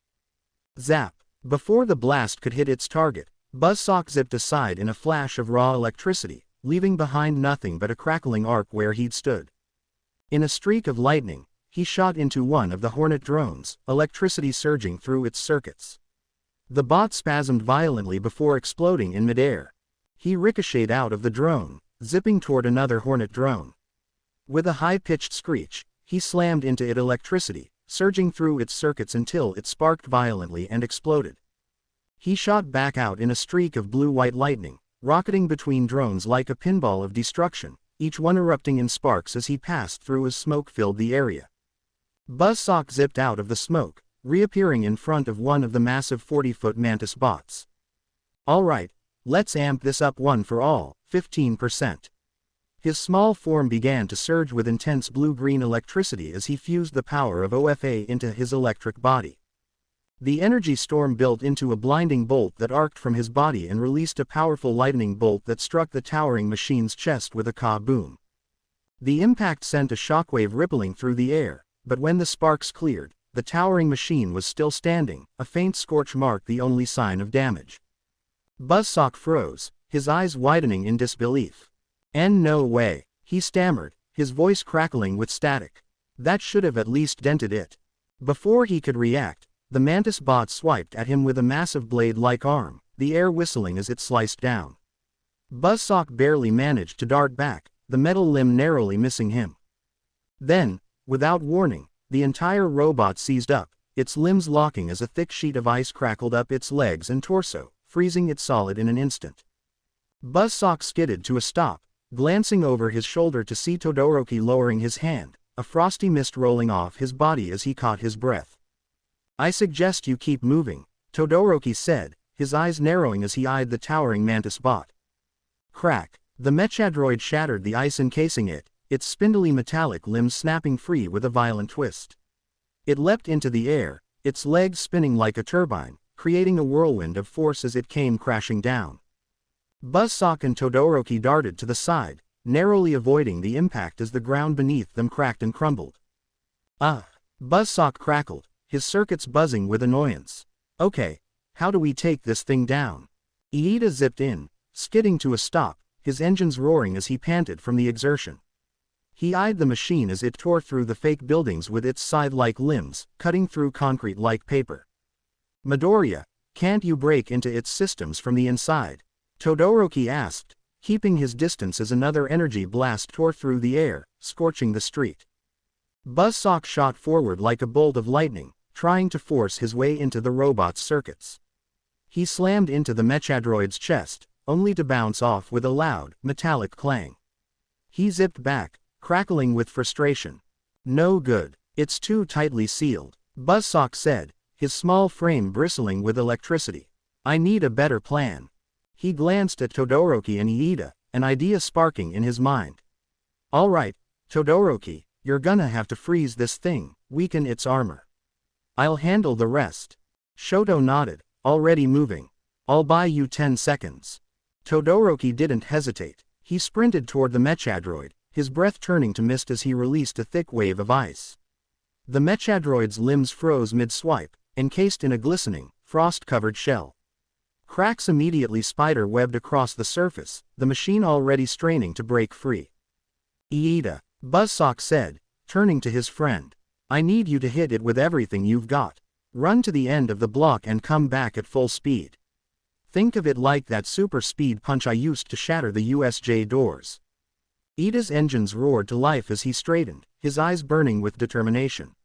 Zap! Before the blast could hit its target, Buzzsaw zipped aside in a flash of raw electricity, leaving behind nothing but a crackling arc where he'd stood. In a streak of lightning, he shot into one of the Hornet drones, electricity surging through its circuits. The bot spasmed violently before exploding in midair. He ricocheted out of the drone, zipping toward another Hornet drone. With a high-pitched screech, he slammed into it, electricity surging through its circuits until it sparked violently and exploded. He shot back out in a streak of blue-white lightning, rocketing between drones like a pinball of destruction, each one erupting in sparks as he passed through as smoke filled the area. Buzzsaw zipped out of the smoke, reappearing in front of one of the massive 40-foot mantis bots. "Alright, let's amp this up one for all, 15%. His small form began to surge with intense blue-green electricity as he fused the power of OFA into his electric body. The energy storm built into a blinding bolt that arced from his body and released a powerful lightning bolt that struck the towering machine's chest with a ka-boom. The impact sent a shockwave rippling through the air, but when the sparks cleared, the towering machine was still standing, a faint scorch marked the only sign of damage. Buzzsaw froze, his eyes widening in disbelief. "No way," he stammered, his voice crackling with static. "That should have at least dented it." Before he could react, the mantis bot swiped at him with a massive blade-like arm, the air whistling as it sliced down. Buzzsaw barely managed to dart back, the metal limb narrowly missing him. Then, without warning, the entire robot seized up, its limbs locking as a thick sheet of ice crackled up its legs and torso, freezing it solid in an instant. Buzzsaw skidded to a stop, glancing over his shoulder to see Todoroki lowering his hand, a frosty mist rolling off his body as he caught his breath. "I suggest you keep moving," Todoroki said, his eyes narrowing as he eyed the towering mantis bot. Crack! The mechadroid shattered the ice encasing it, its spindly metallic limbs snapping free with a violent twist. It leapt into the air, its legs spinning like a turbine, creating a whirlwind of force as it came crashing down. Buzzsaw and Todoroki darted to the side, narrowly avoiding the impact as the ground beneath them cracked and crumbled. Buzzsaw crackled, his circuits buzzing with annoyance. "Okay, how do we take this thing down?" Iida zipped in, skidding to a stop, his engines roaring as he panted from the exertion. He eyed the machine as it tore through the fake buildings with its scythe-like limbs, cutting through concrete like paper. "Midoriya, can't you break into its systems from the inside?" Todoroki asked, keeping his distance as another energy blast tore through the air, scorching the street. Buzzsaw shot forward like a bolt of lightning, trying to force his way into the robot's circuits. He slammed into the mechadroid's chest, only to bounce off with a loud, metallic clang. He zipped back, crackling with frustration. "No good, it's too tightly sealed," Buzzsaw said, his small frame bristling with electricity. "I need a better plan." He glanced at Todoroki and Iida, an idea sparking in his mind. "Alright, Todoroki, you're gonna have to freeze this thing, weaken its armor. I'll handle the rest." Shoto nodded, already moving. "I'll buy you 10 seconds. Todoroki didn't hesitate. He sprinted toward the mechadroid, his breath turning to mist as he released a thick wave of ice. The mechadroid's limbs froze mid-swipe, encased in a glistening, frost-covered shell. Cracks immediately spider-webbed across the surface, the machine already straining to break free. "Iida," Buzzsaw said, turning to his friend. "I need you to hit it with everything you've got. Run to the end of the block and come back at full speed. Think of it like that super speed punch I used to shatter the USJ doors." Iida's engines roared to life as he straightened, his eyes burning with determination.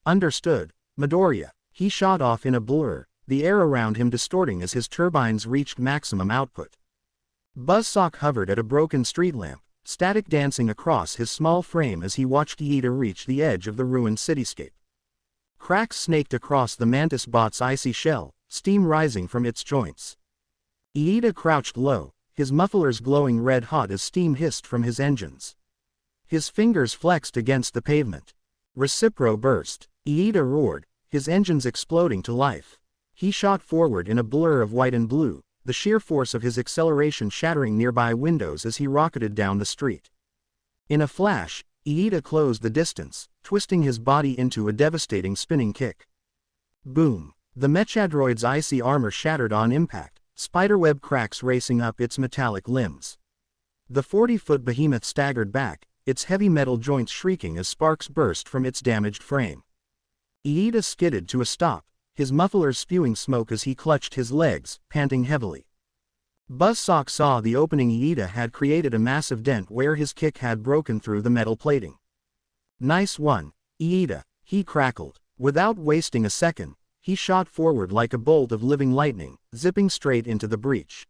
"Understood, Midoriya." He shot off in a blur, the air around him distorting as his turbines reached maximum output. Buzzsaw hovered at a broken street lamp, static dancing across his small frame as he watched Iida reach the edge of the ruined cityscape. Cracks snaked across the mantis bot's icy shell, steam rising from its joints. Iida crouched low, his mufflers glowing red-hot as steam hissed from his engines. His fingers flexed against the pavement. Recipro burst. Iida roared, his engines exploding to life. He shot forward in a blur of white and blue, the sheer force of his acceleration shattering nearby windows as he rocketed down the street. In a flash, Iida closed the distance, twisting his body into a devastating spinning kick. Boom! The mechadroid's icy armor shattered on impact, spiderweb cracks racing up its metallic limbs. The 40-foot behemoth staggered back, its heavy metal joints shrieking as sparks burst from its damaged frame. Iida skidded to a stop, his mufflers spewing smoke as he clutched his legs, panting heavily. Buzzsaw saw the opening Iida had created a massive dent where his kick had broken through the metal plating. "Nice one, Iida," he crackled. Without wasting a second, he shot forward like a bolt of living lightning, zipping straight into the breach.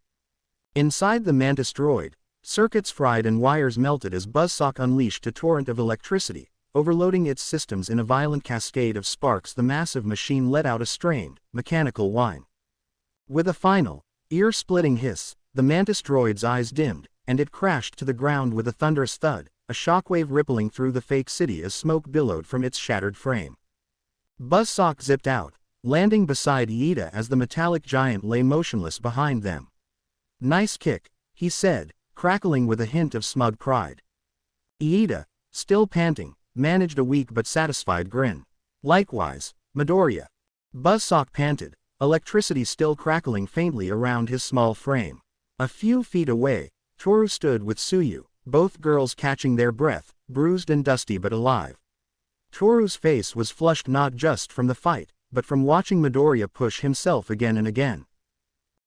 Inside the mantis droid, circuits fried and wires melted as Buzzsaw unleashed a torrent of electricity, overloading its systems in a violent cascade of sparks. The massive machine let out a strained, mechanical whine. With a final, ear-splitting hiss, the mantis droid's eyes dimmed, and it crashed to the ground with a thunderous thud, a shockwave rippling through the fake city as smoke billowed from its shattered frame. Buzzsaw zipped out, landing beside Iida as the metallic giant lay motionless behind them. "Nice kick," he said, crackling with a hint of smug pride. Iida, still panting, managed a weak but satisfied grin. "Likewise, Midoriya." Buzzsaw panted, electricity still crackling faintly around his small frame. A few feet away, Toru stood with Tsuyu, both girls catching their breath, bruised and dusty but alive. Toru's face was flushed not just from the fight, but from watching Midoriya push himself again and again.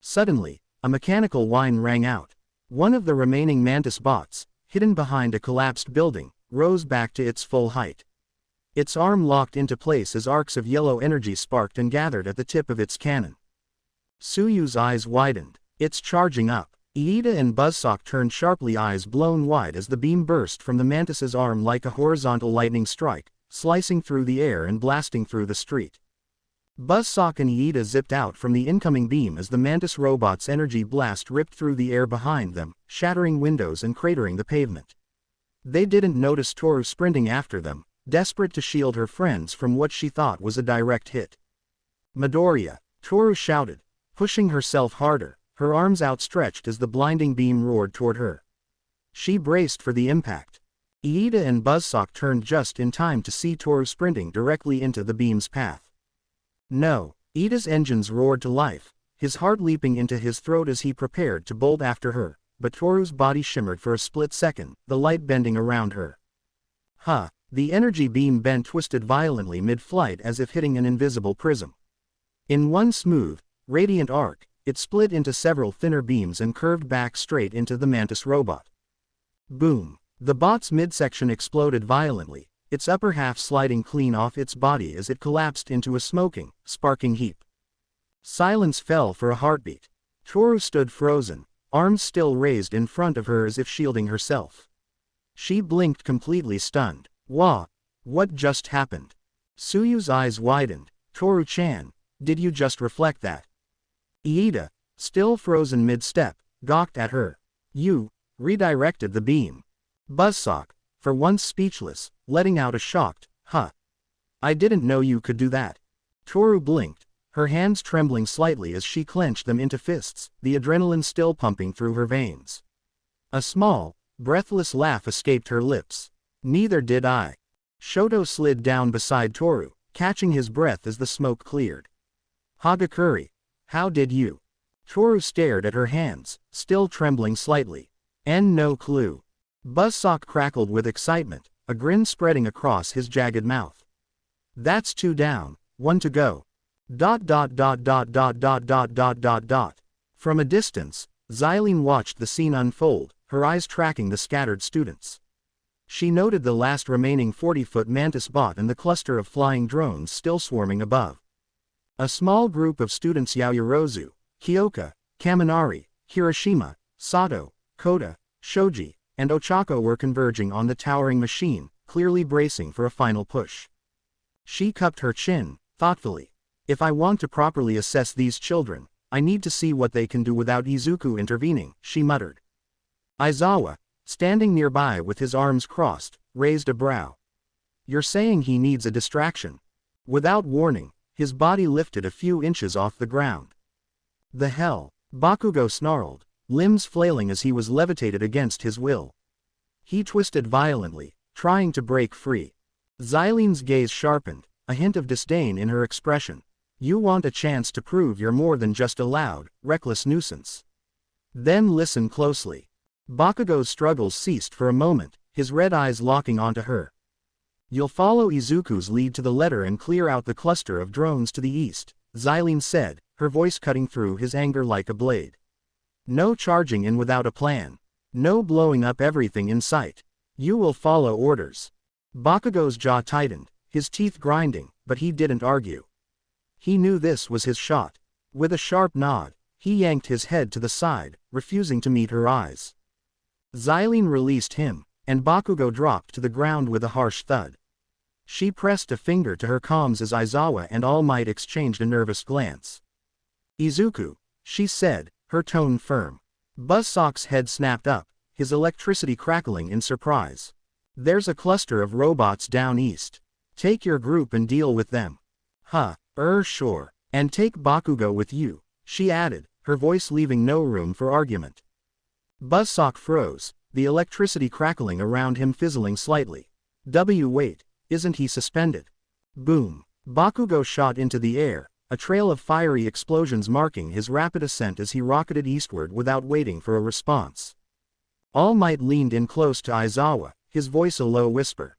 Suddenly, a mechanical whine rang out. One of the remaining mantis bots, hidden behind a collapsed building, rose back to its full height. Its arm locked into place as arcs of yellow energy sparked and gathered at the tip of its cannon. Tsuyu's eyes widened. "It's charging up." Iida and Buzzsaw turned sharply, eyes blown wide as the beam burst from the mantis's arm like a horizontal lightning strike, slicing through the air and blasting through the street. Buzzsaw and Iida zipped out from the incoming beam as the mantis robot's energy blast ripped through the air behind them, shattering windows and cratering the pavement. They didn't notice Toru sprinting after them, desperate to shield her friends from what she thought was a direct hit. "Midoriya," Toru shouted, pushing herself harder, her arms outstretched as the blinding beam roared toward her. She braced for the impact. Iida and Buzzsaw turned just in time to see Toru sprinting directly into the beam's path. No, Iida's engines roared to life, his heart leaping into his throat as he prepared to bolt after her, but Toru's body shimmered for a split second, the light bending around her. The energy beam bent twisted violently mid-flight as if hitting an invisible prism. In one smooth, radiant arc, it split into several thinner beams and curved back straight into the mantis robot. Boom! The bot's midsection exploded violently, its upper half sliding clean off its body as it collapsed into a smoking, sparking heap. Silence fell for a heartbeat. Toru stood frozen, arms still raised in front of her as if shielding herself. She blinked, completely stunned. What just happened? Tsuyu's eyes widened. "Toru-chan, did you just reflect that?" Iida, still frozen mid-step, gawked at her. "You redirected the beam." Buzzsaw, for once speechless, letting out a shocked, "Huh. I didn't know you could do that." Toru blinked, her hands trembling slightly as she clenched them into fists, the adrenaline still pumping through her veins. A small, breathless laugh escaped her lips. "Neither did I." Shoto slid down beside Toru, catching his breath as the smoke cleared. "Hagakure, how did you?" Toru stared at her hands, still trembling slightly. "No clue." Buzzsaw crackled with excitement, a grin spreading across his jagged mouth. "That's 2 down, 1 to go." From a distance, Xylene watched the scene unfold, her eyes tracking the scattered students. She noted the last remaining 40-foot mantis bot and the cluster of flying drones still swarming above. A small group of students, Yaoyorozu, Kyoka, Kaminari, Hiroshima, Sato, Kota, Shoji, and Ochako were converging on the towering machine, clearly bracing for a final push. She cupped her chin, thoughtfully. "If I want to properly assess these children, I need to see what they can do without Izuku intervening," she muttered. Aizawa, standing nearby with his arms crossed, raised a brow. "You're saying he needs a distraction?" Without warning, his body lifted a few inches off the ground. "The hell?" Bakugo snarled, limbs flailing as he was levitated against his will. He twisted violently, trying to break free. Xylene's gaze sharpened, a hint of disdain in her expression. "You want a chance to prove you're more than just a loud, reckless nuisance? Then listen closely." Bakugo's struggles ceased for a moment, his red eyes locking onto her. "You'll follow Izuku's lead to the letter and clear out the cluster of drones to the east," Xylene said, her voice cutting through his anger like a blade. "No charging in without a plan. No blowing up everything in sight. You will follow orders." Bakugo's jaw tightened, his teeth grinding, but he didn't argue. He knew this was his shot. With a sharp nod, he yanked his head to the side, refusing to meet her eyes. Xylene released him, and Bakugo dropped to the ground with a harsh thud. She pressed a finger to her comms as Aizawa and All Might exchanged a nervous glance. "Izuku," she said, her tone firm. Buzzsack's head snapped up, his electricity crackling in surprise. "There's a cluster of robots down east. Take your group and deal with them." Sure. "And take Bakugo with you," she added, her voice leaving no room for argument. Buzzsack froze, the electricity crackling around him fizzling slightly. Wait, isn't he suspended? Boom. Bakugo shot into the air, a trail of fiery explosions marking his rapid ascent as he rocketed eastward without waiting for a response. All Might leaned in close to Aizawa, his voice a low whisper.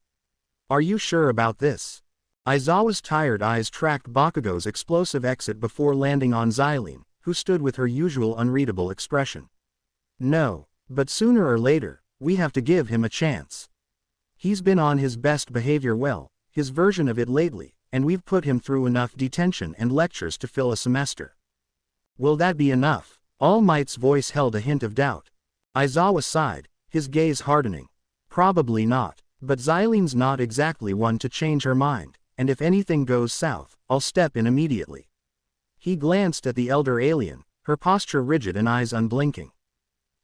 "Are you sure about this?" Aizawa's tired eyes tracked Bakugo's explosive exit before landing on Xylene, who stood with her usual unreadable expression. "No, but sooner or later, we have to give him a chance. He's been on his best behavior his version of it lately, and we've put him through enough detention and lectures to fill a semester." "Will that be enough?" All Might's voice held a hint of doubt. Aizawa sighed, his gaze hardening. "Probably not, but Xylene's not exactly one to change her mind, and if anything goes south, I'll step in immediately." He glanced at the elder alien, her posture rigid and eyes unblinking.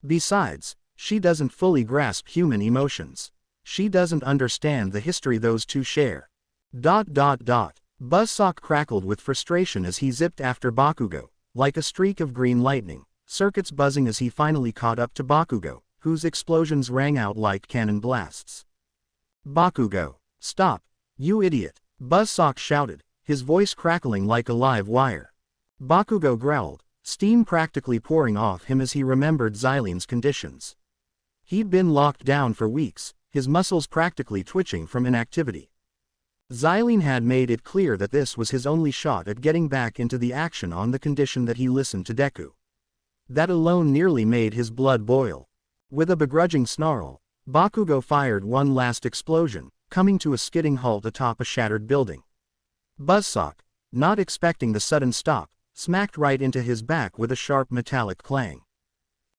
"Besides, she doesn't fully grasp human emotions. She doesn't understand the history those two share." Buzzsack crackled with frustration as he zipped after Bakugo, like a streak of green lightning, circuits buzzing as he finally caught up to Bakugo, whose explosions rang out like cannon blasts. "Bakugo, stop, you idiot," Buzzsack shouted, his voice crackling like a live wire. Bakugo growled, steam practically pouring off him as he remembered Xylene's conditions. He'd been locked down for weeks, his muscles practically twitching from inactivity. Xylene had made it clear that this was his only shot at getting back into the action on the condition that he listened to Deku. That alone nearly made his blood boil. With a begrudging snarl, Bakugo fired one last explosion, coming to a skidding halt atop a shattered building. Buzzsack, not expecting the sudden stop, smacked right into his back with a sharp metallic clang.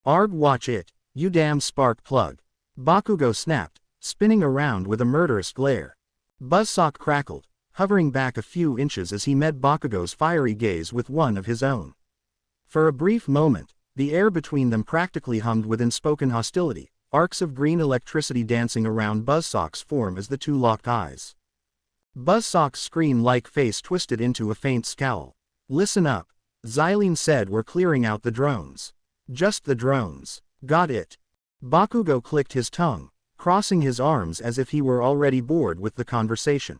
"Arg, watch it, you damn spark plug," Bakugo snapped, spinning around with a murderous glare. Buzzsack crackled, hovering back a few inches as he met Bakugo's fiery gaze with one of his own. For a brief moment, the air between them practically hummed with unspoken hostility, arcs of green electricity dancing around Buzzsack's form as the two locked eyes. Buzzsack's screen-like face twisted into a faint scowl. "Listen up," Xylene said, "we're clearing out the drones. Just the drones. Got it?" Bakugo clicked his tongue, crossing his arms as if he were already bored with the conversation.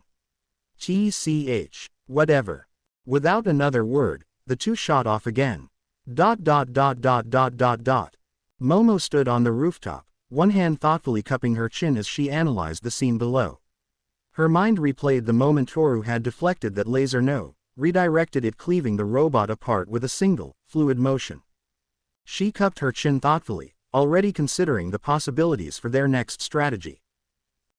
Whatever." Without another word, the two shot off again. Momo stood on the rooftop, one hand thoughtfully cupping her chin as she analyzed the scene below. Her mind replayed the moment Toru had deflected that laser no, redirected it, cleaving the robot apart with a single, fluid motion. She cupped her chin thoughtfully, already considering the possibilities for their next strategy.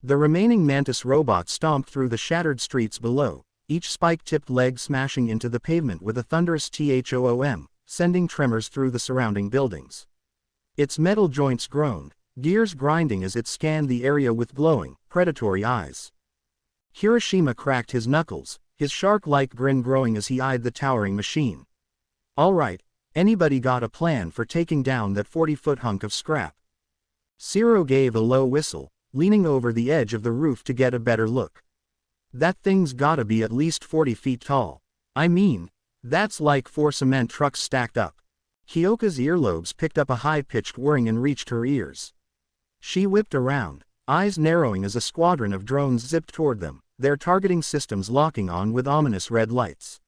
The remaining mantis robots stomped through the shattered streets below, each spike-tipped leg smashing into the pavement with a thunderous THOOM, sending tremors through the surrounding buildings. Its metal joints groaned, gears grinding as it scanned the area with glowing, predatory eyes. Hiroshima cracked his knuckles, his shark-like grin growing as he eyed the towering machine. "All right, anybody got a plan for taking down that 40-foot hunk of scrap?" Zero gave a low whistle, leaning over the edge of the roof to get a better look. "That thing's gotta be at least 40 feet tall. I mean, that's like 4 cement trucks stacked up." Kyoka's earlobes picked up a high-pitched whirring and reached her ears. She whipped around, eyes narrowing as a squadron of drones zipped toward them, their targeting systems locking on with ominous red lights.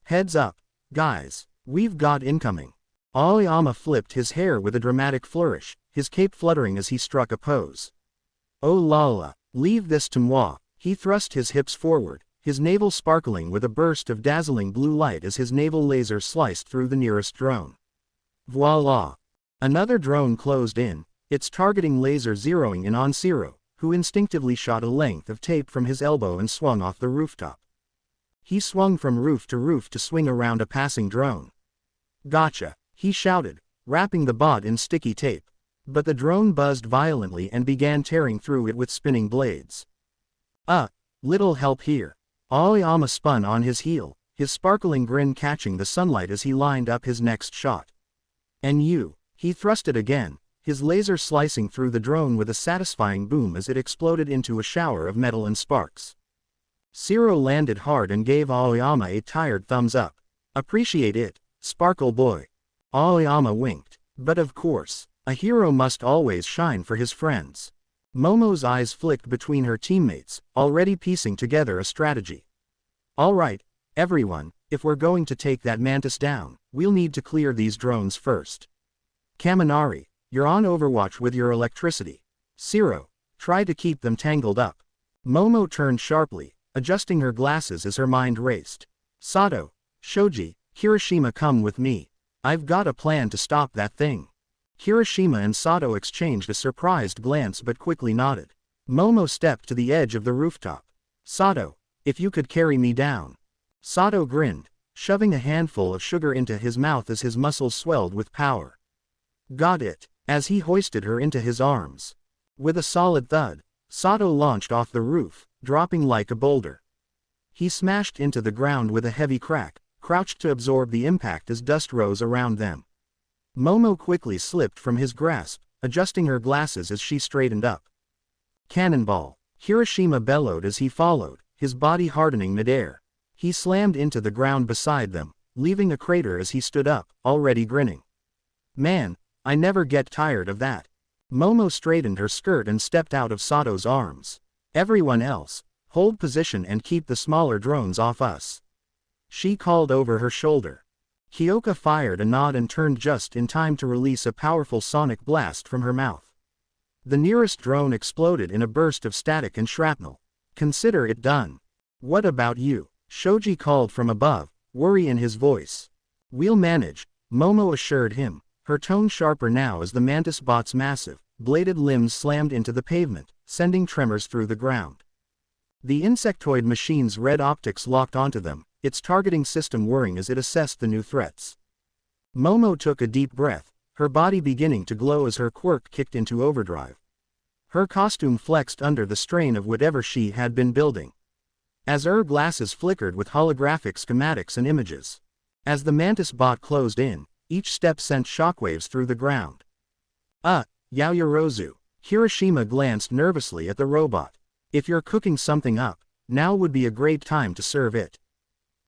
"Heads up, guys, we've got incoming." Aoyama flipped his hair with a dramatic flourish, his cape fluttering as he struck a pose. Oh la la, leave this to moi. He thrust his hips forward, his navel sparkling with a burst of dazzling blue light as his naval laser sliced through the nearest drone. Voila! Another drone closed in, its targeting laser zeroing in on Zero, who instinctively shot a length of tape from his elbow and swung off the rooftop. He swung from roof to swing around a passing drone. Gotcha, he shouted, wrapping the bot in sticky tape. But the drone buzzed violently and began tearing through it with spinning blades. Little help here. Aoyama spun on his heel, his sparkling grin catching the sunlight as he lined up his next shot. And you, he thrust it again, his laser slicing through the drone with a satisfying boom as it exploded into a shower of metal and sparks. Zero landed hard and gave Aoyama a tired thumbs up. Appreciate it, Sparkle Boy. Aoyama winked. But of course, a hero must always shine for his friends. Momo's eyes flicked between her teammates, already piecing together a strategy. Alright, everyone, if we're going to take that mantis down, we'll need to clear these drones first. Kaminari, you're on Overwatch with your electricity. Zero, try to keep them tangled up. Momo turned sharply, adjusting her glasses as her mind raced. Sato, Shoji, Hiroshima, come with me. I've got a plan to stop that thing. Hiroshima and Sato exchanged a surprised glance but quickly nodded. Momo stepped to the edge of the rooftop. Sato, if you could carry me down. Sato grinned, shoving a handful of sugar into his mouth as his muscles swelled with power. Got it, as he hoisted her into his arms. With a solid thud, Sato launched off the roof, dropping like a boulder. He smashed into the ground with a heavy crack, crouched to absorb the impact as dust rose around them. Momo quickly slipped from his grasp, adjusting her glasses as she straightened up. Cannonball! Hiroshima bellowed as he followed, his body hardening midair. He slammed into the ground beside them, leaving a crater as he stood up, already grinning. Man, I never get tired of that. Momo straightened her skirt and stepped out of Sato's arms. Everyone else, hold position and keep the smaller drones off us. She called over her shoulder. Kyoka fired a nod and turned just in time to release a powerful sonic blast from her mouth. The nearest drone exploded in a burst of static and shrapnel. Consider it done. What about you? Shoji called from above, worry in his voice. We'll manage, Momo assured him, her tone sharper now as the mantis bot's massive, bladed limbs slammed into the pavement, sending tremors through the ground. The insectoid machine's red optics locked onto them, its targeting system whirring as it assessed the new threats. Momo took a deep breath, her body beginning to glow as her quirk kicked into overdrive. Her costume flexed under the strain of whatever she had been building. As her glasses flickered with holographic schematics and images. As the mantis bot closed in, each step sent shockwaves through the ground. Yaoyorozu. Hiroshima glanced nervously at the robot. If you're cooking something up, now would be a great time to serve it.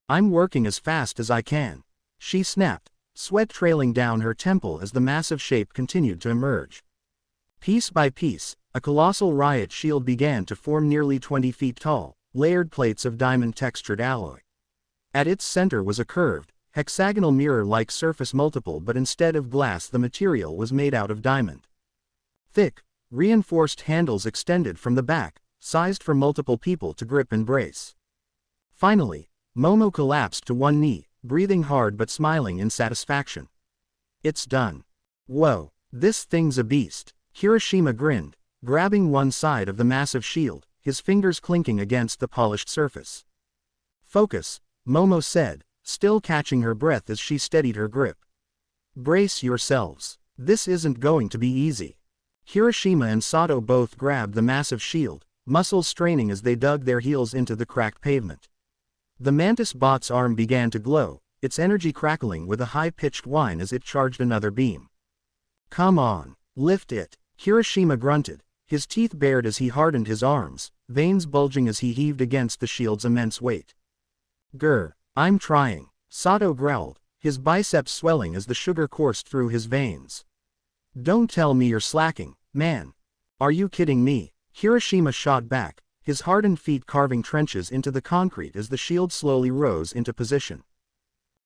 I'm working as fast as I can. She snapped, sweat trailing down her temple as the massive shape continued to emerge. Piece by piece, a colossal riot shield began to form nearly 20 feet tall, layered plates of diamond-textured alloy. At its center was a curved, hexagonal mirror-like surface multiple, but instead of glass the material was made out of diamond. Thick, reinforced handles extended from the back, sized for multiple people to grip and brace. Finally, Momo collapsed to one knee, breathing hard but smiling in satisfaction. It's done. Whoa, this thing's a beast. Hiroshima grinned, grabbing one side of the massive shield, his fingers clinking against the polished surface. Focus, Momo said, still catching her breath as she steadied her grip. Brace yourselves. This isn't going to be easy. Hiroshima and Sato both grabbed the massive shield, muscles straining as they dug their heels into the cracked pavement. The mantis bot's arm began to glow, its energy crackling with a high-pitched whine as it charged another beam. Come on, lift it, Hiroshima grunted, his teeth bared as he hardened his arms, veins bulging as he heaved against the shield's immense weight. Grr, I'm trying, Sato growled, his biceps swelling as the sugar coursed through his veins. Don't tell me you're slacking, man. Are you kidding me? Hiroshima shot back, his hardened feet carving trenches into the concrete as the shield slowly rose into position.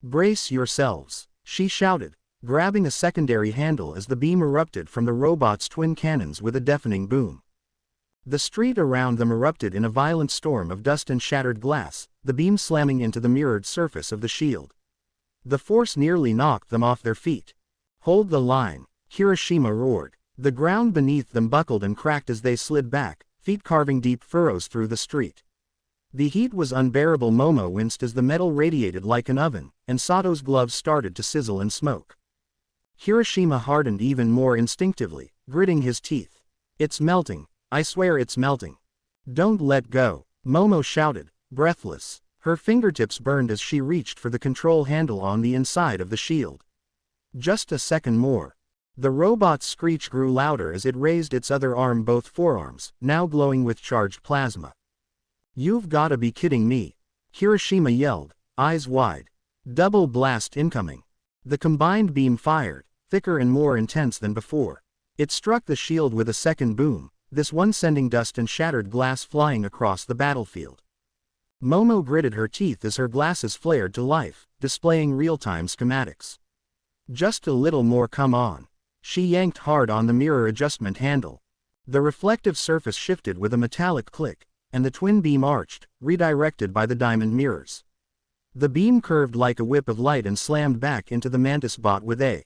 Brace yourselves, she shouted, grabbing a secondary handle as the beam erupted from the robot's twin cannons with a deafening boom. The street around them erupted in a violent storm of dust and shattered glass, the beam slamming into the mirrored surface of the shield. The force nearly knocked them off their feet. "Hold the line," Kirishima roared. The ground beneath them buckled and cracked as they slid back, feet carving deep furrows through the street. The heat was unbearable. Momo winced as the metal radiated like an oven, and Sato's gloves started to sizzle and smoke. Kirishima hardened even more instinctively, gritting his teeth. "It's melting, I swear it's melting. Don't let go," Momo shouted, breathless. Her fingertips burned as she reached for the control handle on the inside of the shield. Just a second more. The robot's screech grew louder as it raised its other arm, both forearms, now glowing with charged plasma. "You've gotta be kidding me," Kirishima yelled, eyes wide. Double blast incoming. The combined beam fired, thicker and more intense than before. It struck the shield with a second boom, this one sending dust and shattered glass flying across the battlefield. Momo gritted her teeth as her glasses flared to life, displaying real-time schematics. "Just a little more, come on." She yanked hard on the mirror adjustment handle. The reflective surface shifted with a metallic click, and the twin beam arched, redirected by the diamond mirrors. The beam curved like a whip of light and slammed back into the mantis bot with a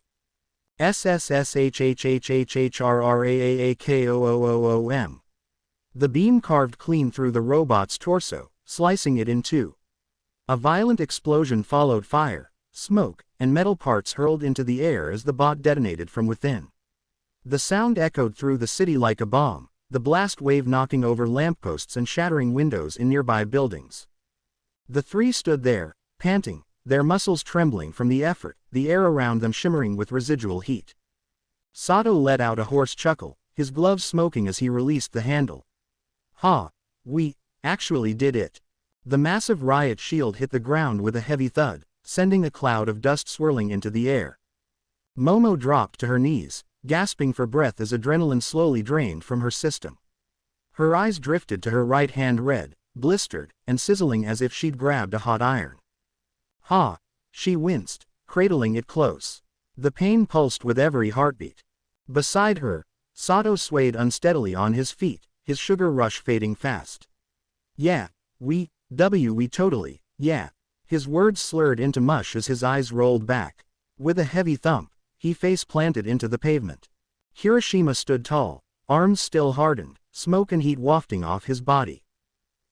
SSSHHHHRRAAAKOOOOM. The beam carved clean through the robot's torso, slicing it in two. A violent explosion followed, fire, smoke, and metal parts hurled into the air as the bot detonated from within. The sound echoed through the city like a bomb, the blast wave knocking over lampposts and shattering windows in nearby buildings. The three stood there, panting, their muscles trembling from the effort, the air around them shimmering with residual heat. Sato let out a hoarse chuckle, his gloves smoking as he released the handle. "Ha! We actually did it." The massive riot shield hit the ground with a heavy thud, sending a cloud of dust swirling into the air. Momo dropped to her knees, gasping for breath as adrenaline slowly drained from her system. Her eyes drifted to her right hand, red, blistered, and sizzling as if she'd grabbed a hot iron. "Ha!" She winced, cradling it close. The pain pulsed with every heartbeat. Beside her, Sato swayed unsteadily on his feet, his sugar rush fading fast. "Yeah, we totally, yeah." His words slurred into mush as his eyes rolled back. With a heavy thump, he face planted into the pavement. Kirishima stood tall, arms still hardened, smoke and heat wafting off his body.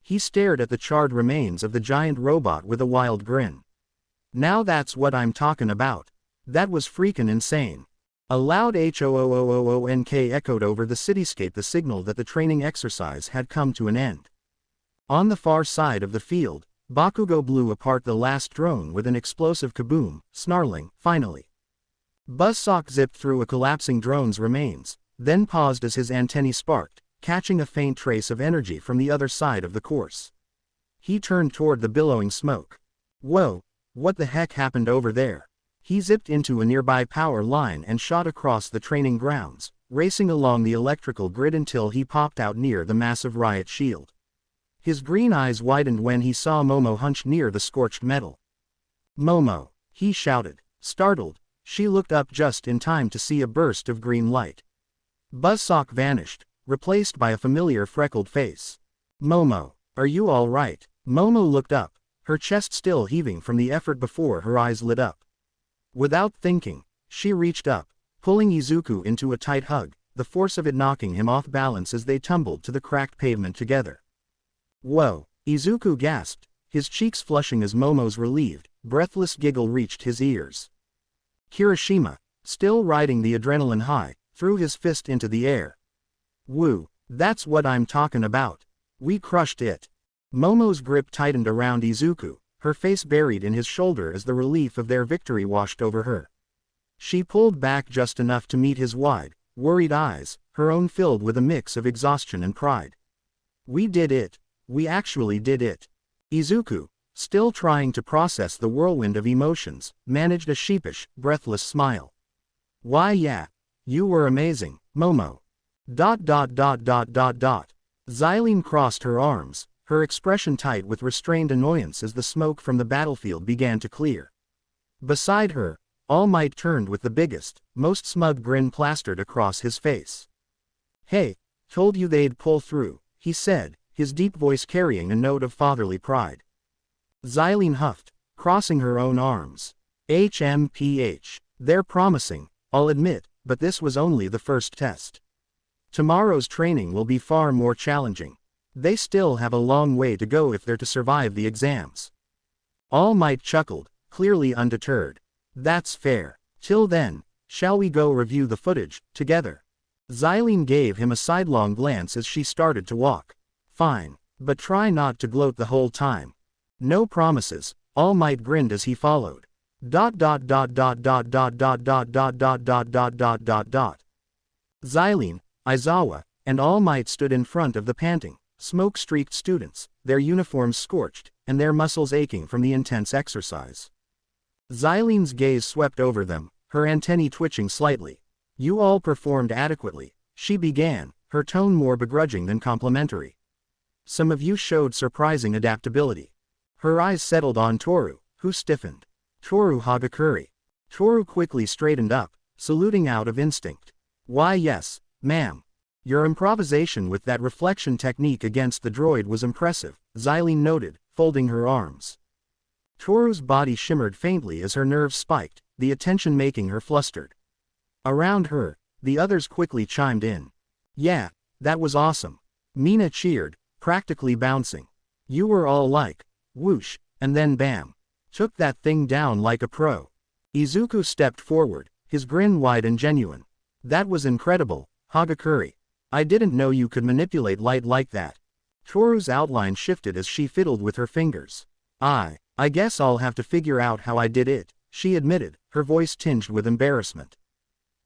He stared at the charred remains of the giant robot with a wild grin. "Now that's what I'm talking about. That was freakin' insane." A loud HOOOOONK echoed over the cityscape, the signal that the training exercise had come to an end. On the far side of the field, Bakugo blew apart the last drone with an explosive kaboom, snarling, "Finally." Buzzsaw zipped through a collapsing drone's remains, then paused as his antennae sparked, catching a faint trace of energy from the other side of the course. He turned toward the billowing smoke. "Whoa, what the heck happened over there?" He zipped into a nearby power line and shot across the training grounds, racing along the electrical grid until he popped out near the massive riot shield. His green eyes widened when he saw Momo hunched near the scorched metal. "Momo!" he shouted. Startled, she looked up just in time to see a burst of green light. Buzzsaw vanished, replaced by a familiar freckled face. "Momo, are you all right?" Momo looked up, her chest still heaving from the effort before her eyes lit up. Without thinking, she reached up, pulling Izuku into a tight hug, the force of it knocking him off balance as they tumbled to the cracked pavement together. "Whoa!" Izuku gasped, his cheeks flushing as Momo's relieved, breathless giggle reached his ears. Kirishima, still riding the adrenaline high, threw his fist into the air. "Woo, that's what I'm talking about. We crushed it." Momo's grip tightened around Izuku, her face buried in his shoulder as the relief of their victory washed over her. She pulled back just enough to meet his wide, worried eyes, her own filled with a mix of exhaustion and pride. "We did it. We actually did it." Izuku, still trying to process the whirlwind of emotions, managed a sheepish, breathless smile. "Why yeah. You were amazing, Momo." Xylene crossed her arms, her expression tight with restrained annoyance as the smoke from the battlefield began to clear. Beside her, All Might turned with the biggest, most smug grin plastered across his face. "Hey, told you they'd pull through," he said, his deep voice carrying a note of fatherly pride. Xylene huffed, crossing her own arms. HMPH. They're promising, I'll admit, but this was only the first test. Tomorrow's training will be far more challenging. They still have a long way to go if they're to survive the exams. All Might chuckled, clearly undeterred. That's fair. Till then, shall we go review the footage, together? Xylene gave him a sidelong glance as she started to walk. Fine, but try not to gloat the whole time. No promises, All Might grinned as he followed. Xylene, Aizawa, and All Might stood in front of the panting, smoke-streaked students, their uniforms scorched, and their muscles aching from the intense exercise. Xylene's gaze swept over them, her antennae twitching slightly. You all performed adequately, she began, her tone more begrudging than complimentary. Some of you showed surprising adaptability. Her eyes settled on Toru, who stiffened. Toru Hagakure. Toru quickly straightened up, saluting out of instinct. Why yes, ma'am. Your improvisation with that reflection technique against the droid was impressive, Xylene noted, folding her arms. Toru's body shimmered faintly as her nerves spiked, the attention making her flustered. Around her, the others quickly chimed in. Yeah, that was awesome. Mina cheered, practically bouncing. You were all like, whoosh, and then bam. Took that thing down like a pro. Izuku stepped forward, his grin wide and genuine. That was incredible, Hagakure. I didn't know you could manipulate light like that. Toru's outline shifted as she fiddled with her fingers. I guess I'll have to figure out how I did it, she admitted, her voice tinged with embarrassment.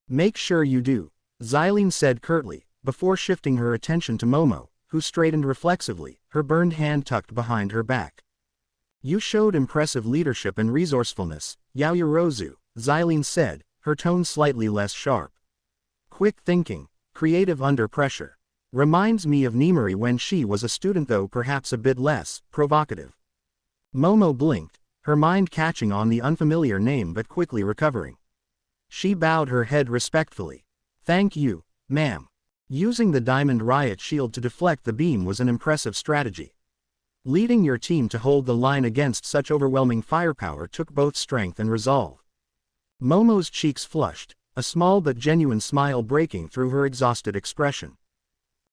Make sure you do, Xylene said curtly, before shifting her attention to Momo, who straightened reflexively, her burned hand tucked behind her back. You showed impressive leadership and resourcefulness, Yaoyorozu, Xylene said, her tone slightly less sharp. Quick thinking, creative under pressure. Reminds me of Nimari when she was a student, though perhaps a bit less provocative. Momo blinked, her mind catching on the unfamiliar name but quickly recovering. She bowed her head respectfully. Thank you, ma'am. Using the Diamond Riot Shield to deflect the beam was an impressive strategy. Leading your team to hold the line against such overwhelming firepower took both strength and resolve. Momo's cheeks flushed, a small but genuine smile breaking through her exhausted expression.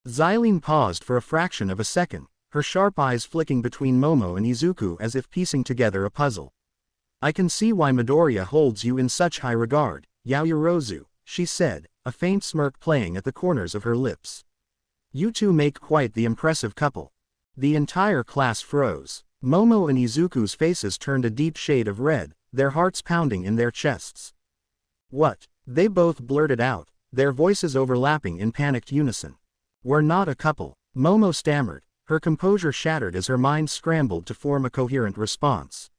Xylene paused for a fraction of a second, her sharp eyes flicking between Momo and Izuku as if piecing together a puzzle. I can see why Midoriya holds you in such high regard, Yaoyorozu, she said, a faint smirk playing at the corners of her lips. You two make quite the impressive couple. The entire class froze. Momo and Izuku's faces turned a deep shade of red, their hearts pounding in their chests. What? They both blurted out, their voices overlapping in panicked unison. We're not a couple, Momo stammered, her composure shattered as her mind scrambled to form a coherent response.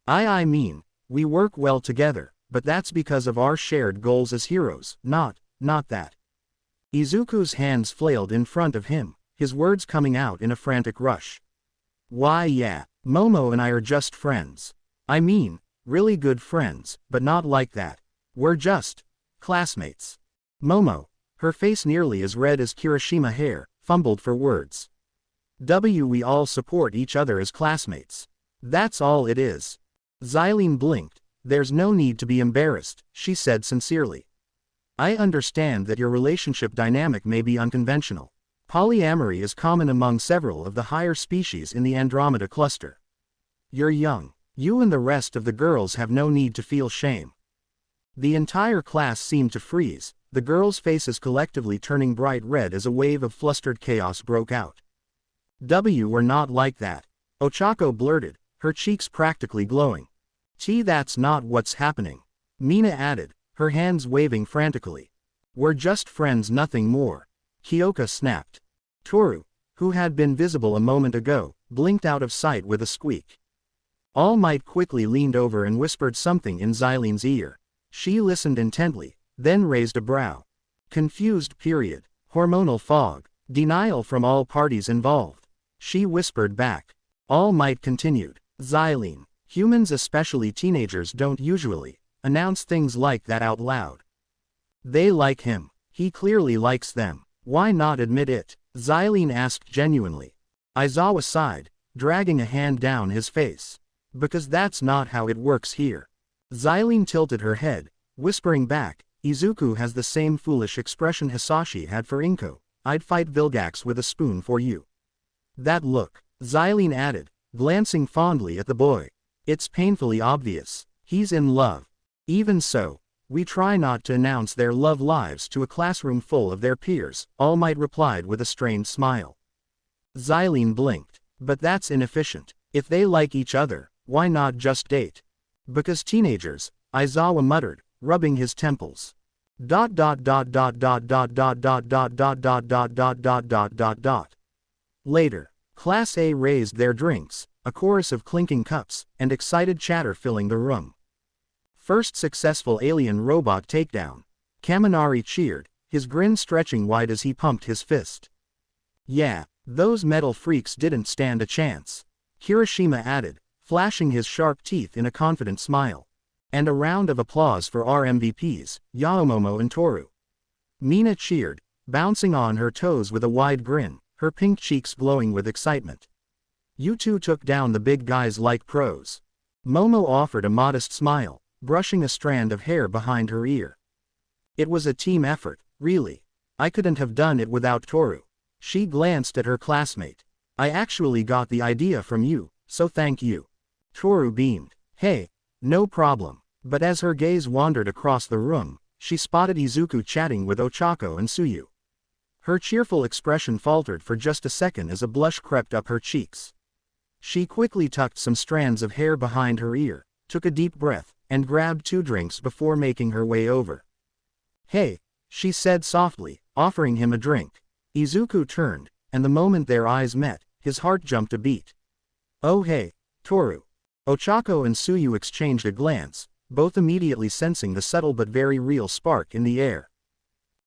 I mean, we work well together, but that's because of our shared goals as heroes, not that. Izuku's hands flailed in front of him, his words coming out in a frantic rush. Why yeah, Momo and I are just friends. I mean, really good friends, but not like that. We're just classmates. Momo, her face nearly as red as Kirishima hair, fumbled for words. We all support each other as classmates. That's all it is. Xylene blinked. There's no need to be embarrassed, she said sincerely. I understand that your relationship dynamic may be unconventional. Polyamory is common among several of the higher species in the Andromeda cluster. You're young. You and the rest of the girls have no need to feel shame. The entire class seemed to freeze, the girls' faces collectively turning bright red as a wave of flustered chaos broke out. We're not like that, Ochako blurted, her cheeks practically glowing. That's not what's happening, Mina added, her hands waving frantically. We're just friends, nothing more, Kyoka snapped. Toru, who had been visible a moment ago, blinked out of sight with a squeak. All Might quickly leaned over and whispered something in Xylene's ear. She listened intently, then raised a brow. Confused period, hormonal fog, denial from all parties involved. She whispered back. All Might continued. Xylene, humans, especially teenagers, don't usually announce things like that out loud. They like him. He clearly likes them. Why not admit it? Xylene asked genuinely. Aizawa sighed, dragging a hand down his face. Because that's not how it works here. Xylene tilted her head, whispering back, Izuku has the same foolish expression Hisashi had for Inko. I'd fight Vilgax with a spoon for you. That look, Xylene added, glancing fondly at the boy. It's painfully obvious. He's in love. Even so, we try not to announce their love lives to a classroom full of their peers, All Might replied with a strained smile. Xylene blinked. But that's inefficient. If they like each other, why not just date? Because teenagers, Aizawa muttered, rubbing his temples. Later, Class A raised their drinks, a chorus of clinking cups, and excited chatter filling the room. First successful alien robot takedown. Kaminari cheered, his grin stretching wide as he pumped his fist. Yeah, those metal freaks didn't stand a chance. Kirishima added, flashing his sharp teeth in a confident smile. And a round of applause for our MVPs, Yaomomo and Toru. Mina cheered, bouncing on her toes with a wide grin, her pink cheeks glowing with excitement. You two took down the big guys like pros. Momo offered a modest smile, brushing a strand of hair behind her ear. It was a team effort, really. I couldn't have done it without Toru. She glanced at her classmate. I actually got the idea from you, so thank you. Toru beamed. Hey, no problem. But as her gaze wandered across the room, she spotted Izuku chatting with Ochako and Tsuyu. Her cheerful expression faltered for just a second as a blush crept up her cheeks. She quickly tucked some strands of hair behind her ear, took a deep breath, and grabbed 2 drinks before making her way over. Hey, she said softly, offering him a drink. Izuku turned, and the moment their eyes met, his heart jumped a beat. Oh hey, Toru. Ochako and Tsuyu exchanged a glance, both immediately sensing the subtle but very real spark in the air.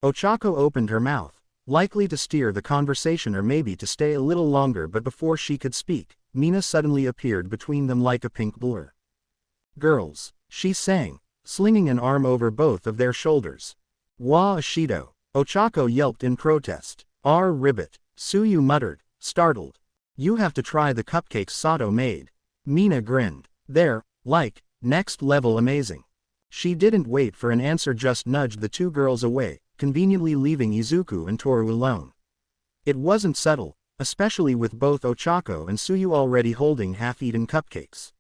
Ochako opened her mouth, likely to steer the conversation or maybe to stay a little longer, but before she could speak, Mina suddenly appeared between them like a pink blur. Girls, she sang, slinging an arm over both of their shoulders. Wa Ashido, Ochako yelped in protest. R ribbit, Tsuyu muttered, startled. You have to try the cupcakes Sato made. Mina grinned. They're, like, next level amazing. She didn't wait for an answer, just nudged the 2 girls away, conveniently leaving Izuku and Toru alone. It wasn't subtle, especially with both Ochako and Tsuyu already holding half-eaten cupcakes.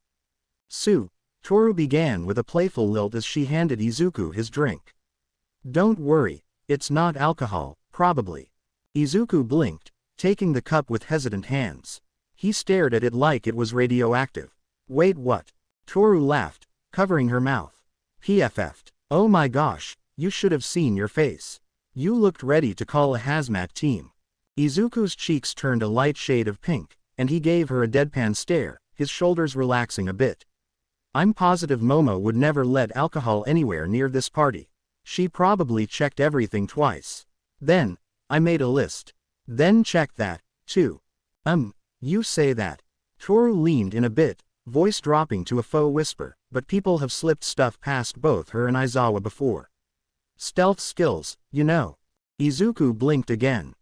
Toru began with a playful lilt as she handed Izuku his drink. Don't worry, it's not alcohol, probably. Izuku blinked, taking the cup with hesitant hands. He stared at it like it was radioactive. Wait, what? Toru laughed, covering her mouth. PFF'd. Oh my gosh, you should have seen your face. You looked ready to call a hazmat team. Izuku's cheeks turned a light shade of pink, and he gave her a deadpan stare, his shoulders relaxing a bit. I'm positive Momo would never let alcohol anywhere near this party. She probably checked everything twice. Then, I made a list. Then checked that, too. You say that. Toru leaned in a bit, voice dropping to a faux whisper, but people have slipped stuff past both her and Aizawa before. Stealth skills, you know. Izuku blinked again.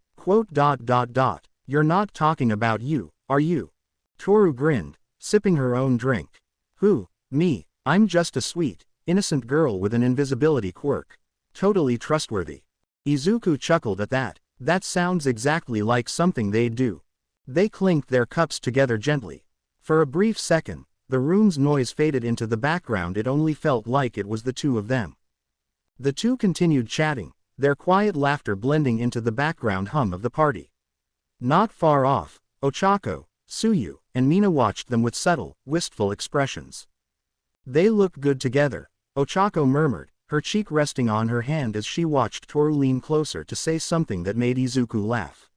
You're not talking about you, are you? Toru grinned, sipping her own drink. Who, me? I'm just a sweet, innocent girl with an invisibility quirk. Totally trustworthy. Izuku chuckled at that. That sounds exactly like something they'd do. They clinked their cups together gently. For a brief second, the room's noise faded into the background. It only felt like it was the 2 of them. The 2 continued chatting, their quiet laughter blending into the background hum of the party. Not far off, Ochako, Tsuyu, and Mina watched them with subtle, wistful expressions. They looked good together, Ochako murmured, her cheek resting on her hand as she watched Toru lean closer to say something that made Izuku laugh.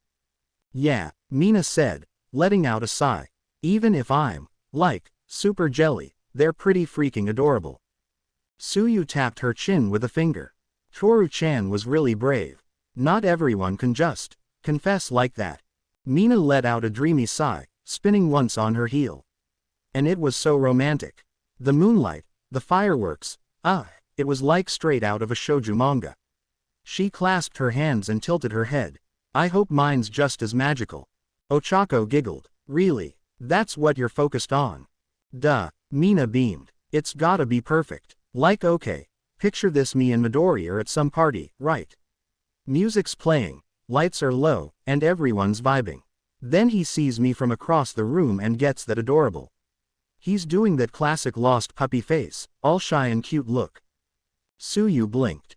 Yeah, Mina said, letting out a sigh. Even if I'm, like, super jelly, they're pretty freaking adorable. Tsuyu tapped her chin with a finger. Toru-chan was really brave. Not everyone can just confess like that. Mina let out a dreamy sigh, spinning once on her heel. And it was so romantic. The moonlight, the fireworks, It was like straight out of a shoujo manga. She clasped her hands and tilted her head. I hope mine's just as magical. Ochako giggled. Really? That's what you're focused on? Duh. Mina beamed. It's gotta be perfect. Like okay. Picture this, me and Midori are at some party, right? Music's playing, lights are low, and everyone's vibing. Then he sees me from across the room and gets that adorable. He's doing that classic lost puppy face, all shy and cute look. Suyu blinked.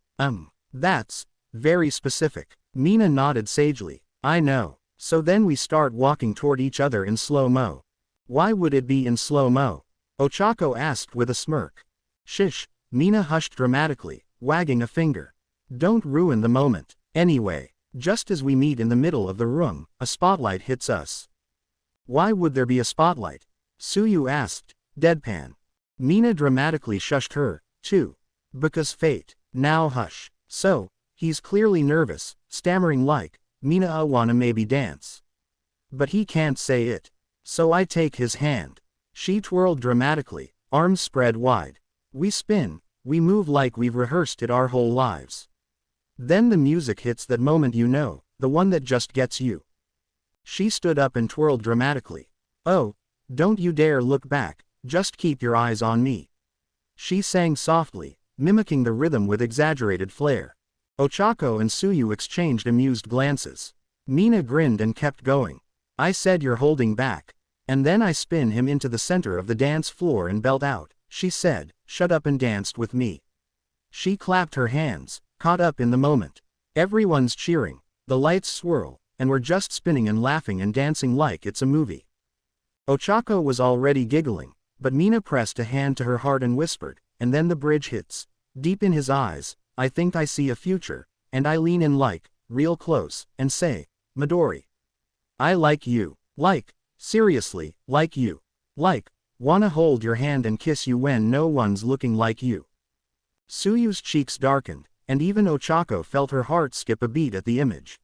That's very specific. Mina nodded sagely. I know. So then we start walking toward each other in slow-mo. Why would it be in slow-mo? Ochako asked with a smirk. Shish, Mina hushed dramatically, wagging a finger. Don't ruin the moment. Anyway, just as we meet in the middle of the room, a spotlight hits us. Why would there be a spotlight? Suyu asked, deadpan. Mina dramatically shushed her, too. Because fate. Now hush. So, he's clearly nervous, stammering like, Mina, I wanna maybe dance. But he can't say it. So I take his hand. She twirled dramatically, arms spread wide. We spin, we move like we've rehearsed it our whole lives. Then the music hits, that moment, you know, the one that just gets you. She stood up and twirled dramatically. Oh, don't you dare look back, just keep your eyes on me. She sang softly, mimicking the rhythm with exaggerated flair. Ochako and Suyu exchanged amused glances. Mina grinned and kept going. I said you're holding back. And then I spin him into the center of the dance floor and belt out. She said, shut up and danced with me. She clapped her hands, caught up in the moment. Everyone's cheering, the lights swirl, and we're just spinning and laughing and dancing like it's a movie. Ochako was already giggling, but Mina pressed a hand to her heart and whispered, and then the bridge hits. Deep in his eyes, I think I see a future, and I lean in like, real close, and say, Midori. I like you. Like, seriously, like you. Like, wanna hold your hand and kiss you when no one's looking like you. Suyu's cheeks darkened, and even Ochako felt her heart skip a beat at the image.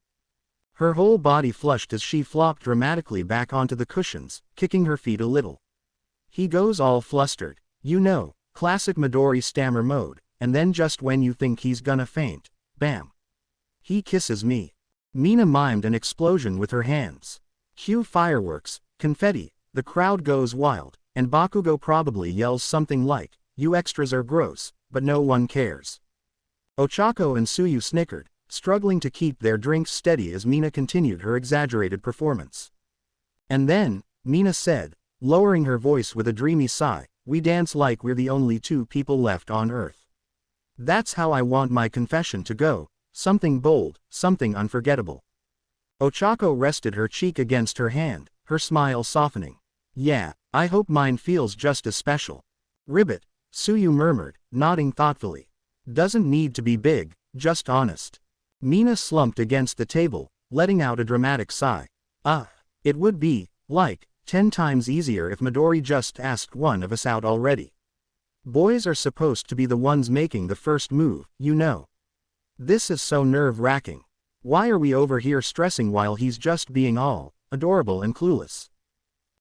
Her whole body flushed as she flopped dramatically back onto the cushions, kicking her feet a little. He goes all flustered. You know, classic Midori stammer mode, and then just when you think he's gonna faint, bam. He kisses me. Mina mimed an explosion with her hands. Cue fireworks, confetti, the crowd goes wild, and Bakugo probably yells something like, you extras are gross, but no one cares. Ochako and Suyu snickered, struggling to keep their drinks steady as Mina continued her exaggerated performance. And then, Mina said, lowering her voice with a dreamy sigh, we dance like we're the only two people left on Earth. That's how I want my confession to go, something bold, something unforgettable. Ochako rested her cheek against her hand, her smile softening. Yeah, I hope mine feels just as special. Ribbit, Suyu murmured, nodding thoughtfully. Doesn't need to be big, just honest. Mina slumped against the table, letting out a dramatic sigh. It would be, like, 10 times easier if Midori just asked one of us out already. Boys are supposed to be the ones making the first move, you know. This is so nerve-wracking. Why are we over here stressing while he's just being all adorable and clueless?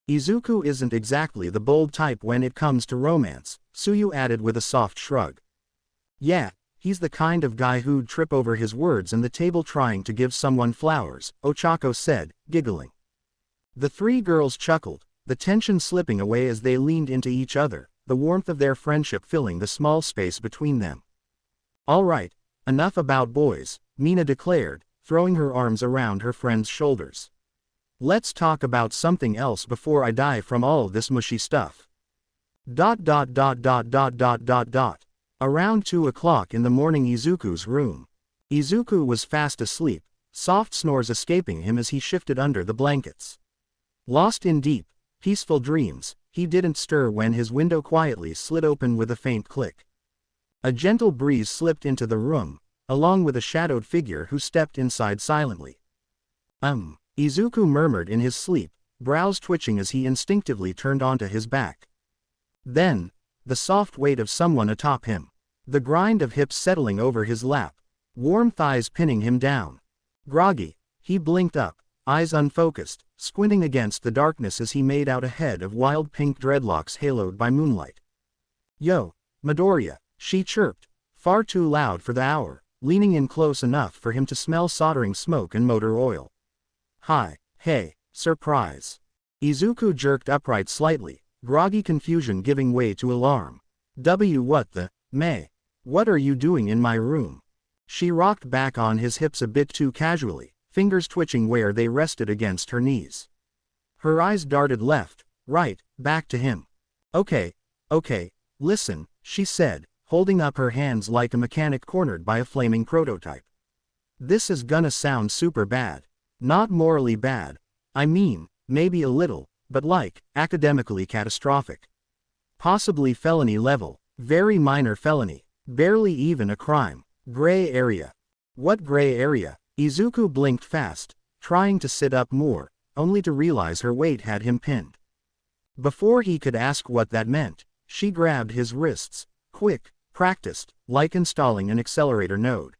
Izuku isn't exactly the bold type when it comes to romance, Suyu added with a soft shrug. Yeah, he's the kind of guy who'd trip over his words and the table trying to give someone flowers, Ochako said, giggling. The three girls chuckled, the tension slipping away as they leaned into each other, the warmth of their friendship filling the small space between them. All right, enough about boys, Mina declared, throwing her arms around her friend's shoulders. Let's talk about something else before I die from all this mushy stuff. Around 2 o'clock in the morning, Izuku's room. Izuku was fast asleep, soft snores escaping him as he shifted under the blankets. Lost in deep, peaceful dreams, he didn't stir when his window quietly slid open with a faint click. A gentle breeze slipped into the room, along with a shadowed figure who stepped inside silently. Izuku murmured in his sleep, brows twitching as he instinctively turned onto his back. Then, the soft weight of someone atop him. The grind of hips settling over his lap. Warm thighs pinning him down. Groggy, he blinked up, eyes unfocused, squinting against the darkness as he made out a head of wild pink dreadlocks haloed by moonlight. Yo, Midoriya, she chirped, far too loud for the hour, leaning in close enough for him to smell soldering smoke and motor oil. Hi, hey, surprise. Izuku jerked upright slightly, groggy confusion giving way to alarm. What the, May? What are you doing in my room? She rocked back on his hips a bit too casually, fingers twitching where they rested against her knees. Her eyes darted left, right, back to him. Okay, listen, she said, holding up her hands like a mechanic cornered by a flaming prototype. This is gonna sound super bad. Not morally bad. I mean, maybe a little, but like, academically catastrophic. Possibly felony level, very minor felony, barely even a crime. Gray area. What gray area? Izuku blinked fast, trying to sit up more, only to realize her weight had him pinned. Before he could ask what that meant, she grabbed his wrists, quick, practiced, like installing an accelerator node.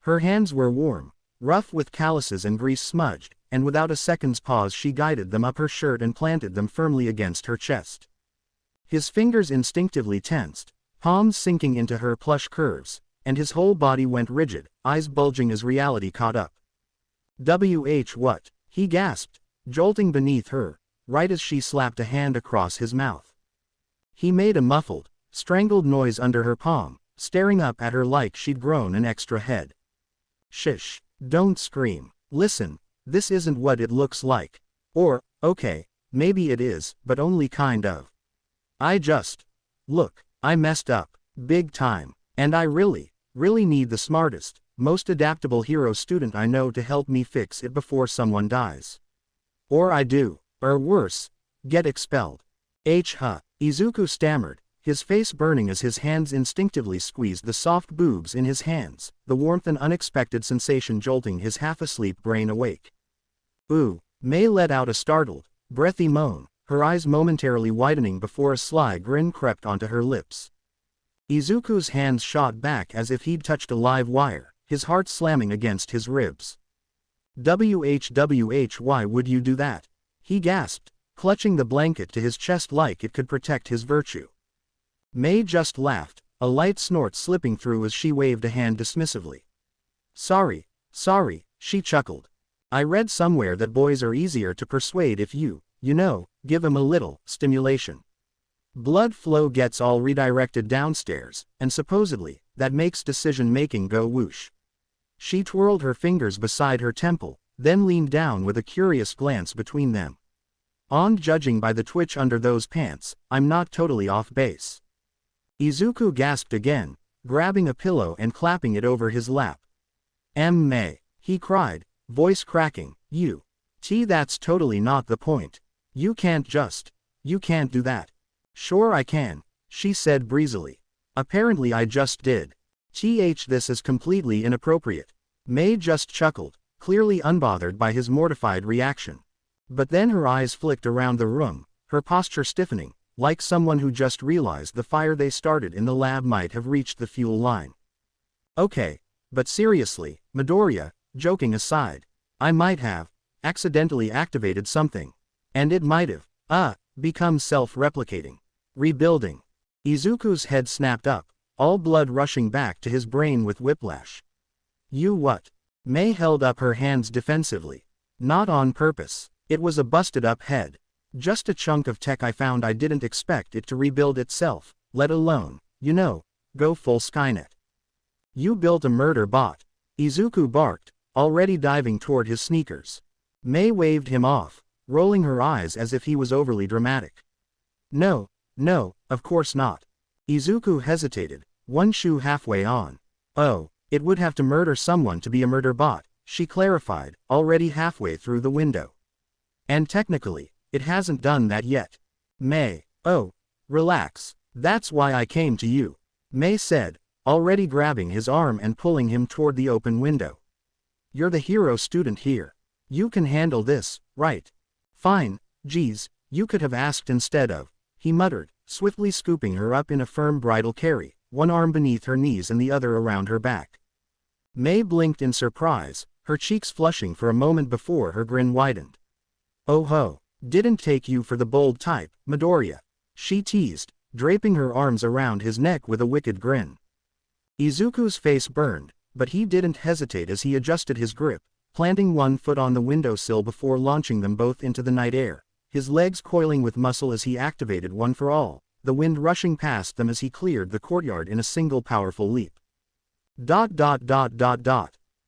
Her hands were warm, rough with calluses and grease smudged, and without a second's pause she guided them up her shirt and planted them firmly against her chest. His fingers instinctively tensed, palms sinking into her plush curves, and his whole body went rigid, eyes bulging as reality caught up. What? He gasped, jolting beneath her, right as she slapped a hand across his mouth. He made a muffled, strangled noise under her palm, staring up at her like she'd grown an extra head. Shish, don't scream. Listen, this isn't what it looks like. Or, okay, maybe it is, but only kind of. Look, I messed up, big time, and I really need the smartest, most adaptable hero student I know to help me fix it before someone dies. Or I do, or worse, get expelled. Izuku stammered, his face burning as his hands instinctively squeezed the soft boobs in his hands, the warmth and unexpected sensation jolting his half-asleep brain awake. Ooh, May let out a startled, breathy moan, her eyes momentarily widening before a sly grin crept onto her lips. Izuku's hands shot back as if he'd touched a live wire, his heart slamming against his ribs. Why would you do that? He gasped, clutching the blanket to his chest like it could protect his virtue. May just laughed, a light snort slipping through as she waved a hand dismissively. Sorry, she chuckled. I read somewhere that boys are easier to persuade if you give 'em a little stimulation. Blood flow gets all redirected downstairs, and supposedly, that makes decision-making go whoosh. She twirled her fingers beside her temple, then leaned down with a curious glance between them. Judging by the twitch under those pants, I'm not totally off base. Izuku gasped again, grabbing a pillow and clapping it over his lap. May, he cried, voice cracking, that's totally not the point. You can't do that. Sure I can, she said breezily. Apparently I just did. This is completely inappropriate. May just chuckled, clearly unbothered by his mortified reaction. But then her eyes flicked around the room, her posture stiffening, like someone who just realized the fire they started in the lab might have reached the fuel line. Okay, but seriously, Midoriya, joking aside, I might have accidentally activated something. And it might have become self-replicating. Rebuilding. Izuku's head snapped up, all blood rushing back to his brain with whiplash. You what? May held up her hands defensively. Not on purpose. It was a busted-up head. Just a chunk of tech I found. I didn't expect it to rebuild itself, let alone, go full Skynet. You built a murder bot. Izuku barked, already diving toward his sneakers. May waved him off, rolling her eyes as if he was overly dramatic. No, of course not. Izuku hesitated, one shoe halfway on. Oh, it would have to murder someone to be a murder bot, she clarified, already halfway through the window. And technically, it hasn't done that yet. May, relax, that's why I came to you, May said, already grabbing his arm and pulling him toward the open window. You're the hero student here. You can handle this, right? Fine, geez, you could have asked instead of, he muttered, swiftly scooping her up in a firm bridal carry, one arm beneath her knees and the other around her back. May blinked in surprise, her cheeks flushing for a moment before her grin widened. Oh ho, didn't take you for the bold type, Midoriya, she teased, draping her arms around his neck with a wicked grin. Izuku's face burned, but he didn't hesitate as he adjusted his grip, planting one foot on the windowsill before launching them both into the night air, his legs coiling with muscle as he activated One for All, the wind rushing past them as he cleared the courtyard in a single powerful leap.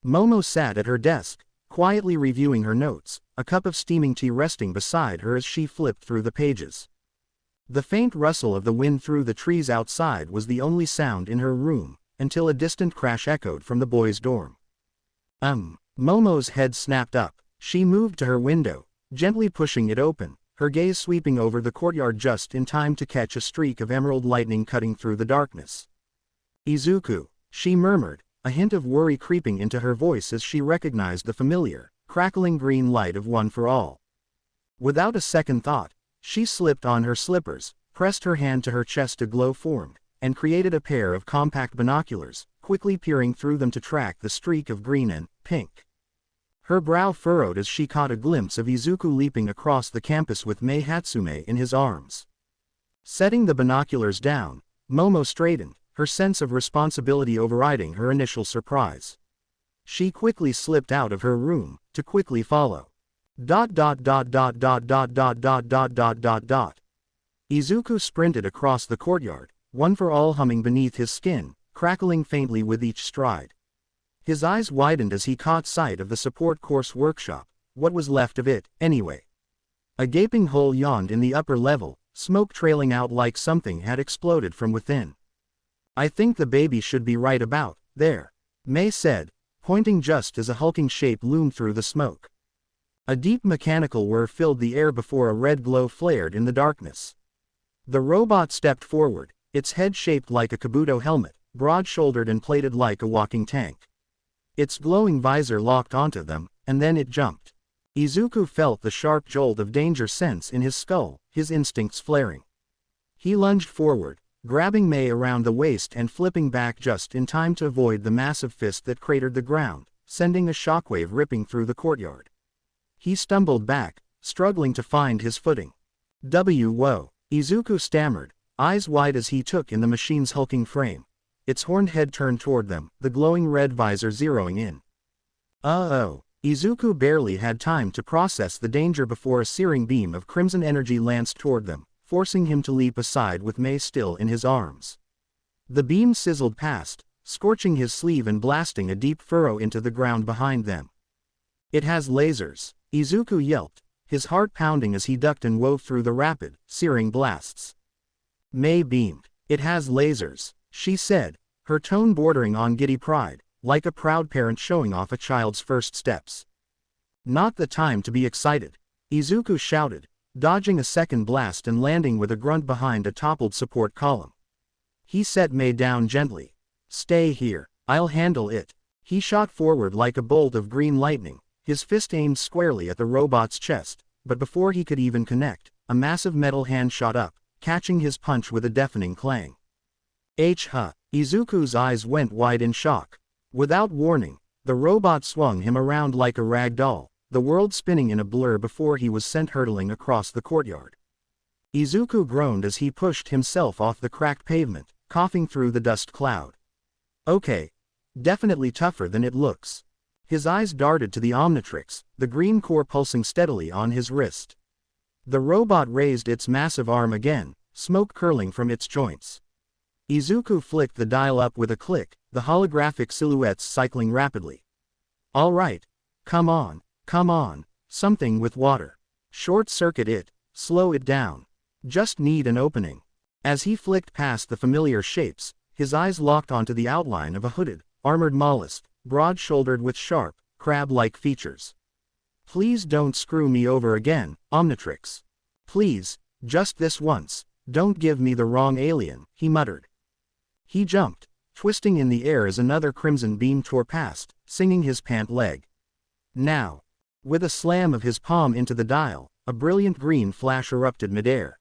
Momo sat at her desk, quietly reviewing her notes, a cup of steaming tea resting beside her as she flipped through the pages. The faint rustle of the wind through the trees outside was the only sound in her room, until a distant crash echoed from the boys' dorm. Momo's head snapped up. She moved to her window, gently pushing it open, her gaze sweeping over the courtyard just in time to catch a streak of emerald lightning cutting through the darkness. Izuku, she murmured, a hint of worry creeping into her voice as she recognized the familiar, crackling green light of One for All. Without a second thought, she slipped on her slippers, pressed her hand to her chest. A glow formed, and created a pair of compact binoculars, quickly peering through them to track the streak of green and pink. Her brow furrowed as she caught a glimpse of Izuku leaping across the campus with Mei Hatsume in his arms. Setting the binoculars down, Momo straightened, her sense of responsibility overriding her initial surprise. She quickly slipped out of her room, to quickly follow. Izuku sprinted across the courtyard, One for All humming beneath his skin, crackling faintly with each stride. His eyes widened as he caught sight of the support course workshop, what was left of it, anyway. A gaping hole yawned in the upper level, smoke trailing out like something had exploded from within. I think the baby should be right about there, Mei said, pointing just as a hulking shape loomed through the smoke. A deep mechanical whir filled the air before a red glow flared in the darkness. The robot stepped forward, its head shaped like a Kabuto helmet, broad-shouldered and plated like a walking tank. Its glowing visor locked onto them, and then it jumped. Izuku felt the sharp jolt of danger sense in his skull, his instincts flaring. He lunged forward, grabbing Mei around the waist and flipping back just in time to avoid the massive fist that cratered the ground, sending a shockwave ripping through the courtyard. He stumbled back, struggling to find his footing. Whoa, Izuku stammered, eyes wide as he took in the machine's hulking frame. Its horned head turned toward them, the glowing red visor zeroing in. Izuku barely had time to process the danger before a searing beam of crimson energy lanced toward them, forcing him to leap aside with Mei still in his arms. The beam sizzled past, scorching his sleeve and blasting a deep furrow into the ground behind them. It has lasers, Izuku yelped, his heart pounding as he ducked and wove through the rapid, searing blasts. Mei beamed. It has lasers, she said, her tone bordering on giddy pride, like a proud parent showing off a child's first steps. Not the time to be excited, Izuku shouted, dodging a second blast and landing with a grunt behind a toppled support column. He set Mei down gently. Stay here, I'll handle it. He shot forward like a bolt of green lightning, his fist aimed squarely at the robot's chest, but before he could even connect, a massive metal hand shot up, catching his punch with a deafening clang. Izuku's eyes went wide in shock. Without warning, the robot swung him around like a rag doll, the world spinning in a blur before he was sent hurtling across the courtyard. Izuku groaned as he pushed himself off the cracked pavement, coughing through the dust cloud. Okay. Definitely tougher than it looks. His eyes darted to the Omnitrix, the green core pulsing steadily on his wrist. The robot raised its massive arm again, smoke curling from its joints. Izuku flicked the dial up with a click, the holographic silhouettes cycling rapidly. All right. Come on, something with water. Short-circuit it, slow it down. Just need an opening. As he flicked past the familiar shapes, his eyes locked onto the outline of a hooded, armored mollusk, broad-shouldered with sharp, crab-like features. Please don't screw me over again, Omnitrix. Please, just this once, don't give me the wrong alien, he muttered. He jumped, twisting in the air as another crimson beam tore past, singing his pant leg. Now. With a slam of his palm into the dial, a brilliant green flash erupted midair.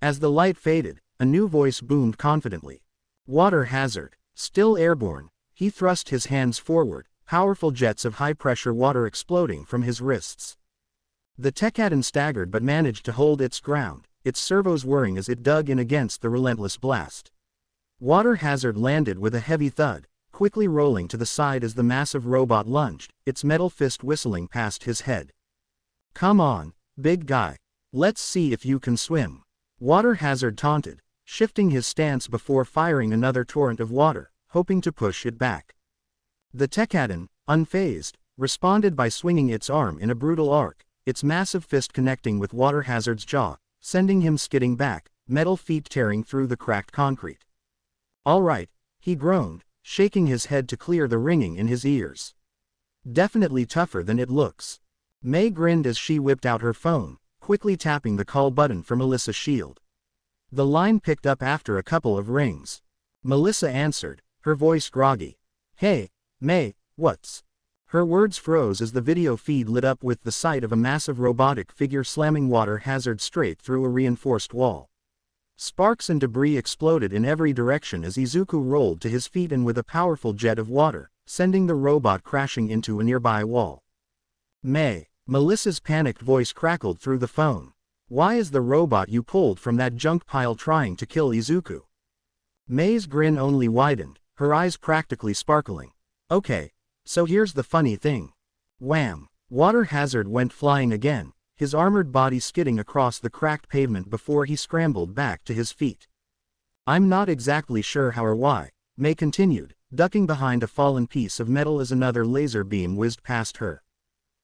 As the light faded, a new voice boomed confidently. Water hazard, still airborne. He thrust his hands forward, powerful jets of high-pressure water exploding from his wrists. The Tekadon staggered but managed to hold its ground, its servos whirring as it dug in against the relentless blast. Water Hazard landed with a heavy thud, quickly rolling to the side as the massive robot lunged, its metal fist whistling past his head. "Come on, big guy. Let's see if you can swim," Water Hazard taunted, shifting his stance before firing another torrent of water, hoping to push it back. The Tekadon, unfazed, responded by swinging its arm in a brutal arc, its massive fist connecting with Water Hazard's jaw, sending him skidding back, metal feet tearing through the cracked concrete. "All right," he groaned, shaking his head to clear the ringing in his ears. "Definitely tougher than it looks." May grinned as she whipped out her phone, quickly tapping the call button for Melissa's shield. The line picked up after a couple of rings. Melissa answered, her voice groggy. "Hey, May, what's?" Her words froze as the video feed lit up with the sight of a massive robotic figure slamming Water Hazard straight through a reinforced wall. Sparks and debris exploded in every direction as Izuku rolled to his feet and with a powerful jet of water, sending the robot crashing into a nearby wall. "May," Melissa's panicked voice crackled through the phone. "Why is the robot you pulled from that junk pile trying to kill Izuku?" May's grin only widened, her eyes practically sparkling. "Okay, so here's the funny thing." Wham! Water Hazard went flying again, his armored body skidding across the cracked pavement before he scrambled back to his feet. "I'm not exactly sure how or why," May continued, ducking behind a fallen piece of metal as another laser beam whizzed past her.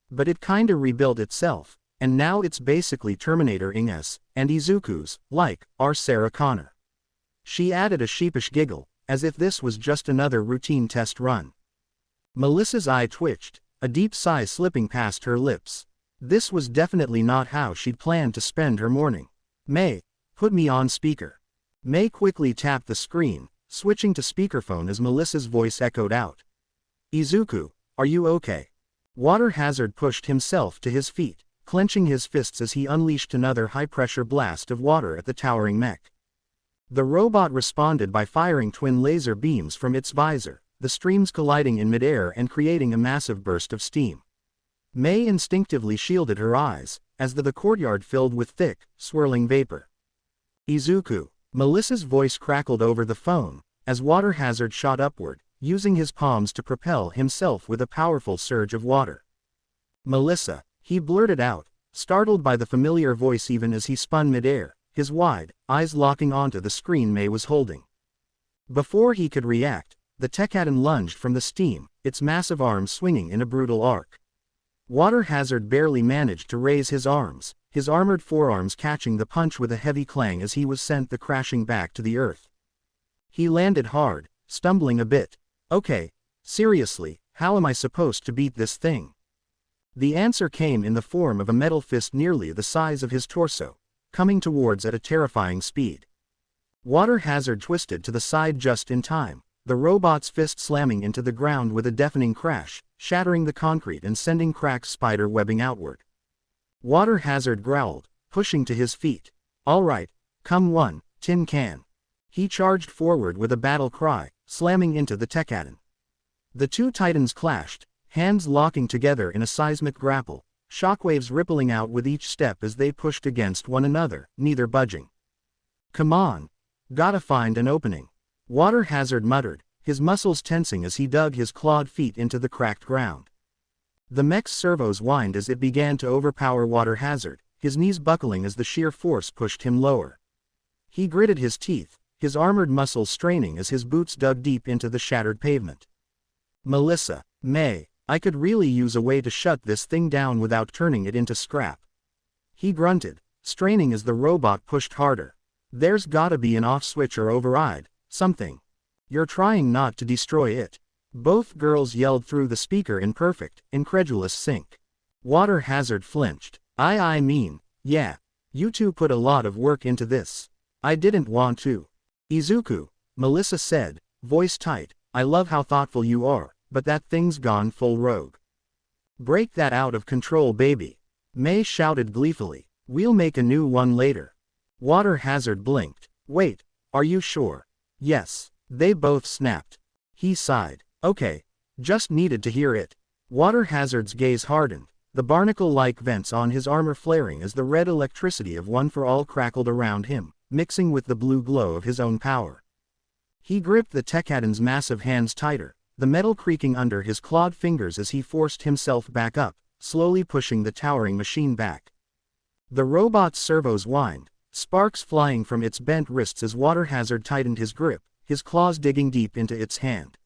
"But it kinda rebuilt itself, and now it's basically Terminator-ing-us, and Izuku's, like, our Sarah Connor." She added a sheepish giggle, as if this was just another routine test run. Melissa's eye twitched, a deep sigh slipping past her lips. This was definitely not how she'd planned to spend her morning. "May, put me on speaker." May quickly tapped the screen, switching to speakerphone as Melissa's voice echoed out. "Izuku, are you okay?" Water Hazard pushed himself to his feet, clenching his fists as he unleashed another high-pressure blast of water at the towering mech. The robot responded by firing twin laser beams from its visor, the streams colliding in midair and creating a massive burst of steam. May instinctively shielded her eyes, as the courtyard filled with thick, swirling vapor. "Izuku," Melissa's voice crackled over the phone, as Water Hazard shot upward, using his palms to propel himself with a powerful surge of water. "Melissa," he blurted out, startled by the familiar voice even as he spun midair, his wide eyes locking onto the screen May was holding. Before he could react, the Tekadon lunged from the steam, its massive arms swinging in a brutal arc. Water Hazard barely managed to raise his arms, his armored forearms catching the punch with a heavy clang as he was sent crashing back to the earth. He landed hard, stumbling a bit. "Okay, seriously, how am I supposed to beat this thing?" The answer came in the form of a metal fist nearly the size of his torso, coming towards at a terrifying speed. Water Hazard twisted to the side just in time, the robot's fist slamming into the ground with a deafening crash, shattering the concrete and sending cracked spider webbing outward. Water Hazard growled, pushing to his feet. "All right, come on, tin can." He charged forward with a battle cry, slamming into the Tekadon. The two titans clashed, hands locking together in a seismic grapple, shockwaves rippling out with each step as they pushed against one another, neither budging. "Come on. Gotta find an opening," Water Hazard muttered, his muscles tensing as he dug his clawed feet into the cracked ground. The mech's servos whined as it began to overpower Water Hazard, his knees buckling as the sheer force pushed him lower. He gritted his teeth, his armored muscles straining as his boots dug deep into the shattered pavement. "Melissa, May, I could really use a way to shut this thing down without turning it into scrap." He grunted, straining as the robot pushed harder. "There's gotta be an off switch or override, something. You're trying not to destroy it." Both girls yelled through the speaker in perfect, incredulous sync. Water Hazard flinched. I mean, yeah. You two put a lot of work into this. I didn't want to." "Izuku," Melissa said, voice tight, "I love how thoughtful you are, but that thing's gone full rogue." "Break that out of control, baby," May shouted gleefully. "We'll make a new one later." Water Hazard blinked. "Wait, are you sure?" "Yes," they both snapped. He sighed. "Okay, just needed to hear it." Water Hazard's gaze hardened, the barnacle-like vents on his armor flaring as the red electricity of One for All crackled around him, mixing with the blue glow of his own power. He gripped the Tekadon's massive hands tighter, the metal creaking under his clawed fingers as he forced himself back up, slowly pushing the towering machine back. The robot's servos whined, sparks flying from its bent wrists as Water Hazard tightened his grip, his claws digging deep into its hand.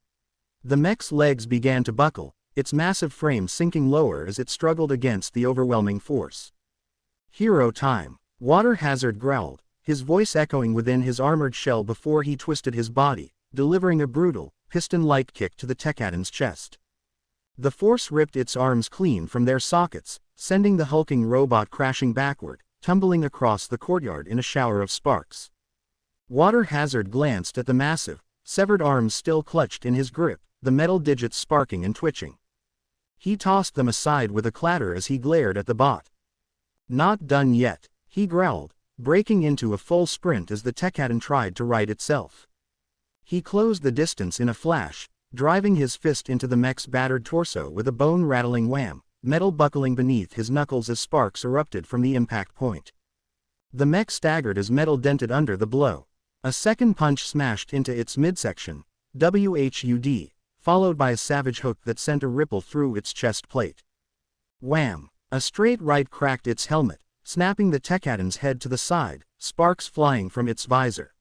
The mech's legs began to buckle, its massive frame sinking lower as it struggled against the overwhelming force. "Hero time," Water Hazard growled, his voice echoing within his armored shell before he twisted his body, delivering a brutal, piston-like kick to the Tekadon's chest. The force ripped its arms clean from their sockets, sending the hulking robot crashing backward, tumbling across the courtyard in a shower of sparks. Water Hazard glanced at the massive, severed arms still clutched in his grip, the metal digits sparking and twitching. He tossed them aside with a clatter as he glared at the bot. "Not done yet," he growled, breaking into a full sprint as the Tekadon tried to right itself. He closed the distance in a flash, driving his fist into the mech's battered torso with a bone-rattling wham, metal buckling beneath his knuckles as sparks erupted from the impact point. The mech staggered as metal dented under the blow. A second punch smashed into its midsection, WHUD, followed by a savage hook that sent a ripple through its chest plate. Wham! A straight right cracked its helmet, snapping the Tekadon's head to the side, sparks flying from its visor.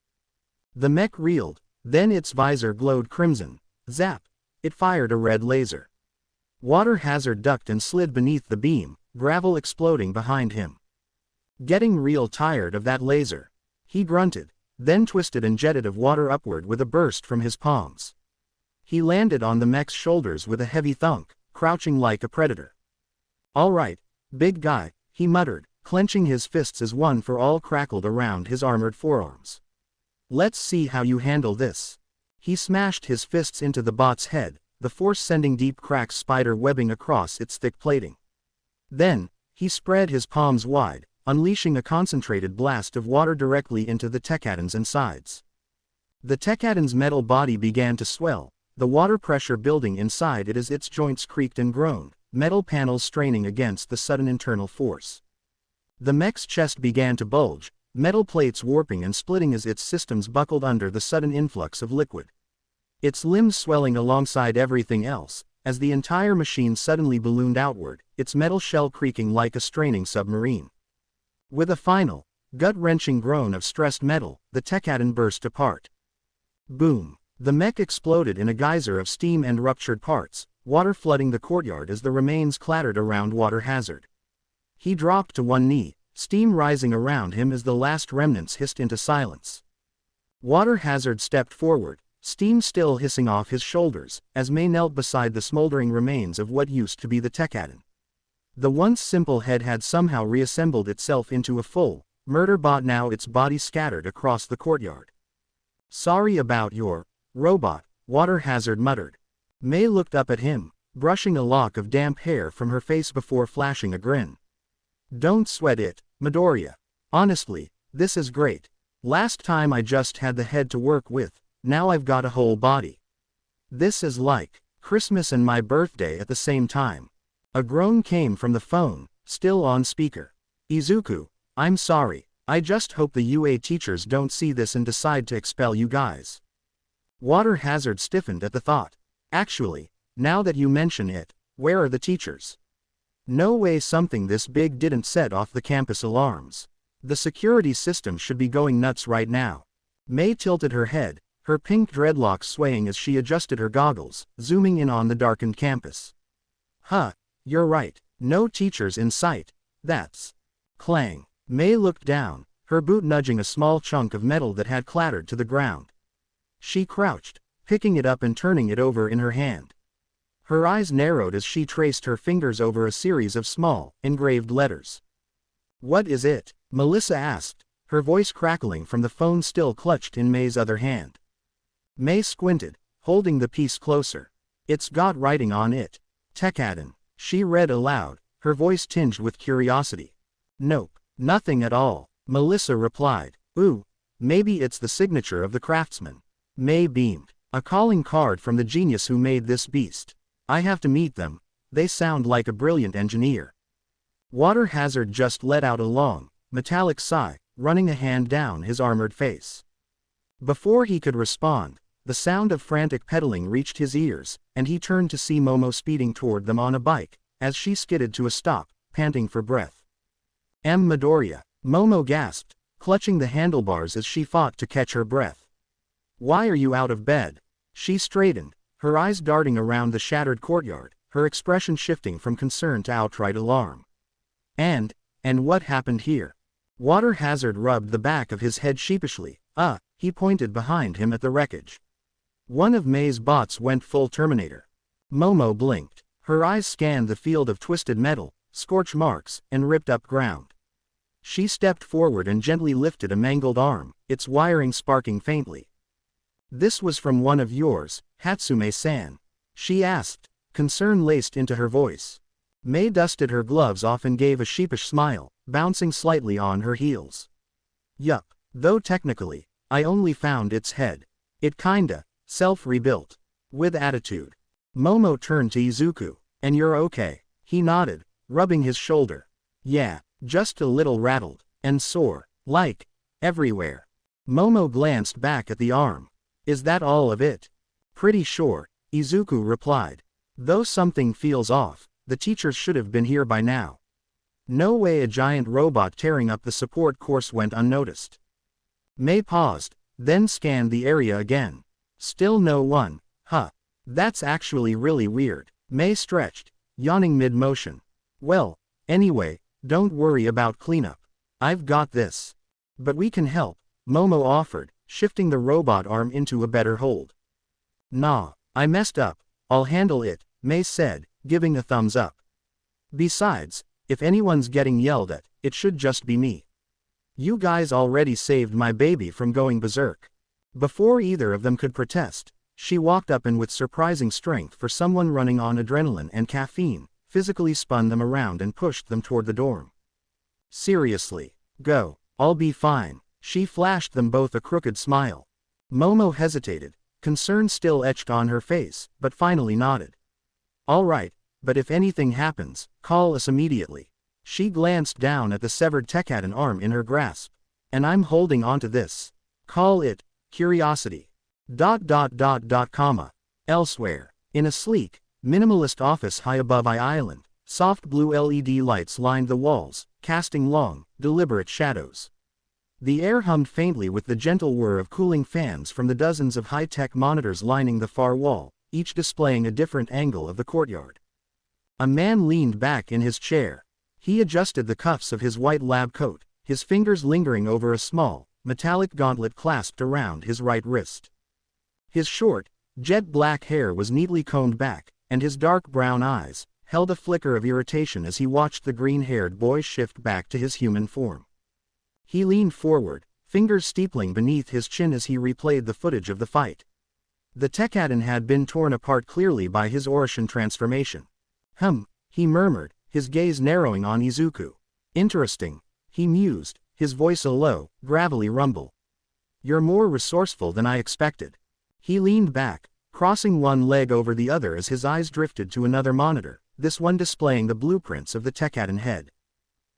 The mech reeled, then its visor glowed crimson. Zap! It fired a red laser. Water Hazard ducked and slid beneath the beam, gravel exploding behind him. Getting real tired of that laser. He grunted, then twisted and jetted of water upward with a burst from his palms. He landed on the mech's shoulders with a heavy thunk, crouching like a predator. "All right, big guy," he muttered, clenching his fists as One for All crackled around his armored forearms. "Let's see how you handle this." He smashed his fists into the bot's head, the force sending deep cracks spider webbing across its thick plating. Then, he spread his palms wide, unleashing a concentrated blast of water directly into the Tekadon's insides. The Tekadon's metal body began to swell, the water pressure building inside it as its joints creaked and groaned, metal panels straining against the sudden internal force. The mech's chest began to bulge, metal plates warping and splitting as its systems buckled under the sudden influx of liquid. Its limbs swelling alongside everything else, as the entire machine suddenly ballooned outward, its metal shell creaking like a straining submarine. With a final, gut-wrenching groan of stressed metal, the Tekadon burst apart. Boom! The mech exploded in a geyser of steam and ruptured parts, water flooding the courtyard as the remains clattered around Water Hazard. He dropped to one knee, steam rising around him as the last remnants hissed into silence. Water Hazard stepped forward, steam still hissing off his shoulders, as May knelt beside the smoldering remains of what used to be the Tekadon. The once simple head had somehow reassembled itself into a full, murder bot, now its body scattered across the courtyard. "Sorry about your robot," Water Hazard muttered. May looked up at him, brushing a lock of damp hair from her face before flashing a grin. "Don't sweat it, Midoriya. Honestly, this is great. Last time I just had the head to work with, now I've got a whole body. This is like Christmas and my birthday at the same time." A groan came from the phone, still on speaker. "Izuku, I'm sorry, I just hope the UA teachers don't see this and decide to expel you guys." Water Hazard stiffened at the thought. "Actually, now that you mention it, where are the teachers? No way something this big didn't set off the campus alarms. The security system should be going nuts right now." May tilted her head, her pink dreadlocks swaying as she adjusted her goggles, zooming in on the darkened campus. "Huh, you're right, no teachers in sight, that's..." Clang. May looked down, her boot nudging a small chunk of metal that had clattered to the ground. She crouched, picking it up and turning it over in her hand. Her eyes narrowed as she traced her fingers over a series of small, engraved letters. "What is it?" Melissa asked, her voice crackling from the phone still clutched in May's other hand. May squinted, holding the piece closer. "It's got writing on it. Tekadon," she read aloud, her voice tinged with curiosity. "Nope, nothing at all," Melissa replied. "Ooh, maybe it's the signature of the craftsman." May beamed. "A calling card from the genius who made this beast. I have to meet them, They sound like a brilliant engineer. Water Hazard just let out a long, metallic sigh, running a hand down his armored face. Before he could respond, the sound of frantic pedaling reached his ears, and he turned to see Momo speeding toward them on a bike, as she skidded to a stop, panting for breath. Midoriya, Momo gasped, clutching the handlebars as she fought to catch her breath. Why are you out of bed? She straightened, her eyes darting around the shattered courtyard, her expression shifting from concern to outright alarm. And what happened here? Water Hazard rubbed the back of his head sheepishly. He pointed behind him at the wreckage. One of May's bots went full Terminator. Momo blinked. Her eyes scanned the field of twisted metal, scorch marks, and ripped up ground. She stepped forward and gently lifted a mangled arm, its wiring sparking faintly. This was from one of yours, Hatsume-san? She asked, concern laced into her voice. May dusted her gloves off and gave a sheepish smile, bouncing slightly on her heels. Yup, though technically, I only found its head. It kinda, self-rebuilt. With attitude. Momo turned to Izuku. And you're okay? He nodded, rubbing his shoulder. Yeah, just a little rattled, and sore, like, everywhere. Momo glanced back at the arm. Is that all of it? Pretty sure, Izuku replied. Though something feels off, the teachers should have been here by now. No way a giant robot tearing up the support course went unnoticed. May paused, then scanned the area again. Still no one. That's actually really weird. May stretched, yawning mid-motion. Well, anyway, don't worry about cleanup. I've got this. But we can help, Momo offered, shifting the robot arm into a better hold. Nah, I messed up. I'll handle it, May said, giving a thumbs up. Besides, if anyone's getting yelled at, it should just be me. You guys already saved my baby from going berserk. Before either of them could protest, she walked up and with surprising strength for someone running on adrenaline and caffeine, physically spun them around and pushed them toward the dorm. Seriously, go, I'll be fine. She flashed them both a crooked smile. Momo hesitated, concern still etched on her face, but finally nodded. All right, but if anything happens, call us immediately. She glanced down at the severed Tekkadan arm in her grasp. And I'm holding onto this. Call it, curiosity. ... Elsewhere, in a sleek, minimalist office high above Island, soft blue LED lights lined the walls, casting long, deliberate shadows. The air hummed faintly with the gentle whir of cooling fans from the dozens of high-tech monitors lining the far wall, each displaying a different angle of the courtyard. A man leaned back in his chair. He adjusted the cuffs of his white lab coat, his fingers lingering over a small, metallic gauntlet clasped around his right wrist. His short, jet-black hair was neatly combed back, and his dark brown eyes held a flicker of irritation as he watched the green-haired boy shift back to his human form. He leaned forward, fingers steepling beneath his chin as he replayed the footage of the fight. The Tekkadan had been torn apart clearly by his Orishan transformation. He murmured, his gaze narrowing on Izuku. Interesting, he mused, his voice a low, gravelly rumble. You're more resourceful than I expected. He leaned back, crossing one leg over the other as his eyes drifted to another monitor, this one displaying the blueprints of the Tekkadan head.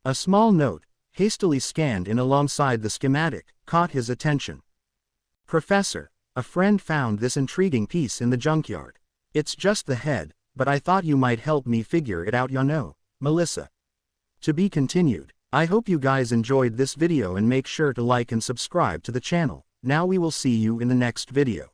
A small note, hastily scanned in alongside the schematic, caught his attention. Professor, a friend found this intriguing piece in the junkyard. It's just the head, but I thought you might help me figure it out, Melissa. To be continued. I hope you guys enjoyed this video and make sure to like and subscribe to the channel. Now we will see you in the next video.